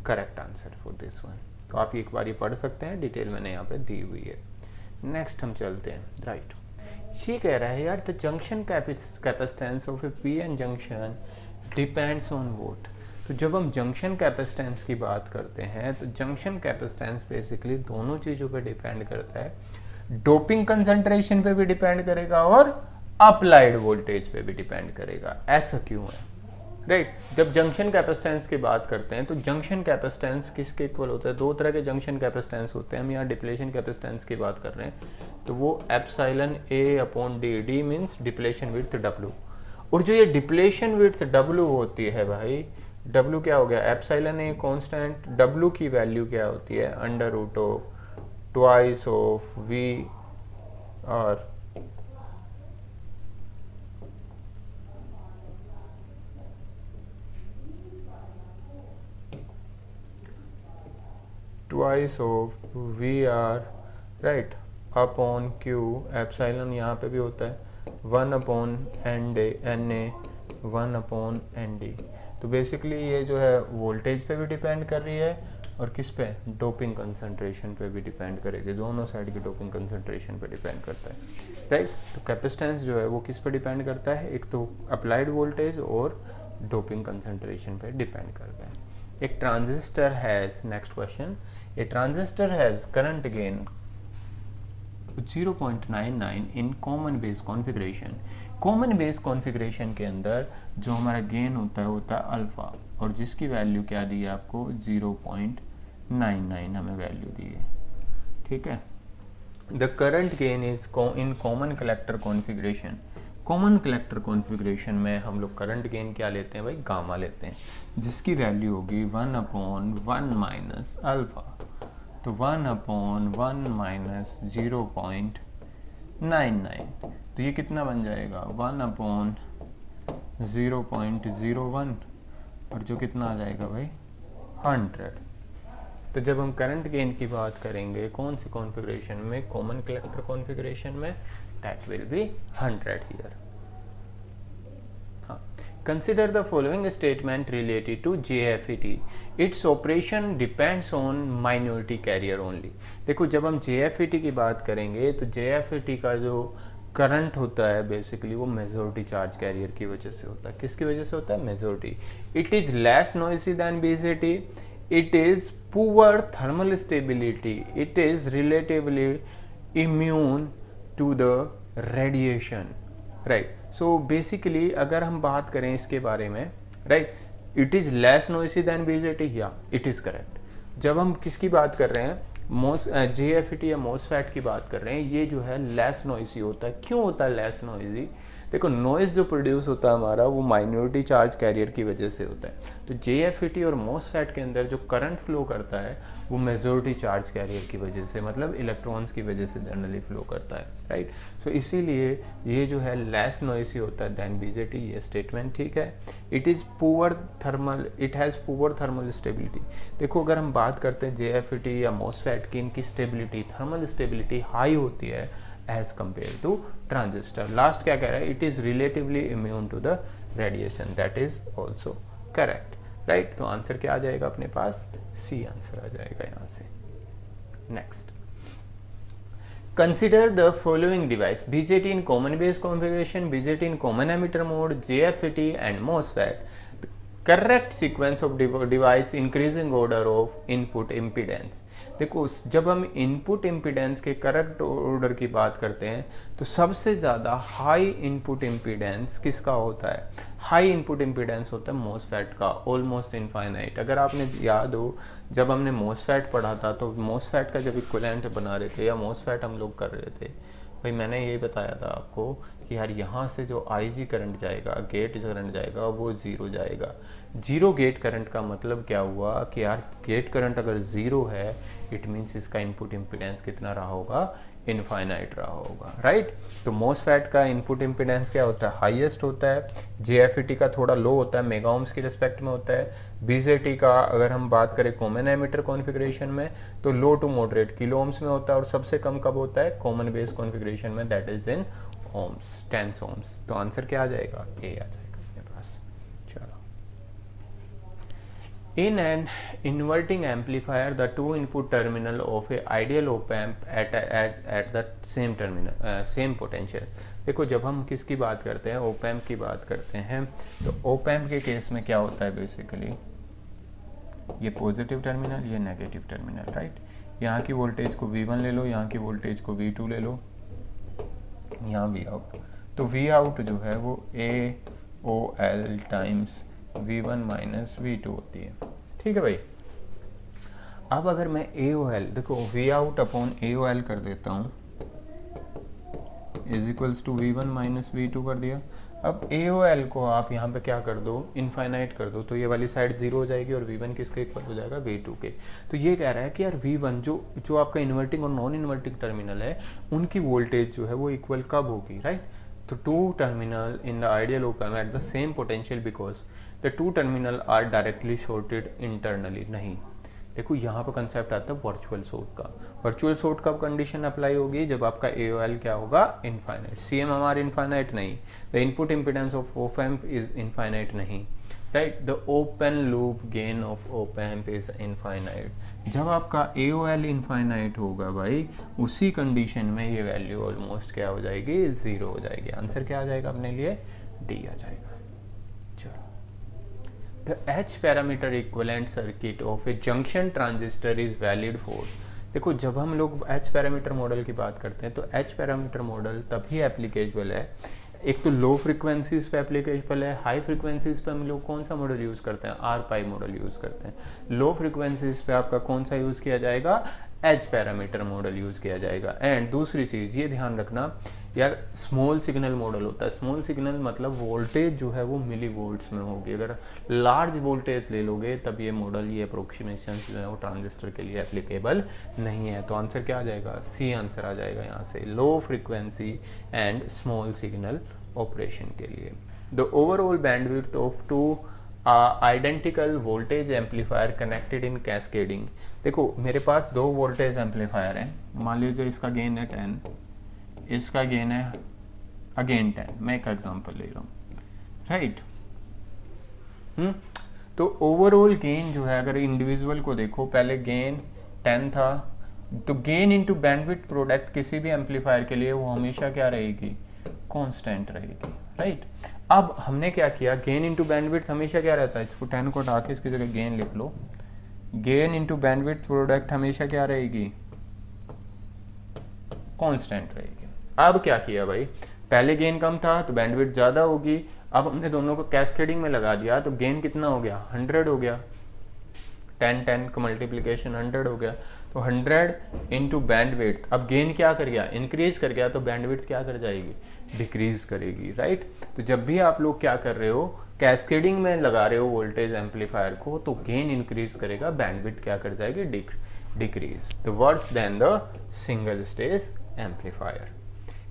correct answer for this one. तो आप एक बार ये पढ़ सकते हैं, डिटेल मैंने यहाँ पे दी हुई है। नेक्स्ट हम चलते हैं, राइट। ये कह रहा है यार the junction capacitance of A PN junction depends on vote. तो जब हम जंक्शन कैपेसिटेंस की बात करते हैं तो जंक्शन कैपेसिटेंस बेसिकली दोनों चीज़ों पे डिपेंड करता है। डोपिंग कंसंट्रेशन पे भी डिपेंड करेगा और अप्लाइड वोल्टेज पे भी डिपेंड करेगा। ऐसा क्यों है, राइट। जब जंक्शन कैपेसिटेंस की बात करते हैं तो जंक्शन कैपेसिटेंस किसके इक्वल होता है? दो तरह के जंक्शन कैपेसिटेंस होते हैं। हम यहाँ डिप्लेशन कैपेसिटेंस की बात कर रहे हैं तो वो epsilon A/D, D means depletion width W। और जो ये डिप्लेशन विड्थ W होती है भाई, W क्या हो गया? एप्सिलॉन A कांस्टेंट, W की वैल्यू क्या होती है? Under root of twice of VR, twice of VR, right, upon Q। Epsilon यहाँ पे भी होता है 1/NA, 1/ND। तो बेसिकली ये जो है वोल्टेज पे भी डिपेंड कर रही है और किस पे? डोपिंग कंसंट्रेशन पे भी डिपेंड करेगी। दोनों साइड की डोपिंग कंसंट्रेशन पे डिपेंड करता है, राइट। तो कैपेसिटेंस जो है वो किस पे डिपेंड करता है? एक तो अप्लाइड वोल्टेज और डोपिंग कंसंट्रेशन पे डिपेंड करता है। एक transistor has, next question, A transistor has current gain 0.99 in common base configuration. Common base configuration के अंदर जो हमारा गेन होता है अल्फ़ा, और जिसकी वैल्यू क्या दी है आपको? 0.99 हमें वैल्यू दी है, ठीक है। The current gain is in common collector configuration. Common collector configuration में हम लोग करंट गेन क्या लेते हैं भाई? गामा लेते हैं, जिसकी वैल्यू होगी 1/1 माइनस अल्फ़ा। तो 1/1 माइनस 0.99, तो ये कितना बन जाएगा? 1/0.01, और जो कितना आ जाएगा भाई? 100। तो जब हम करंट गेन की बात करेंगे कौन सी कॉन्फ़िगरेशन में? कॉमन कलेक्टर कॉन्फ़िगरेशन में, that will B 100 here. Consider the following statement related to JFET. Its operation depends on minority carrier only. देखो जब हम JFET की बात करेंगे तो JFET का जो करंट होता है बेसिकली वो मेजॉरिटी चार्ज कैरियर की वजह से होता है। किसकी वजह से होता है? Majority. It is less noisy than BJT, it is poor thermal stability, it is relatively immune to the radiation, right. So basically अगर हम बात करें इसके बारे में, right, it is less noisy than BJT, या इट इज़ करेक्ट। जब हम किसकी बात कर रहे हैं? JFET या MOSFET की बात कर रहे हैं, ये जो है लेस नॉइसी होता है। क्यों होता है लेस नॉइसी? देखो नॉइज़ जो प्रोड्यूस होता है हमारा वो माइनॉरिटी चार्ज कैरियर की वजह से होता है। तो JFET और MOSFET के अंदर जो करंट फ्लो करता है वो मेजॉरिटी चार्ज कैरियर की वजह से, मतलब इलेक्ट्रॉन्स की वजह से जनरली फ्लो करता है, राइट। सो इसीलिए ये जो है लेस नॉइसी होता है देन BJT, ये स्टेटमेंट ठीक है। It has poor thermal stability. देखो अगर हम बात करते हैं JFET या MOSFET की, इनकी स्टेबिलिटी, थर्मल स्टेबिलिटी हाई होती है as compare to transistor. Last क्या कह रहा है, it is relatively immune to the radiation, that is also correct, right. तो आंसर क्या आ जाएगा अपने पास, सी आंसर आ जाएगा यहाँ से। Next, consider the following device: BJT in common base configuration, BJT in common emitter mode, JFET and MOSFET. The correct sequence of device increasing order of input impedance. देखो जब हम इनपुट इम्पीडेंस के correct order की बात करते हैं तो सबसे ज़्यादा हाई इनपुट इम्पीडेंस किसका होता है, हाई इनपुट इम्पीडेंस होता है MOSFET का, ऑलमोस्ट इनफाइनाइट। अगर आपने याद हो जब हमने MOSFET पढ़ा था तो MOSFEट का जब इक्विवेलेंट बना रहे थे या MOSFET हम लोग कर रहे थे, भाई मैंने यही बताया था आपको कि यार यहाँ से जो IG करंट जाएगा, गेट करंट जाएगा, वो ज़ीरो जाएगा। जीरो गेट करंट का मतलब क्या हुआ कि यार गेट करंट अगर ज़ीरो है इट मीन्स इसका इनपुट इम्पीडेंस कितना रहा होगा, इनफाइनाइट रहा होगा, राइट। तो MOSFET का इनपुट इम्पीडेंस क्या होता है, हाईएस्ट होता है। JFET का थोड़ा लो होता है, मेगा ओम्स की रिस्पेक्ट में होता है। BJT का अगर हम बात करें कॉमन एमिटर कॉन्फ़िगरेशन में तो low to moderate kilo ohms में होता है, और सबसे कम कब होता है, कॉमन बेस कॉन्फ़िगरेशन में, that is in ohms, 10 ohms. तो आंसर क्या आ जाएगा, ए आ जाएगा अपने पास। चलो, in an inverting amplifier the two input terminal of a ideal op amp at the same terminal same potential। देखो जब हम किसकी बात करते हैं, op amp की बात करते हैं, तो op amp के केस में क्या होता है, बेसिकली ये पॉजिटिव टर्मिनल, ये नेगेटिव टर्मिनल, राइट। यहाँ की वोल्टेज को V1 ले लो, यहाँ की वोल्टेज को V2 ले लो, यहाँ V आउट, तो V आउट जो है वो AOL times V1 minus V2 होती है, ठीक है भाई। अब अगर मैं AOL, देखो V आउट अपॉन AOL कर देता हूँ is equals to V1 minus V2 कर दिया। अब AOL को आप यहाँ पे क्या कर दो, इनफाइनाइट कर दो, तो ये वाली साइड जीरो हो जाएगी और V1 किसके इक्वल हो जाएगा, V2 के। तो ये कह रहा है कि यार V1 जो आपका इन्वर्टिंग और नॉन इन्वर्टिंग टर्मिनल है उनकी वोल्टेज जो है वो इक्वल कब होगी, राइट। तो two terminal in the ideal op amp at the same potential because the two terminal are directly shorted internally. नहीं, देखो यहाँ पर कंसेप्ट आता है वर्चुअल शॉर्ट का। वर्चुअल शॉर्ट कब कंडीशन अप्लाई होगी, जब आपका AOL क्या होगा, इनफाइनाइट। CMMR इनफाइनाइट नहीं, the input impedance of op amp is infinite नहीं, right. The open loop gain of op amp is infinite. जब आपका AOL इनफाइनाइट होगा भाई, उसी कंडीशन में ये वैल्यू ऑलमोस्ट क्या हो जाएगी, जीरो हो जाएगी। आंसर क्या आ जाएगा अपने लिए, डी आ जाएगा। चलो, the H parameter equivalent circuit of a junction transistor is valid for। देखो जब हम लोग H पैरामीटर मॉडल की बात करते हैं तो H पैरामीटर मॉडल तभी एप्लीकेबल है, एक तो लो फ्रिक्वेंसीज पे एप्लीकेबल है, हाई फ्रिक्वेंसीज पे हम लोग कौन सा मॉडल यूज़ करते हैं, R-Pi मॉडल यूज़ करते हैं। लो फ्रिक्वेंसीज पे आपका कौन सा यूज़ किया जाएगा, H पैरामीटर मॉडल यूज़ किया जाएगा। एंड दूसरी चीज़ ये ध्यान रखना यार, स्मॉल सिग्नल मॉडल होता है। स्मॉल सिग्नल मतलब वोल्टेज जो है वो मिली वोल्ट्स में होगी। अगर लार्ज वोल्टेज ले लोगे तब ये मॉडल, ये अप्रोक्सीमेशन जो है वो ट्रांजिस्टर के लिए एप्लीकेबल नहीं है। तो आंसर क्या आ जाएगा, सी आंसर आ जाएगा यहाँ से, low frequency and small signal operation के लिए। The overall bandwidth of two identical voltage amplifier connected in cascading. देखो मेरे पास दो वोल्टेज एम्पलीफायर हैं, मान लीजिए इसका गेन है 10, इसका गेन है अगेन 10, मैं एक एग्जांपल ले रहा हूँ, राइट। तो ओवरऑल गेन जो है, अगर इंडिविजुअल को देखो, पहले गेन 10 था, तो गेन इनटू बैंडविड्थ प्रोडक्ट किसी भी एम्पलीफायर के लिए वो हमेशा क्या रहेगी, कांस्टेंट रहेगी, राइट। अब हमने क्या किया, गेन इनटू बैंडविड्थ हमेशा क्या रहता है, इसको 10 को हटा के इसकी जगह गेन लिख लो। गेन इनटू बैंडविड्थ प्रोडक्ट हमेशा क्या रहेगी, कांस्टेंट रहेगी। अब क्या किया भाई, पहले गेन कम था तो बैंडविड्थ ज़्यादा होगी, अब हमने दोनों को कैस्केडिंग में लगा दिया तो गेन कितना हो गया, 100 हो गया, 10 10 का मल्टीप्लिकेशन 100 हो गया। तो 100 इंटू बैंडविड्थ, अब गेन क्या कर गया, इंक्रीज कर गया, तो बैंडविड्थ क्या कर जाएगी, डिक्रीज करेगी, राइट। तो जब भी आप लोग क्या कर रहे हो, कैस्केडिंग में लगा रहे हो वोल्टेज एम्पलीफायर को, तो गेन इंक्रीज करेगा, बैंडविड्थ क्या कर जाएगी, decrease. The worse than the single stage amplifier.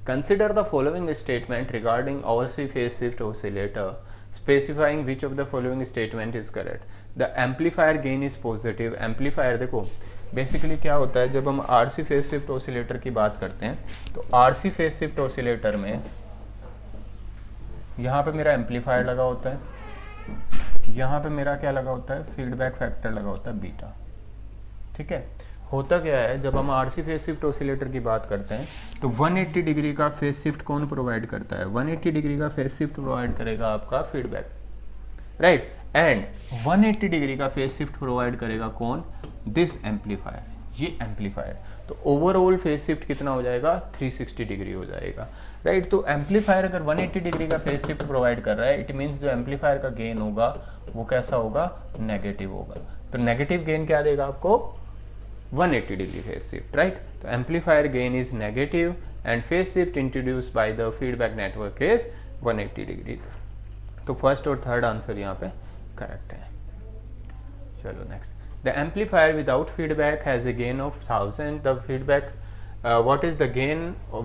Consider the following statement regarding RC phase shift oscillator, specifying which of the following statement is correct. The amplifier gain is positive. Amplifier देखो basically क्या होता है, जब हम RC phase shift oscillator की बात करते हैं तो RC phase shift oscillator में यहाँ पे मेरा एम्पलीफायर लगा होता है, यहाँ पे मेरा क्या लगा होता है, फीडबैक फैक्टर लगा होता है बीटा, ठीक है। होता क्या है, जब हम आरसी फेज शिफ्ट ऑसिलेटर की बात करते हैं तो 180 डिग्री का फेज शिफ्ट कौन प्रोवाइड करता है, 180 डिग्री का फेज शिफ्ट प्रोवाइड करेगा आपका फीडबैक, राइट। एंड 180 डिग्री का फेज शिफ्ट प्रोवाइड करेगा कौन, दिस एम्पलीफायर, ये एम्पलीफायर। तो ओवरऑल फेज शिफ्ट कितना हो जाएगा, 360 डिग्री हो जाएगा, राइट। तो एम्पलीफायर अगर 180 डिग्री का फेज शिफ्ट प्रोवाइड कर रहा है, इट मीन्स जो एम्पलीफायर का गेन होगा वो कैसा होगा, नेगेटिव होगा। तो नेगेटिव गेन क्या देगा आपको, 180 degree phase shift, right? तो amplifier gain is negative and phase shift introduced by the feedback network is 180 degree। तो फर्स्ट और थर्ड आंसर यहाँ पे करेक्ट है। चलो next, the amplifier without feedback has a gain of 1000। the feedback what is the gain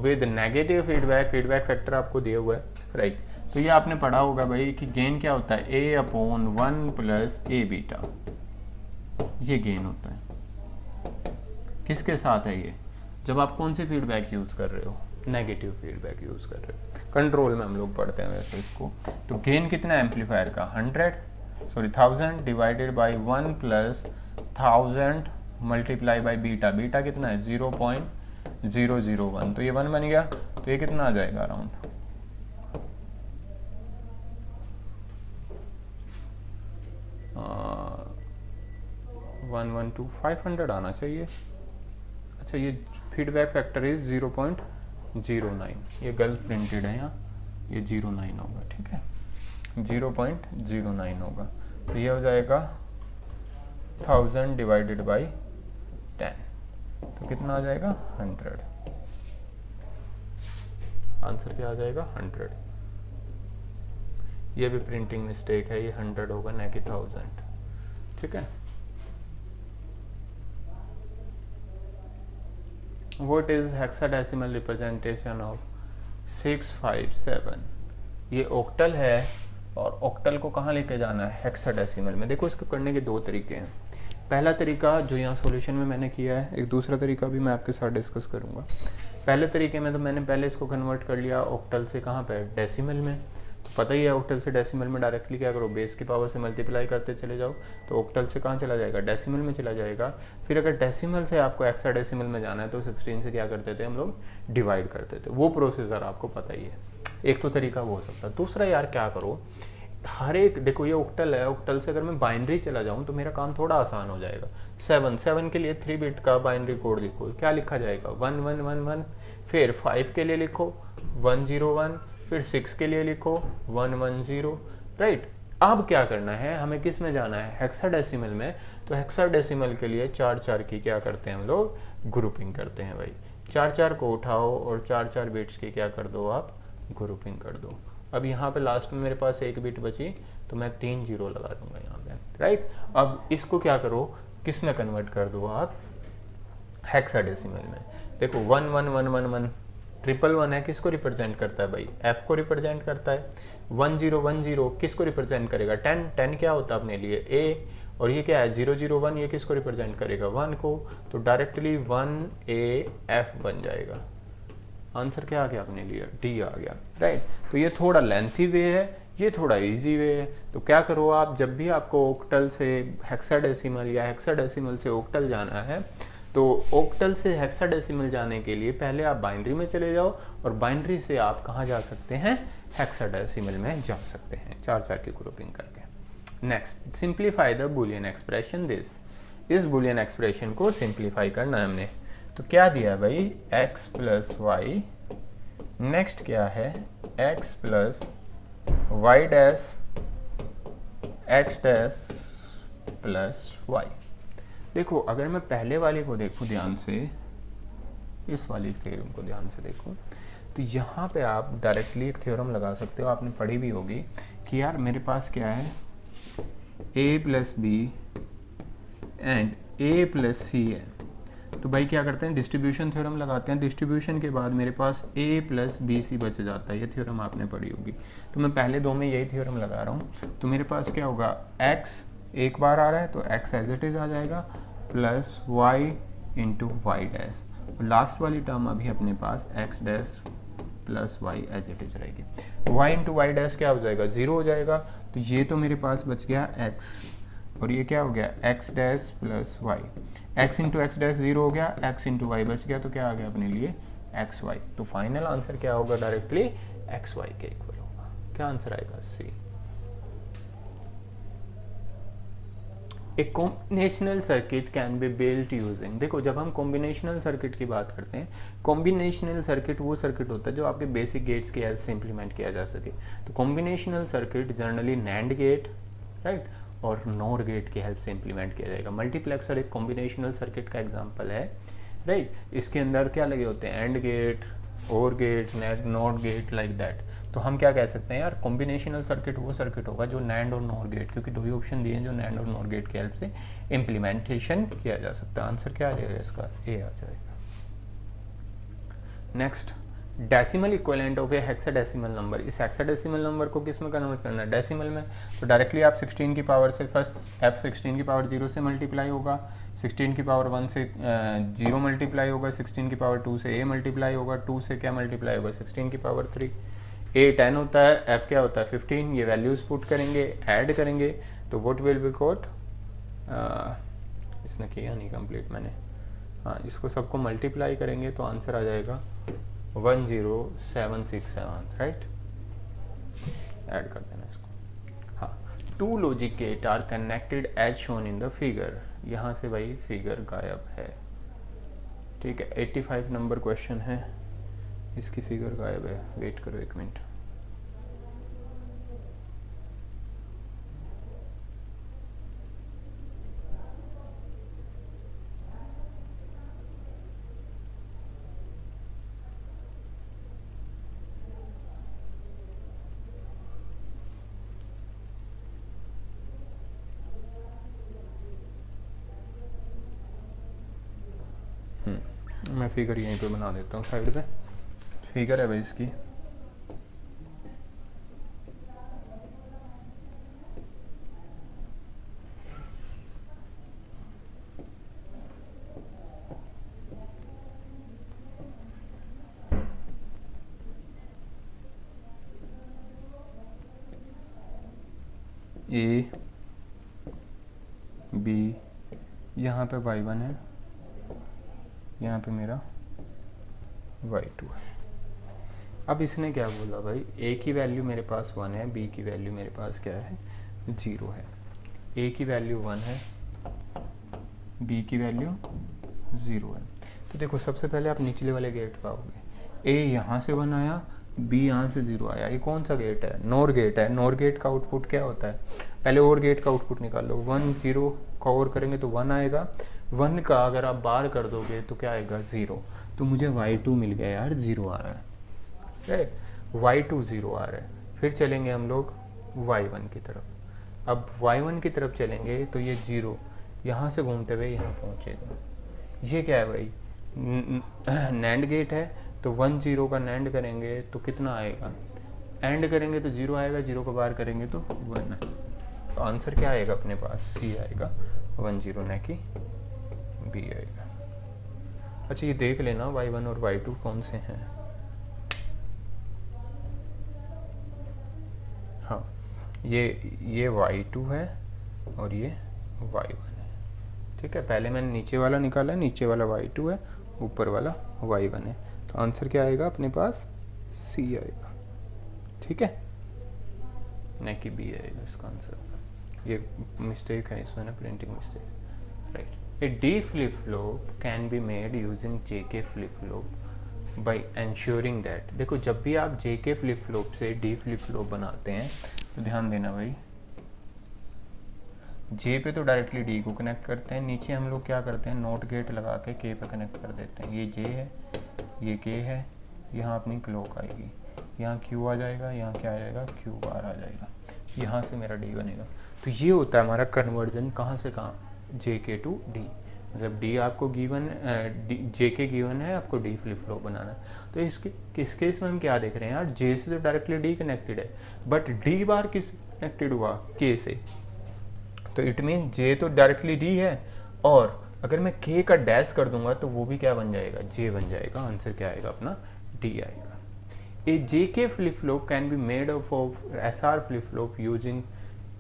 with negative feedback, feedback factor आपको दिया हुआ है, राइट। तो ये आपने पढ़ा होगा भाई कि गेन क्या होता है, A/1 प्लस A बीटा, ये गेन होता है। किसके साथ है ये, जब आप कौन सी फीडबैक यूज कर रहे हो, नेगेटिव फीडबैक यूज कर रहे हो। कंट्रोल में हम लोग पढ़ते हैं वैसे इसको। तो गेन कितना है एम्पलीफायर का, 1000 divided by 1 plus 1000 multiply by beta, beta कितना है 0.001, तो ये 1 बन गया, तो ये कितना आ जाएगा अराउंड 500 आना चाहिए। अच्छा ये फीडबैक फैक्टर इज 0.09, ये गलत प्रिंटेड है यहाँ, ये 09 होगा, ठीक है, 0.09 होगा। तो ये हो जाएगा 1000 डिवाइडेड बाई 10, तो कितना आ जाएगा 100। आंसर क्या आ जाएगा 100। ये भी प्रिंटिंग मिस्टेक है, ये 100 होगा ना कि 1000, ठीक है। What is hexadecimal representation of 657? ये ऑक्टल है और ऑक्टल को कहाँ लेके जाना है, हेक्साडेसिमल में। देखो इसको करने के दो तरीके हैं। पहला तरीका जो यहाँ सॉल्यूशन में मैंने किया है, एक दूसरा तरीका भी मैं आपके साथ डिस्कस करूँगा। पहले तरीके में तो मैंने पहले इसको कन्वर्ट कर लिया ऑक्टल से कहाँ पे, डेसिमल में। तो पता ही है ऑक्टल से डेसिमल में डायरेक्टली क्या करो, बेस की पावर से मल्टीप्लाई करते चले जाओ, तो ऑक्टल से कहाँ चला जाएगा, डेसिमल में चला जाएगा। फिर अगर डेसिमल से आपको हेक्साडेसिमल में जाना है तो 16 से क्या करते थे हम लोग, डिवाइड करते थे। वो प्रोसीजर आपको पता ही है। एक तो तरीका वो हो सकता है। दूसरा यार क्या करो, हर एक देखो ये ऑक्टल है, ऑक्टल से अगर मैं बाइनरी चला जाऊँ तो मेरा काम थोड़ा आसान हो जाएगा। 7 के लिए 3 बिट का बाइनरी कोड लिखो, क्या लिखा जाएगा 1111, फिर 5 के लिए लिखो 101, फिर 6 के लिए लिखो 110, राइट। अब क्या करना है, हमें किस में जाना है, हेक्साडेसिमल में। तो हेक्साडेसिमल के लिए 4 की क्या करते हैं हम लोग, ग्रुपिंग करते हैं भाई। 4 को उठाओ और 4 बिट्स की क्या कर दो आप, ग्रुपिंग कर दो। अब यहाँ पे लास्ट में मेरे पास 1 बिट बची, तो मैं 3 0 लगा दूंगा यहाँ पे, राइट। अब इसको क्या करो, किस में कन्वर्ट कर दो आप, हेक्साडेसिमल में। देखो 11111 111 है, किसको रिप्रेजेंट करता है भाई, एफ को रिप्रेजेंट करता है। 1010 किसको रिप्रेजेंट करेगा, 10 क्या होता है अपने लिए ए, और ये क्या है 001, ये किसको रिप्रेजेंट करेगा 1 को, तो डायरेक्टली 1AF बन जाएगा। आंसर क्या आ गया अपने लिए, डी आ गया, राइट। तो ये थोड़ा लेंथी वे है, ये थोड़ा इजी वे है। तो क्या करो आप, जब भी आपको ऑक्टल से हेक्साडेसिमल या हेक्साडेसिमल से ऑक्टल जाना है, तो ऑक्टल से हेक्साडेसिमल जाने के लिए पहले आप बाइनरी में चले जाओ, और बाइनरी से आप कहाँ जा सकते हैं, हेक्साडेसिमल में जा सकते हैं 4 की ग्रुपिंग करके। Next, simplify the Boolean expression this. इस बुलियन एक्सप्रेशन को सिंप्लीफाई करना है हमने। तो क्या दिया भाई, x प्लस वाई, नेक्स्ट क्या है x plus y dash x dash plus y. देखो अगर मैं पहले वाले को देखूं ध्यान से, इस वाली थ्योरम को ध्यान से देखूं, तो यहाँ पे आप डायरेक्टली एक थ्योरम लगा सकते हो, आपने पढ़ी भी होगी कि यार मेरे पास क्या है, a plus B and a plus C है। तो भाई क्या करते हैं, डिस्ट्रीब्यूशन थ्योरम लगाते हैं। डिस्ट्रीब्यूशन के बाद मेरे पास a प्लस बी सी बच जाता है, ये थ्योरम आपने पढ़ी होगी। तो मैं पहले दो में यही थ्योरम लगा रहा हूँ। तो मेरे पास क्या होगा, x एक बार आ रहा है तो x एज इट इज आ जाएगा, plus y into y dash. Last वाली टर्म अभी अपने पास x dash plus y as it is रहेगी। y इंटू वाई डैश क्या हो जाएगा, 0 हो जाएगा। तो ये तो मेरे पास बच गया x, और ये क्या हो गया, x dash plus y. x into x dash 0 हो गया, x इंटू वाई बच गया, तो क्या आ गया अपने लिए एक्स वाई। तो फाइनल आंसर क्या होगा, डायरेक्टली एक्स वाई के इक्वल होगा। क्या आंसर आएगा, सी। एक combinational circuit can be built using, देखो जब हम कॉम्बिनेशनल सर्किट की बात करते हैं, कॉम्बिनेशनल सर्किट वो सर्किट होता है जो आपके बेसिक गेट्स की हेल्प से इंप्लीमेंट किया जा सके। तो combinational circuit generally NAND gate, right, और नॉर गेट की हेल्प से इंप्लीमेंट किया जाएगा। मल्टीप्लेक्सर एक कॉम्बिनेशनल सर्किट का एग्जांपल है, राइट। इसके अंदर क्या लगे होते हैं, AND gate, OR gate, NOT gate, like that. तो हम क्या कह सकते हैं यार, कॉम्बिनेशनल सर्किट वो सर्किट होगा जो नैंड और नॉर गेट, क्योंकि दो ही ऑप्शन दिए हैं जो नैंड और नॉर गेट की हेल्प से इम्प्लीमेंटेशन किया जा सकता है। आंसर क्या आ जाएगा इसका, ए आ जाएगा। Next, decimal equivalent of A hexadecimal number. इस हेक्साडेसिमल नंबर को किस में कन्वर्ट करना है, डेसिमल में। तो डायरेक्टली आप 16 की पावर से फर्स्ट f 16 की पावर 0 से मल्टीप्लाई होगा, 16 की पावर 1 से 0 मल्टीप्लाई होगा, 16 की पावर 2 से a मल्टीप्लाई होगा, 2 से क्या मल्टीप्लाई होगा, 16 की पावर 3। a 10 होता है, f क्या होता है 15। ये वैल्यूज पुट करेंगे, ऐड करेंगे, तो व्हाट विल बी गॉट, इसने किया नहीं कंप्लीट मैंने, हाँ इसको सबको मल्टीप्लाई करेंगे तो आंसर आ जाएगा 10767, राइट। ऐड कर देना इसको। हाँ, 2 logic gate are connected as shown in the figure. यहाँ से भाई फिगर गायब है, ठीक है। 85 नंबर क्वेश्चन है, इसकी फिगर गायब है, वेट करो 1 मिनट। मैं फिगर यहीं पे बना देता हूँ साइड पे, फिगर है भाई इसकी। ए बी, यहाँ पे y1 है, यहाँ पे मेरा y2 है। अब इसने क्या बोला भाई, a की वैल्यू मेरे पास 1 है, b की वैल्यू मेरे पास क्या है 0 है। a की वैल्यू 1 है, b की वैल्यू 0 है। तो देखो सबसे पहले आप निचले वाले गेट पाओगे, a यहाँ से 1 आया, b यहाँ से 0 आया। ये कौन सा गेट है, नॉर गेट है। नॉर गेट का आउटपुट क्या होता है, पहले और गेट का आउटपुट निकाल लो। 1 0 का और करेंगे तो 1 आएगा, 1 का अगर आप बाहर कर दोगे तो क्या आएगा 0। तो मुझे y2 मिल गया यार, 0 आ रहा है, राइट, y2 0 आ रहा है। फिर चलेंगे हम लोग y1 की तरफ। अब y1 की तरफ चलेंगे तो ये 0 यहाँ से घूमते हुए यहाँ पहुँचेगा। ये क्या है भाई, नैंड गेट है, तो 1 0 का नैंड करेंगे तो कितना आएगा, एंड करेंगे तो 0 आएगा, 0 को बाहर करेंगे तो 1। तो आंसर क्या आएगा अपने पास, सी आएगा, 1 0 न कि बी आएगा। अच्छा ये देख लेना y1 और y2 कौन से हैं। हाँ, ये y2 है और ये y1 है, ठीक है। पहले मैंने नीचे वाला निकाला, नीचे वाला y2 है, ऊपर वाला y1 है। तो आंसर क्या आएगा अपने पास, सी आएगा, ठीक है, न कि बी आएगा इसका आंसर। ये मिस्टेक है इसमें ना, printing mistake, right. A D flip flop can be made using JK flip flop by ensuring that. देखो जब भी आप जेके फ्लिप फ्लॉप से डी फ्लिप फ्लॉप बनाते हैं तो ध्यान देना भाई, जे पे तो डायरेक्टली डी को कनेक्ट करते हैं, नीचे हम लोग क्या करते हैं, नोट गेट लगा के के पे कनेक्ट कर देते हैं। ये जे है, ये के है, यहाँ अपनी क्लॉक आएगी, यहाँ क्यू आ जाएगा, यहाँ क्या आ जाएगा, क्यू बार आ जाएगा, यहाँ से मेरा डी बनेगा। तो ये होता है हमारा कन्वर्जन, कहाँ से कहाँ, जे के टू डी। मतलब डी आपको गिवन, जे के गिवन है, आपको डी फ्लिप फ्लॉप बनाना है। तो इस केस में हम क्या देख रहे हैं यार, जे से तो डायरेक्टली डी कनेक्टेड है, बट डी बार किस कनेक्टेड हुआ, के से। तो इट मीन जे तो डायरेक्टली डी है, और अगर मैं के का डैश कर दूंगा तो वो भी क्या बन जाएगा, जे बन जाएगा। आंसर क्या आएगा अपना, डी आएगा। A J K flip flop can be made up of S R flip flop using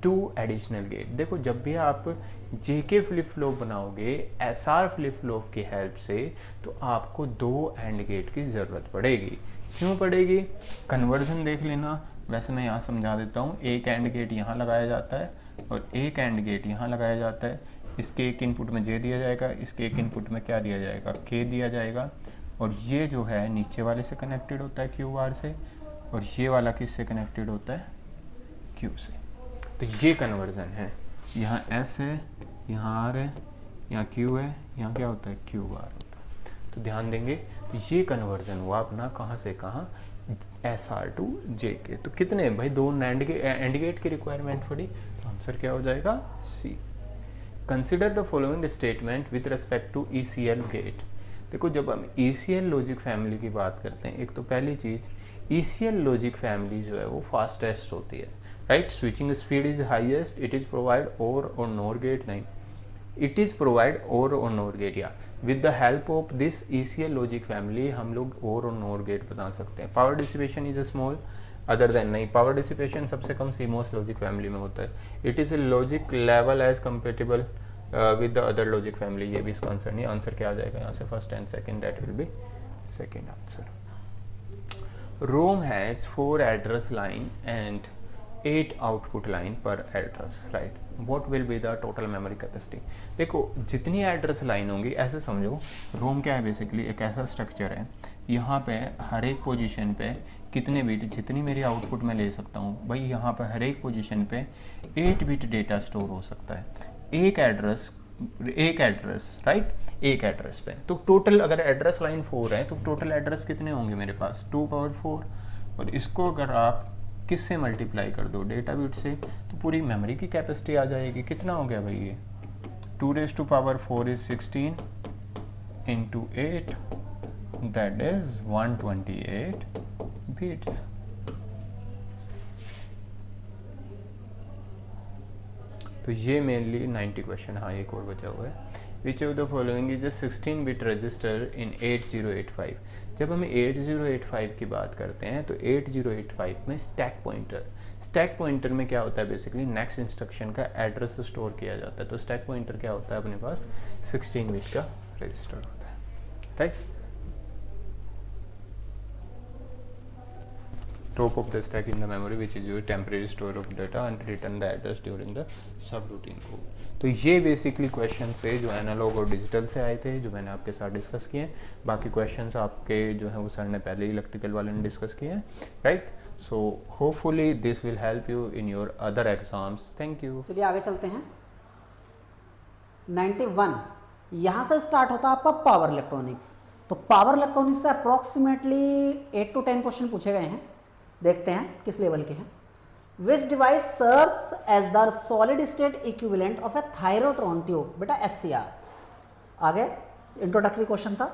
2 additional gate. देखो जब भी आप जे के फ्लिप फ्लॉप बनाओगे एस आर फ्लिप फ्लॉप की हेल्प से, तो आपको 2 एंड गेट की ज़रूरत पड़ेगी। क्यों पड़ेगी, कन्वर्जन देख लेना। वैसे मैं यहाँ समझा देता हूँ, एक एंड गेट यहाँ लगाया जाता है और एक एंड गेट यहाँ लगाया जाता है। इसके एक इनपुट में जे दिया जाएगा, इसके एक इनपुट में क्या दिया जाएगा, के दिया जाएगा, और ये जो है नीचे वाले से कनेक्टेड होता है क्यू आर से, और ये वाला किससे कनेक्टेड होता है, क्यू से। तो ये कन्वर्जन है, यहाँ एस है, यहाँ आर है, यहाँ क्यू है, यहाँ क्या होता है, क्यू आर होता है। तो ध्यान देंगे, ये कन्वर्जन हुआ अपना कहाँ से कहाँ, एस आर टू जे के। तो कितने भाई, 2 एंड गेट की रिक्वायरमेंट पड़ी, तो आंसर क्या हो जाएगा, C. Consider the following statement with respect to ECL gate. देखो जब हम ECL लॉजिक फैमिली की बात करते हैं, एक तो पहली चीज़, ECL लॉजिक फैमिली जो है वो फास्टेस्ट होती है, right. Switching speed is highest, it is provide OR NOR gate, नहीं, it is provide OR NOR gate. या with the help of this ECL logic family हम लोग और नोर गेट बता सकते हैं। Power dissipation is small, other than, नहीं, power dissipation सबसे कम CMOS लॉजिक फैमिली में होता है। It is a logic level as compatible with the other logic family, ये भी इसका आंसर नहीं। आंसर क्या आ जाएगा यहाँ से, first and second, that will be second answer. ROM has 4 address line and 8 output line पर address, right. What will be the total memory capacity. देखो जितनी एड्रेस लाइन होंगी, ऐसे समझो रोम क्या है, बेसिकली एक ऐसा स्ट्रक्चर है, यहाँ पे हर एक पोजीशन पे कितने बिट, जितनी मेरी आउटपुट में ले सकता हूँ भाई, यहाँ पे हर एक पोजीशन पे 8 बिट डेटा स्टोर हो सकता है। एक एड्रेस राइट, एक एड्रेस पे। तो टोटल अगर एड्रेस लाइन 4 है तो टोटल एड्रेस कितने होंगे मेरे पास, 2 पावर 4। और इसको अगर आप किससे मल्टीप्लाई कर दो, डेटा बिट से, तो पूरी मेमोरी की कैपेसिटी आ जाएगी। कितना हो गया भाई ये, 2 raised to power 4 is 16 into 8, that is 128 bits। तो ये मेनली 90 क्वेश्चन। हाँ एक और बचा हुआ है, which of the following is a 16 bit register in 8085। जब हम 8085 की बात करते हैं तो 8085 में स्टैक पॉइंटर में क्या होता है, बेसिकली नेक्स्ट इंस्ट्रक्शन का एड्रेस स्टोर किया जाता है। तो स्टैक पॉइंटर क्या होता है, अपने पास 16 बिट का रजिस्टर होता है, right. Top of the stack in the memory which is your temporary store of data and return the address during the subroutine code। तो ये बेसिकली क्वेश्चन थे जो एनालॉग और डिजिटल से आए थे, जो मैंने आपके साथ डिस्कस किए हैं। बाकी क्वेश्चंस आपके जो है वो सर ने पहले ही इलेक्ट्रिकल वाले ने डिस्कस किए हैं, right. So hopefully this will help you in your other exams. Thank you. चलिए आगे चलते हैं। 91 यहाँ से स्टार्ट होता है आपका पावर इलेक्ट्रॉनिक्स। तो पावर इलेक्ट्रॉनिक्स से अप्रॉक्सीमेटली 8 to 10 क्वेश्चन पूछे गए हैं, देखते हैं किस लेवल के हैं। Which device serves as the solid state equivalent of a thyratron tube, बेटा SCR। आगे इंट्रोडक्टरी क्वेश्चन था,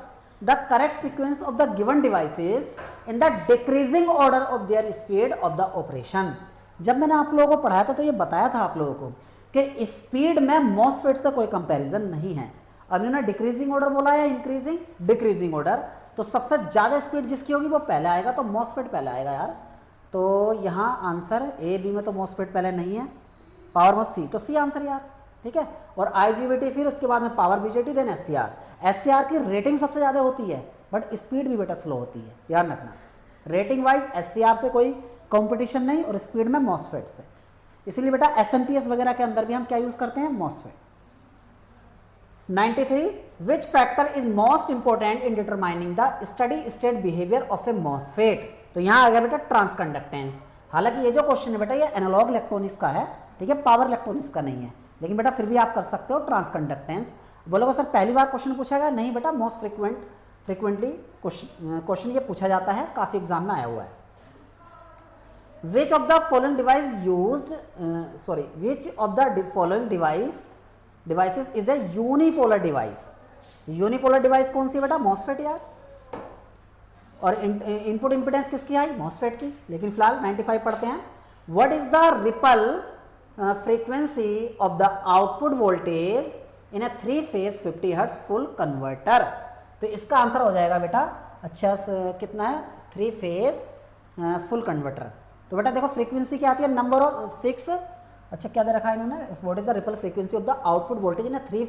the correct sequence of the given devices in the decreasing order of their speed of the operation. जब मैंने आप लोगों को पढ़ाया था तो ये बताया था आप लोगों को कि स्पीड में मॉसफेट से कोई कंपैरिजन नहीं है। अब इन्होंने डिक्रीजिंग ऑर्डर बोला है, इंक्रीजिंग, डिक्रीजिंग ऑर्डर, तो सबसे ज्यादा स्पीड जिसकी होगी वो पहले आएगा, तो मॉसफेट पहले आएगा यार। तो यहाँ आंसर ए बी में तो मॉसफेट पहले नहीं है, पावर मॉस सी, तो सी आंसर यार, ठीक है। और IGBT फिर उसके बाद में पावर BJT देन SCR की रेटिंग सबसे ज़्यादा होती है बट स्पीड भी बेटा स्लो होती है, याद रखना। रेटिंग वाइज SCR से कोई कंपटीशन नहीं और स्पीड में मॉसफेट से, इसीलिए बेटा SMPS वगैरह के अंदर भी हम क्या यूज़ करते हैं, MOSFET. 93 which factor is most important in determining the steady state behaviour of A MOSFET. तो यहाँ आ गया बेटा ट्रांसकंडक्टेंस। हालांकि ये जो क्वेश्चन है बेटा ये एनालॉग इलेक्ट्रॉनिक्स का है, ठीक है, पावर इलेक्ट्रॉनिक्स का नहीं है। लेकिन बेटा फिर भी आप कर सकते हो ट्रांसकंडक्टेंस। बोलोगे सर पहली बार क्वेश्चन पूछा गया, नहीं बेटा, मोस्ट फ्रिक्वेंटली क्वेश्चन ये पूछा जाता है, काफ़ी एग्जाम में आया हुआ है। Which of the following devices is a unipolar device? Unipolar device कौन सी बेटा? मॉसफेट यार। और इनपुट इंपिडेंस किसकी आई? मॉसफेट की। लेकिन फिलहाल 95 पढ़ते हैं। What is the ripple frequency of the output voltage in a 3 phase 50 hertz full converter? तो इसका आंसर हो जाएगा बेटा, अच्छा कितना है? 3 फेज फुल कन्वर्टर। तो बेटा देखो फ्रीक्वेंसी क्या आती है? Number of 6। अच्छा क्या दे रखा है इन्होंने? What is the ripple frequency of the output voltage in a 3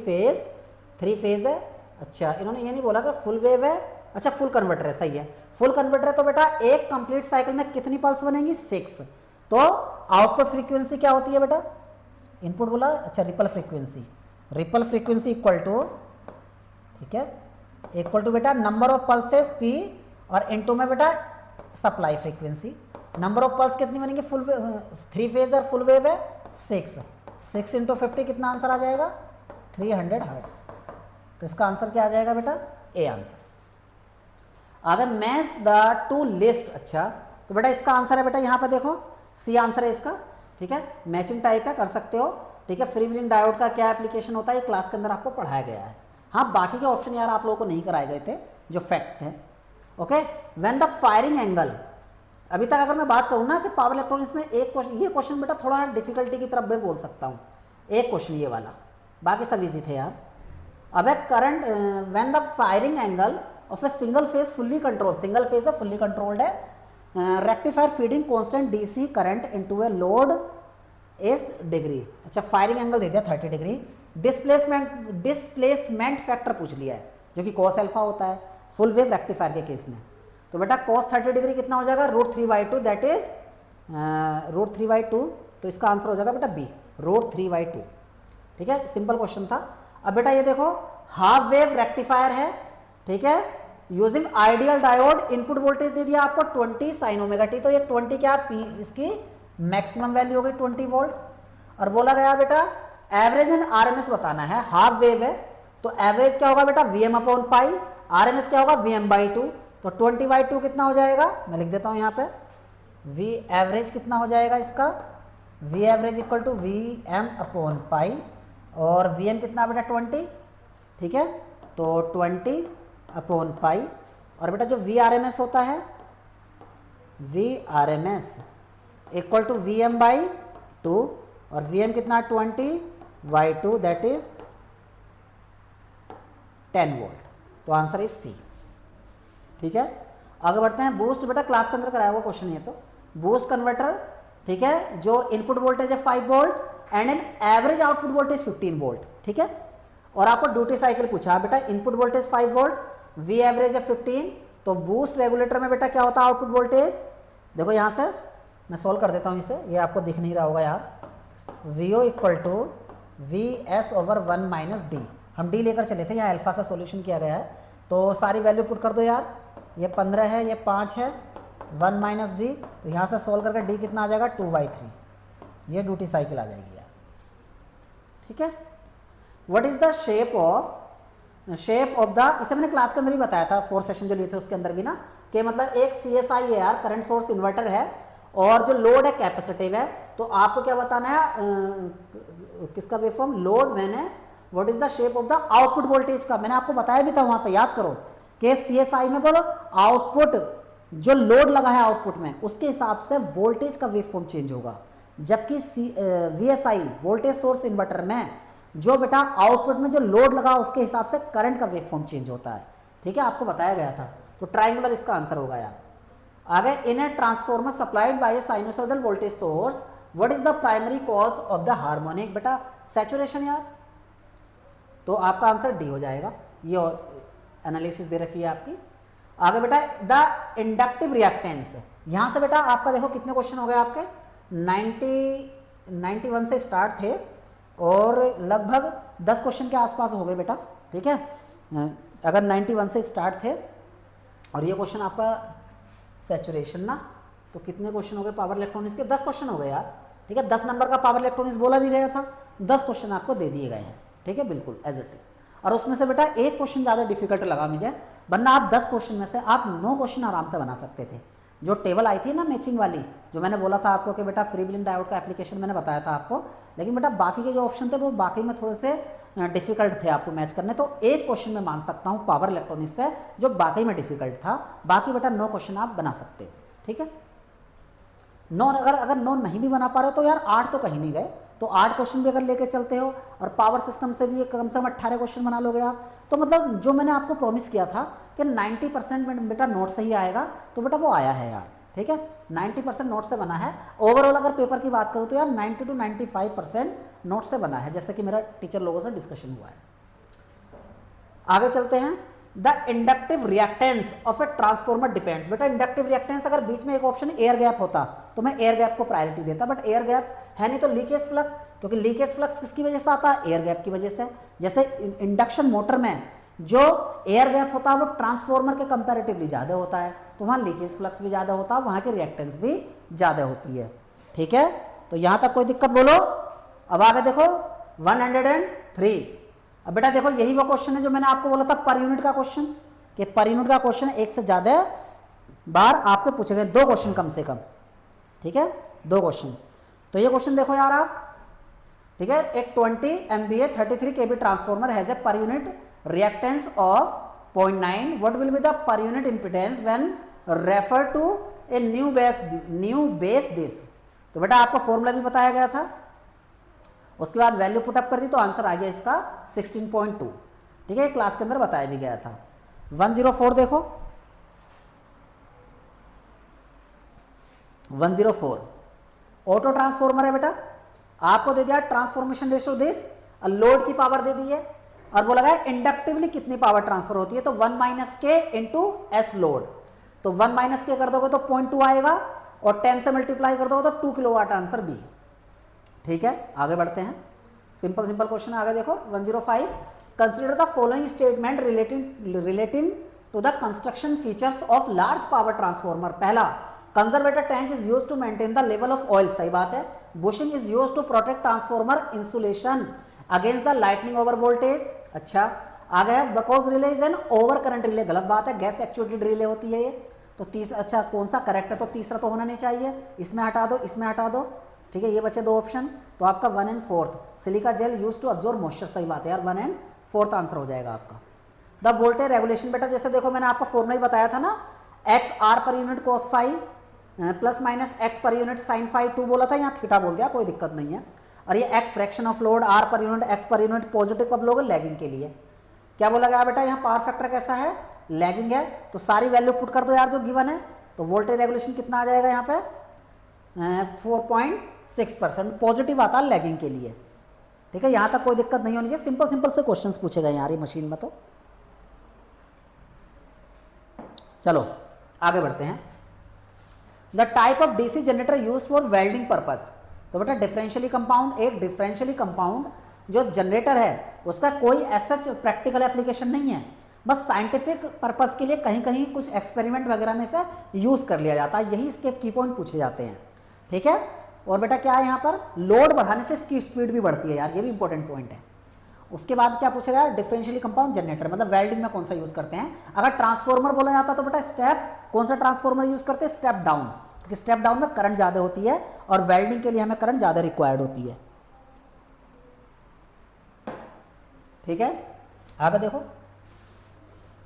phase है। अच्छा इन्होंने ये नहीं बोला कि फुल वेव है। अच्छा फुल कन्वर्टर है, सही है, फुल कन्वर्टर है। तो बेटा एक कंप्लीट साइकिल में कितनी पल्स बनेंगी? 6। तो आउटपुट फ्रीक्वेंसी क्या होती है बेटा? इनपुट बोला, अच्छा रिपल फ्रीक्वेंसी इक्वल टू, ठीक है, इक्वल टू बेटा नंबर ऑफ पल्सेस P और इनटू में बेटा supply frequency. Number of pulse कितनी बनेंगी? फुल 3 फेज और फुल वेव है 6 इंटू 50 कितना आंसर आ जाएगा? 300 हर्ट्ज। तो इसका आंसर क्या आ जाएगा बेटा? A answer. अगर मैच द टू लिस्ट, अच्छा तो बेटा इसका आंसर है बेटा यहाँ पे देखो सी आंसर है इसका, ठीक है, मैचिंग टाइप है, कर सकते हो, ठीक है। फ्री व्हीलिंग डायोड का क्या एप्लीकेशन होता है ये क्लास के अंदर आपको पढ़ाया गया है। हाँ बाकी के ऑप्शन यार आप लोगों को नहीं कराए गए थे जो फैक्ट है। Okay, when the firing angle, अभी तक अगर मैं बात करूँ ना कि पावर इलेक्ट्रॉनिक्स में एक क्वेश्चन, ये क्वेश्चन बेटा थोड़ा डिफिकल्टी की तरफ मैं बोल सकता हूँ, एक क्वेश्चन ये वाला, बाकी सब इजी थे यार। अब current when the firing angle of a single phase fully control, single phase है फुल्ली कंट्रोल्ड है, rectifier feeding constant DC current into a load is degree. अच्छा फायरिंग एंगल दे दिया 30 डिग्री। डिस्प्लेसमेंट फैक्टर पूछ लिया है जो कि cos अल्फा होता है फुल वेव रेक्टिफायर के केस में। तो बेटा cos 30 डिग्री कितना हो जाएगा? √3/2, दैट इज √3/2। तो इसका आंसर हो जाएगा बेटा बी, √3/2। ठीक है, सिंपल क्वेश्चन था। अब बेटा ये देखो हाफ वेव रेक्टिफायर है, ठीक है, using ideal diode, input voltage दे दिया आपको 20 sin ωt। तो ये 20 क्या पी इसकी मैक्सिमम वैल्यू हो गई 20 वोल्ट। और बोला गया बेटा एवरेज एंड आरएमएस बताना है, हाफ वेव है तो एवरेज क्या होगा बेटा? Vm/π, आरएमएस क्या होगा? Vm/2। तो 20/2 कितना हो जाएगा? मैं लिख देता हूं यहाँ पे, V एवरेज कितना हो जाएगा इसका? V average equal to Vm/π और Vm कितना बेटा? 20, ठीक है, तो 20/π। और बेटा जो Vrms होता है, Vrms इक्वल टू Vm/2 और Vm कितना? 20/2, दैट इज 10 वोल्ट। तो आंसर इज सी। ठीक है, आगे बढ़ते हैं। बूस्ट बेटा क्लास के अंदर कराया हुआ क्वेश्चन है, तो बूस्ट कन्वर्टर, ठीक है, जो इनपुट वोल्टेज है 5 volt and an average output voltage 15 volt, ठीक है। और आपको ड्यूटी साइकिल पूछा बेटा, input voltage 5 volt, V average है 15। तो बूस्ट रेगुलेटर में बेटा क्या होता है आउटपुट वोल्टेज? देखो यहाँ से मैं सोल्व कर देता हूँ इसे, ये आपको दिख नहीं रहा होगा यार। VO equal to VS/1 - D। हम D लेकर चले थे, यहाँ अल्फा से सॉल्यूशन किया गया है, तो सारी वैल्यू पुट कर दो यार। ये 15 है, ये 5 है, 1 - D। तो यहाँ से सोल्व करके D कितना आ जाएगा? 2/3। ये ड्यूटी साइकिल आ जाएगी यार, ठीक है। What is the shape of the, इसे मैंने क्लास के अंदर ही बताया था, 4 सेशन जो लिए थे उसके अंदर भी ना, कि मतलब एक CSI है यार, करंट सोर्स इन्वर्टर है, और जो लोड है कैपेसिटिव है। तो आपको क्या बताना है? किसका वेवफॉर्म? लोड। मैंने what is the shape of the output voltage का मैंने आपको बताया भी था वहां पे, याद करो कि CSI में बोलो आउटपुट जो लोड लगा है आउटपुट में उसके हिसाब से वोल्टेज का वेवफॉर्म चेंज होगा, जबकि VSI वोल्टेज सोर्स इन्वर्टर में जो बेटा आउटपुट में जो लोड लगा उसके हिसाब से करंट का वेवफॉर्म चेंज होता है, ठीक है, आपको बताया गया था। तो ट्राइंगुलर इसका आंसर होगा यार। आगे, in a transformer supplied by a sinusoidal voltage source, what is the primary cause of the harmonic? बेटा सैचुरेशन यार। तो आपका आंसर डी हो जाएगा, ये एनालिसिस दे रखी है आपकी। आगे बेटा द इंडक्टिव रिएक्टेंस, यहां से बेटा आपका देखो कितने क्वेश्चन हो गए आपके? 91 से स्टार्ट थे और लगभग 10 क्वेश्चन के आसपास हो गए बेटा, ठीक है। अगर 91 से स्टार्ट थे और ये क्वेश्चन आपका सैचुरेशन ना, तो कितने क्वेश्चन हो गए पावर इलेक्ट्रॉनिक्स के? 10 क्वेश्चन हो गए यार, ठीक है। 10 नंबर का पावर इलेक्ट्रॉनिक्स बोला भी गया था, 10 क्वेश्चन आपको दे दिए गए हैं, ठीक है, बिल्कुल एज इट इज। और उसमें से बेटा एक क्वेश्चन ज़्यादा डिफिकल्ट लगा मुझे, वरना आप 10 क्वेश्चन में से आप 9 क्वेश्चन आराम से बना सकते थे। जो टेबल आई थी ना मैचिंग वाली, जो मैंने बोला था आपको कि बेटा फ्री व्हीलिंग डायोड का एप्लीकेशन मैंने बताया था आपको, लेकिन बेटा बाकी के जो ऑप्शन थे वो बाकी में थोड़े से डिफिकल्ट थे आपको मैच करने, तो एक क्वेश्चन मैं मान सकता हूँ पावर इलेक्ट्रॉनिक्स से जो बाकी में डिफिकल्ट था, बाकी बेटा 9 क्वेश्चन आप बना सकते हो, ठीक है। 9 अगर 9 नहीं भी बना पा रहे हो तो यार 8 तो कहीं नहीं गए, तो 8 क्वेश्चन भी अगर लेके चलते हो और पावर सिस्टम से भी कम से कम 18 क्वेश्चन बना लोगे आप, तो मतलब जो मैंने आपको प्रॉमिस किया था कि 90% बेटा नोट से ही आएगा, तो बेटा वो आया है यार, ठीक है, 90% नोट से बना है। ओवरऑल अगर पेपर की बात करूँ तो यार 90 to 95% नोट से बना है, जैसे कि मेरा टीचर लोगों से डिस्कशन हुआ है। आगे चलते हैं। The inductive reactance of A transformer depends. बेटा इंडक्टिव रिएक्टेंस अगर बीच में एक ऑप्शन एयर गैप होता तो मैं एयर गैप को प्रायोरिटी देता, बट एयर गैप है नहीं, तो लीकेज फ्लक्स, क्योंकि लीकेज फ्लक्स किसकी वजह से आता है, एयर गैप की वजह से। जैसे इंडक्शन मोटर में जो एयर गैप होता है वो ट्रांसफॉर्मर के कंपैरेटिवली ज़्यादा होता है, तो वहाँ लीकेज फ्लक्स भी ज़्यादा होता है, वहाँ की रिएक्टेंस भी ज़्यादा होती है, ठीक है। तो यहाँ तक कोई दिक्कत बोलो। अब आगे देखो 103। अब बेटा देखो यही वो क्वेश्चन है जो मैंने आपको बोला था पर यूनिट का क्वेश्चन, कि पर यूनिट का क्वेश्चन एक से ज़्यादा बार आपके पूछे गए, 2 क्वेश्चन कम से कम, ठीक है, 2 क्वेश्चन। तो ये क्वेश्चन देखो यार आप, ठीक है, एक 20 MVA 33 kV transformer has a per unit reactance of 0.9, what will be the per unit impedance when refer to a new base this। तो बेटा आपको फॉर्मूला भी बताया गया था, उसके बाद वैल्यू पुट अप कर दी तो आंसर आ गया इसका 16.2, ठीक है, क्लास के अंदर बताया भी गया था। 104 देखो, 104 ऑटो ट्रांसफॉर्मर है बेटा, आपको दे दिया ट्रांसफॉर्मेशन रेशियो दिस, लोड की पावर दे दी है और बोला गया इंडक्टिवली कितनी पावर ट्रांसफर होती है, तो 1 - k इंटू एस लोड, तो 1 - k कर दोगे तो 0.2 आएगा और 10 से मल्टीप्लाई कर दोगे तो 2 किलोवाट, आंसर बी, ठीक है। आगे बढ़ते हैं, सिंपल क्वेश्चन आगे देखो 105। Consider the following statement relating to the construction features of large power transformer. पहला, conservator tank is used to maintain the level of oil, सही बात है। Bushing is used to protect transformer insulation against the lightning over voltage. अच्छा, आ गया because relay is an over current relay, गलत बात है, गैस एक्चुएटेड रिले होती है ये। तो अच्छा कौन सा करेक्ट है, तो तीसरा तो होना नहीं चाहिए, इसमें हटा दो, इसमें हटा दो, ठीक है, ये बचे 2 ऑप्शन, तो आपका 1 and 4 silica gel use to absorb moisture, सही बात है यार, 1 and 4 आंसर हो जाएगा आपका। द वोल्टेज रेगुलेशन बेटा जैसे देखो मैंने आपको फॉर्मूला ही बताया था ना, X R per unit cos phi plus minus X per unit sine phi 2 बोला था, यहाँ थीटा बोल दिया, कोई दिक्कत नहीं है। और ये X fraction of load, R per unit, X per unit positive कब लोगे, लैगिंग के लिए। क्या बोला गया बेटा, यहाँ पावर फैक्टर कैसा है, लैगिंग है, तो सारी वैल्यू पुट कर दो यार जो गिवन है, तो वोल्टेज रेगुलेशन कितना आ जाएगा यहाँ पे 4.6%, पॉजिटिव आता है लैगिंग के लिए, ठीक है। यहाँ तक कोई दिक्कत नहीं होनी चाहिए, सिंपल से क्वेश्चंस पूछे गए यार ये मशीन में। तो चलो आगे बढ़ते हैं। The type of DC generator use for welding purpose. तो बेटा डिफरेंशियली कंपाउंड, एक डिफरेंशियली कंपाउंड जो जनरेटर है उसका कोई ऐसा प्रैक्टिकल एप्लीकेशन नहीं है, बस साइंटिफिक पर्पस के लिए कहीं कहीं कुछ एक्सपेरिमेंट वगैरह में से यूज कर लिया जाता है, यही इसके की पॉइंट पूछे जाते हैं, ठीक है। और बेटा क्या है यहाँ पर, लोड बढ़ाने से इसकी स्पीड भी बढ़ती है यार, ये भी इंपॉर्टेंट पॉइंट है। उसके बाद क्या पूछेगा, डिफरेंशियली कंपाउंड जनरेटर मतलब वेल्डिंग में कौन सा यूज करते हैं। अगर ट्रांसफॉर्मर बोला जाता तो बेटा स्टेप, कौन सा ट्रांसफॉर्मर यूज करते हैं, स्टेप डाउन, क्योंकि स्टेप डाउन में करंट ज्यादा होती है और वेल्डिंग के लिए हमें करंट ज्यादा रिक्वायर्ड होती है, ठीक है। आगे देखो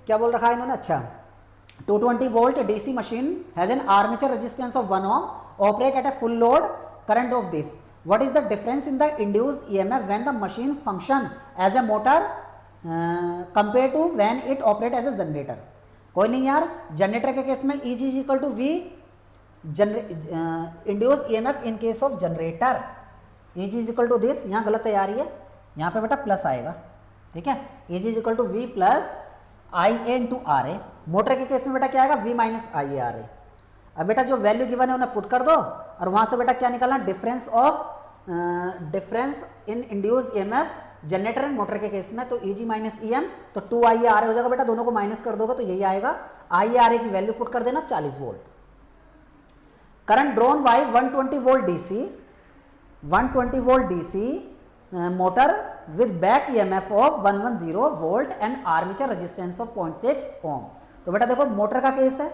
क्या बोल रखा है इन्होंने, अच्छा 220 volt DC machine has an armature resistance of 1 ohm, operate at a full load current of this, what is the difference in the induced EMF when the machine function as a motor compared to when it operate as a generator। कोई नहीं यार, generator के case में EG is equal to V induced EMF in case of generator, EG is equal to this, यहाँ गलत है यार, ये यहाँ पे बेटा प्लस आएगा, ठीक है, EG is equal to V plus IA into RA। Motor के केस में बेटा क्या आएगा, V माइनस IA RA। अब बेटा जो वैल्यू गिवन है उन्हें पुट कर दो और वहां से बेटा क्या निकालना, difference in induce EMF generator and motor के केस में, तो Eg माइनस EM, तो 2IARA हो जाएगा बेटा, दोनों को माइनस कर दोगे तो यही आएगा। IARA की वैल्यू पुट कर देना 40 volt. Current drawn by 120 volt DC, 120 volt DC motor with back EMF of 110 volt and armature resistance of 0.6 ओम। तो बेटा देखो मोटर का केस है,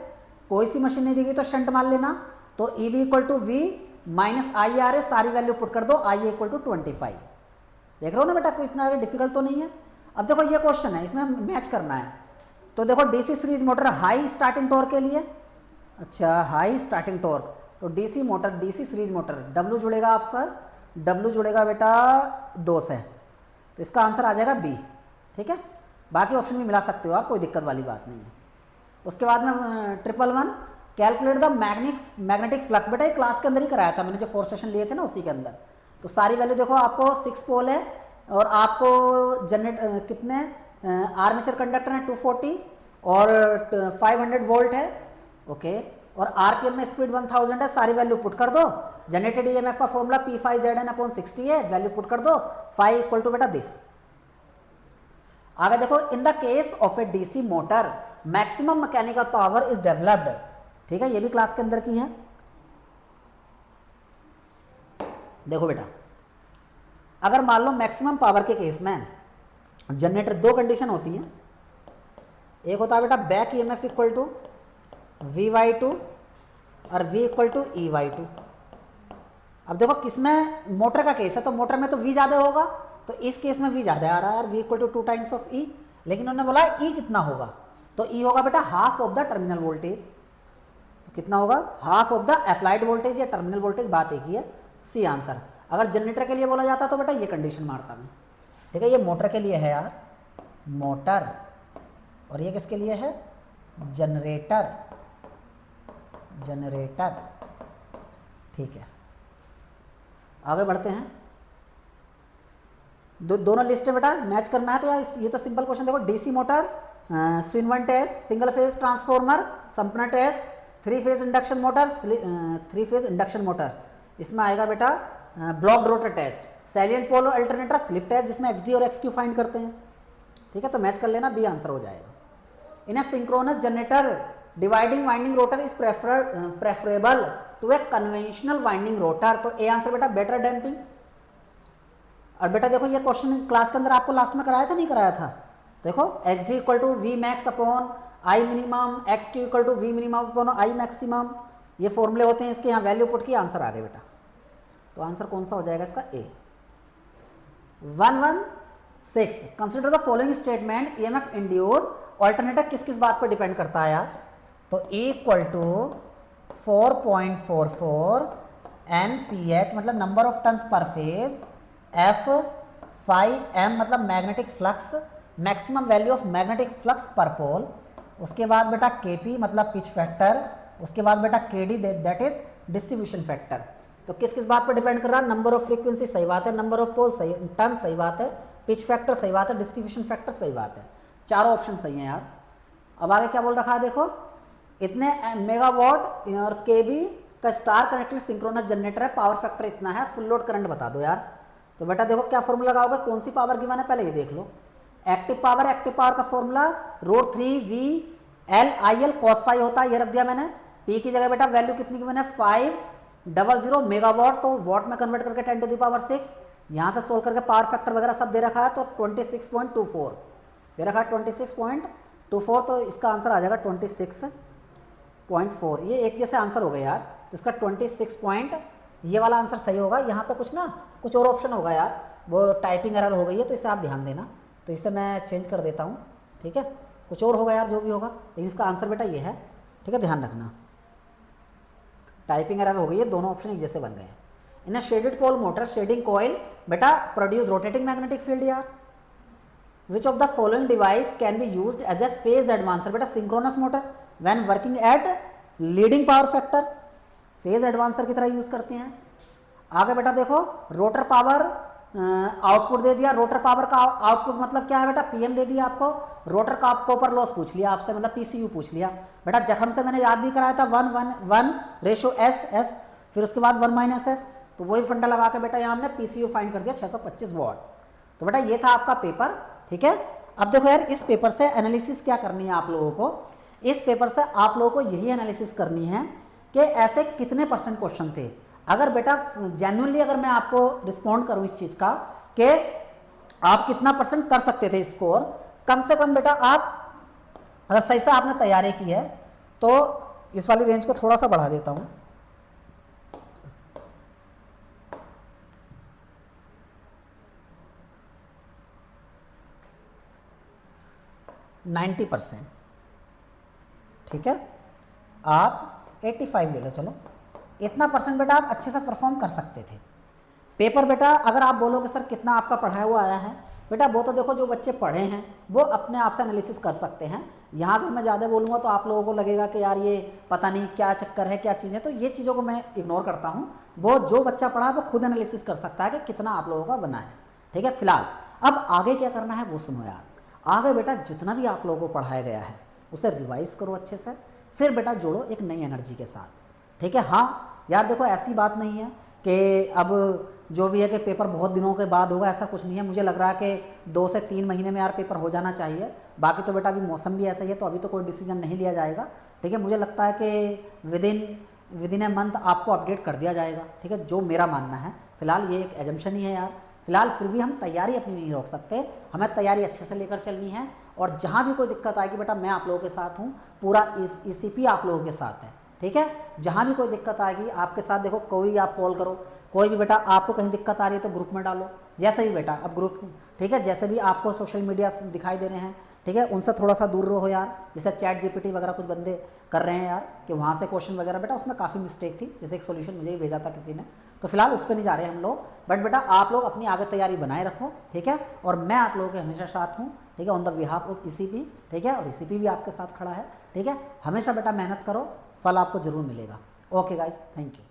कोई सी मशीन नहीं दी गई तो शंट मान लेना, तो E B equal to V minus I R है, सारी वैल्यू पुट कर दो, आई इक्वल टू 25। देख रहे हो ना बेटा, कोई इतना डिफिकल्ट तो नहीं है। अब देखो ये क्वेश्चन है, इसमें मैच करना है। तो देखो DC series motor high starting torque के लिए, अच्छा हाई स्टार्टिंग टॉर्क, तो DC motor, DC series motor, W जुड़ेगा आप सर, डब्ल्यू जुड़ेगा बेटा 2 से, तो इसका आंसर आ जाएगा बी। ठीक है, बाकी ऑप्शन भी मिला सकते हो आप, कोई दिक्कत वाली बात नहीं है। उसके बाद में 111 कैलकुलेट द मैग्नेटिक फ्लक्स। बेटा ये क्लास के अंदर ही कराया था मैंने, जो 4 सेशन लिए थे ना उसी के अंदर। तो सारी वैल्यू देखो, आपको 6 पोल है और आपको जनरेट कितने आर्मेचर कंडक्टर है 240 और 500 वोल्ट है, ओके, और आरपीएम में स्पीड 1000 है, सारी वैल्यू पुट कर दो। जनरेटेड ईएमएफ का फॉर्मूला P5ZN/60 है, वैल्यू पुट कर दो, फाई इक्वल टू बेटा दिस। आगे देखो, in the case of A DC motor maximum mechanical power is developed. ठीक है, ये भी क्लास के अंदर की है। देखो बेटा, अगर मान लो मैक्सिमम पावर के केस में जनरेटर 2 कंडीशन होती है, एक होता है बेटा back EMF equal to V/2 और V इक्वल टू E/2। अब देखो किसमें मोटर का केस है, तो मोटर में तो V ज़्यादा होगा, तो इस केस में V ज़्यादा आ रहा है यार, V equal to 2 times of E। लेकिन उन्होंने बोला E कितना होगा, तो E होगा बेटा half of the terminal voltage. तो कितना होगा, half of the applied voltage या टर्मिनल वोल्टेज, बात एक ही है, सी आंसर। अगर जनरेटर के लिए बोला जाता तो बेटा ये कंडीशन मारता मैं। ठीक है, ये मोटर के लिए है यार, मोटर, और ये किसके लिए है, जनरेटर, जनरेटर। ठीक है, आगे बढ़ते हैं। दोनों लिस्ट बेटा मैच करना है, तो यार ये तो सिंपल क्वेश्चन। देखो डीसी मोटर, स्विनवन test, single phase transformer, Sumpner test, 3 phase induction motor, 3 phase induction motor, इसमें आएगा बेटा block rotor test, salient pole alternator, slip test, जिसमें XD और XQ फाइंड करते हैं। ठीक है, तो मैच कर लेना, बी आंसर हो जाएगा। In a synchronous generator dividing winding rotor is preferable to a conventional winding rotor, तो ए आंसर बेटा बेटर डैम्पिंग। और बेटा देखो ये क्वेश्चन क्लास के अंदर आपको लास्ट में कराया था, नहीं कराया था? देखो XD equal to V max upon I minimum, XQ equal to V minimum upon I maximum, ये फॉर्मूले होते हैं, इसके यहाँ वैल्यू पुट की आंसर आ गए बेटा। तो आंसर कौन सा हो जाएगा इसका, A. 116 consider the following statement, EMF induce alternator किस किस बात पर डिपेंड करता है यार, तो E इक्वल टू 4.44 NPH मतलब नंबर ऑफ टन्स पर फेज, F 5M मतलब magnetic flux, maximum value of magnetic flux पर पोल, उसके बाद बेटा Kp मतलब पिच फैक्टर, उसके बाद बेटा Kd that is distribution factor. तो किस किस बात पर डिपेंड कर रहा है, नंबर ऑफ फ्रीक्वेंसी सही बात है, नंबर ऑफ पोल सही, टन सही बात है, पिच फैक्टर सही बात है, डिस्ट्रीब्यूशन फैक्टर सही बात है, चारों ऑप्शन सही हैं यार। अब आगे क्या बोल रखा है, देखो इतने मेगावाट और केबी का स्टार कनेक्टेड सिंक्रोनस जनरेटर है, पावर फैक्टर इतना है, फुल लोड करंट बता दो यार। तो बेटा देखो क्या फॉर्मूला लगाओगे, कौन सी पावर गिवन है पहले ये देख लो। एक्टिव पावर का फॉर्मूला √3VLIL cos फाई होता है, ये रख दिया मैंने। पी की जगह बेटा वैल्यू कितनी गिवन है 500 मेगावाट, तो वॉट में कन्वर्ट करके 10⁶, यहाँ से सोल्व करके पावर फैक्टर वगैरह सब दे रखा है, तो 26.24 दे रखा है, 26.24, तो इसका आंसर आ जाएगा 26.4। ये एक जैसे आंसर हो गया यार, तो इसका 26 ये वाला आंसर सही होगा। यहाँ पे कुछ और ऑप्शन होगा यार, वो टाइपिंग एरर हो गई है, तो इसे आप ध्यान देना, तो इसे मैं चेंज कर देता हूँ। ठीक है, कुछ और होगा यार जो भी होगा, लेकिन इसका आंसर बेटा ये है। ठीक है, ध्यान रखना, टाइपिंग एरर हो गई है, दोनों ऑप्शन एक जैसे बन गए हैं। In a shaded pole motor, shading coil बेटा प्रोड्यूस रोटेटिंग मैग्नेटिक फील्ड यार। Which of the following device can be used as a phase advancer, बेटा synchronous motor when working at leading power factor, phase advancer की तरह use करते हैं। आगे बेटा देखो रोटर पावर आउटपुट दे दिया, रोटर पावर का आउटपुट मतलब क्या है बेटा, PM दे दिया आपको, रोटर का कॉपर लॉस पूछ लिया आपसे, मतलब PCU पूछ लिया। बेटा जख्म से मैंने याद भी कराया था 1:1:S, फिर उसके बाद 1-S, तो वही फंडा लगा के बेटा यहाँ हमने PCU फाइंड कर दिया 625 वॉट। तो बेटा ये था आपका पेपर। ठीक है, अब देखो यार इस पेपर से एनालिसिस क्या करनी है आप लोगों को, इस पेपर से आप लोगों को यही एनालिसिस करनी है कि ऐसे कितने % क्वेश्चन थे। अगर बेटा जेन्युइनली अगर मैं आपको रिस्पॉन्ड करूं इस चीज़ का कि आप कितना परसेंट कर सकते थे स्कोर। कम से कम बेटा आप अगर सही से आपने तैयारी की है तो इस वाली रेंज को थोड़ा सा बढ़ा देता हूं, %90, ठीक है, आप 85 ले लो, चलो इतना परसेंट बेटा आप अच्छे से परफॉर्म कर सकते थे। पेपर बेटा अगर आप बोलोगे सर कितना आपका पढ़ाया हुआ आया है, बेटा वो तो देखो जो बच्चे पढ़े हैं वो अपने आप से एनालिसिस कर सकते हैं। यहाँ अगर मैं ज़्यादा बोलूँगा तो आप लोगों को लगेगा कि यार ये पता नहीं क्या चक्कर है, क्या चीज़ है, तो ये चीज़ों को मैं इग्नोर करता हूँ। वो जो बच्चा पढ़ा है वो खुद एनालिसिस कर सकता है कि कितना आप लोगों का बना है, ठीक है। फिलहाल अब आगे क्या करना है वो सुनो यार। आगे बेटा जितना भी आप लोगों को पढ़ाया गया है उसे रिवाइज करो अच्छे से, फिर बेटा जोड़ो एक नई एनर्जी के साथ, ठीक है। हाँ यार देखो ऐसी बात नहीं है कि अब जो भी है कि पेपर बहुत दिनों के बाद होगा, ऐसा कुछ नहीं है। मुझे लग रहा है कि 2 से 3 महीने में यार पेपर हो जाना चाहिए। बाकी तो बेटा अभी मौसम भी ऐसा ही है तो अभी तो कोई डिसीजन नहीं लिया जाएगा, ठीक है। मुझे लगता है कि विदिन ए मंथ आपको अपडेट कर दिया जाएगा, ठीक है, जो मेरा मानना है। फिलहाल ये एक एजम्पशन ही है यार। फिलहाल फिर भी हम तैयारी अपनी नहीं रोक सकते, हमें तैयारी अच्छे से लेकर चलनी है। और जहाँ भी कोई दिक्कत आएगी बेटा मैं आप लोगों के साथ हूँ, पूरा ECP आप लोगों के साथ है, ठीक है। जहाँ भी कोई दिक्कत आएगी आपके साथ, देखो कोई आप कॉल करो, कोई भी बेटा आपको कहीं दिक्कत आ रही है तो ग्रुप में डालो, जैसे भी बेटा अब ग्रुप, ठीक है, जैसे भी आपको सोशल मीडिया दिखाई दे रहे हैं, ठीक है, उनसे थोड़ा सा दूर रहो यार। जैसे चैट GPT वगैरह कुछ बंदे कर रहे हैं यार कि वहाँ से क्वेश्चन वगैरह, बेटा उसमें काफ़ी मिस्टेक थी, जैसे एक सॉल्यूशन मुझे ही भेजा था किसी ने, तो फिलहाल उस पर नहीं जा रहे हम लोग। बट बेटा आप लोग अपनी आगे तैयारी बनाए रखो, ठीक है, और मैं आप लोगों के हमेशा साथ हूँ, ठीक है, on the behalf of ECP, ठीक है, और ECP भी आपके साथ खड़ा है, ठीक है। हमेशा बेटा मेहनत करो, फल आपको जरूर मिलेगा। Okay guys, thank you.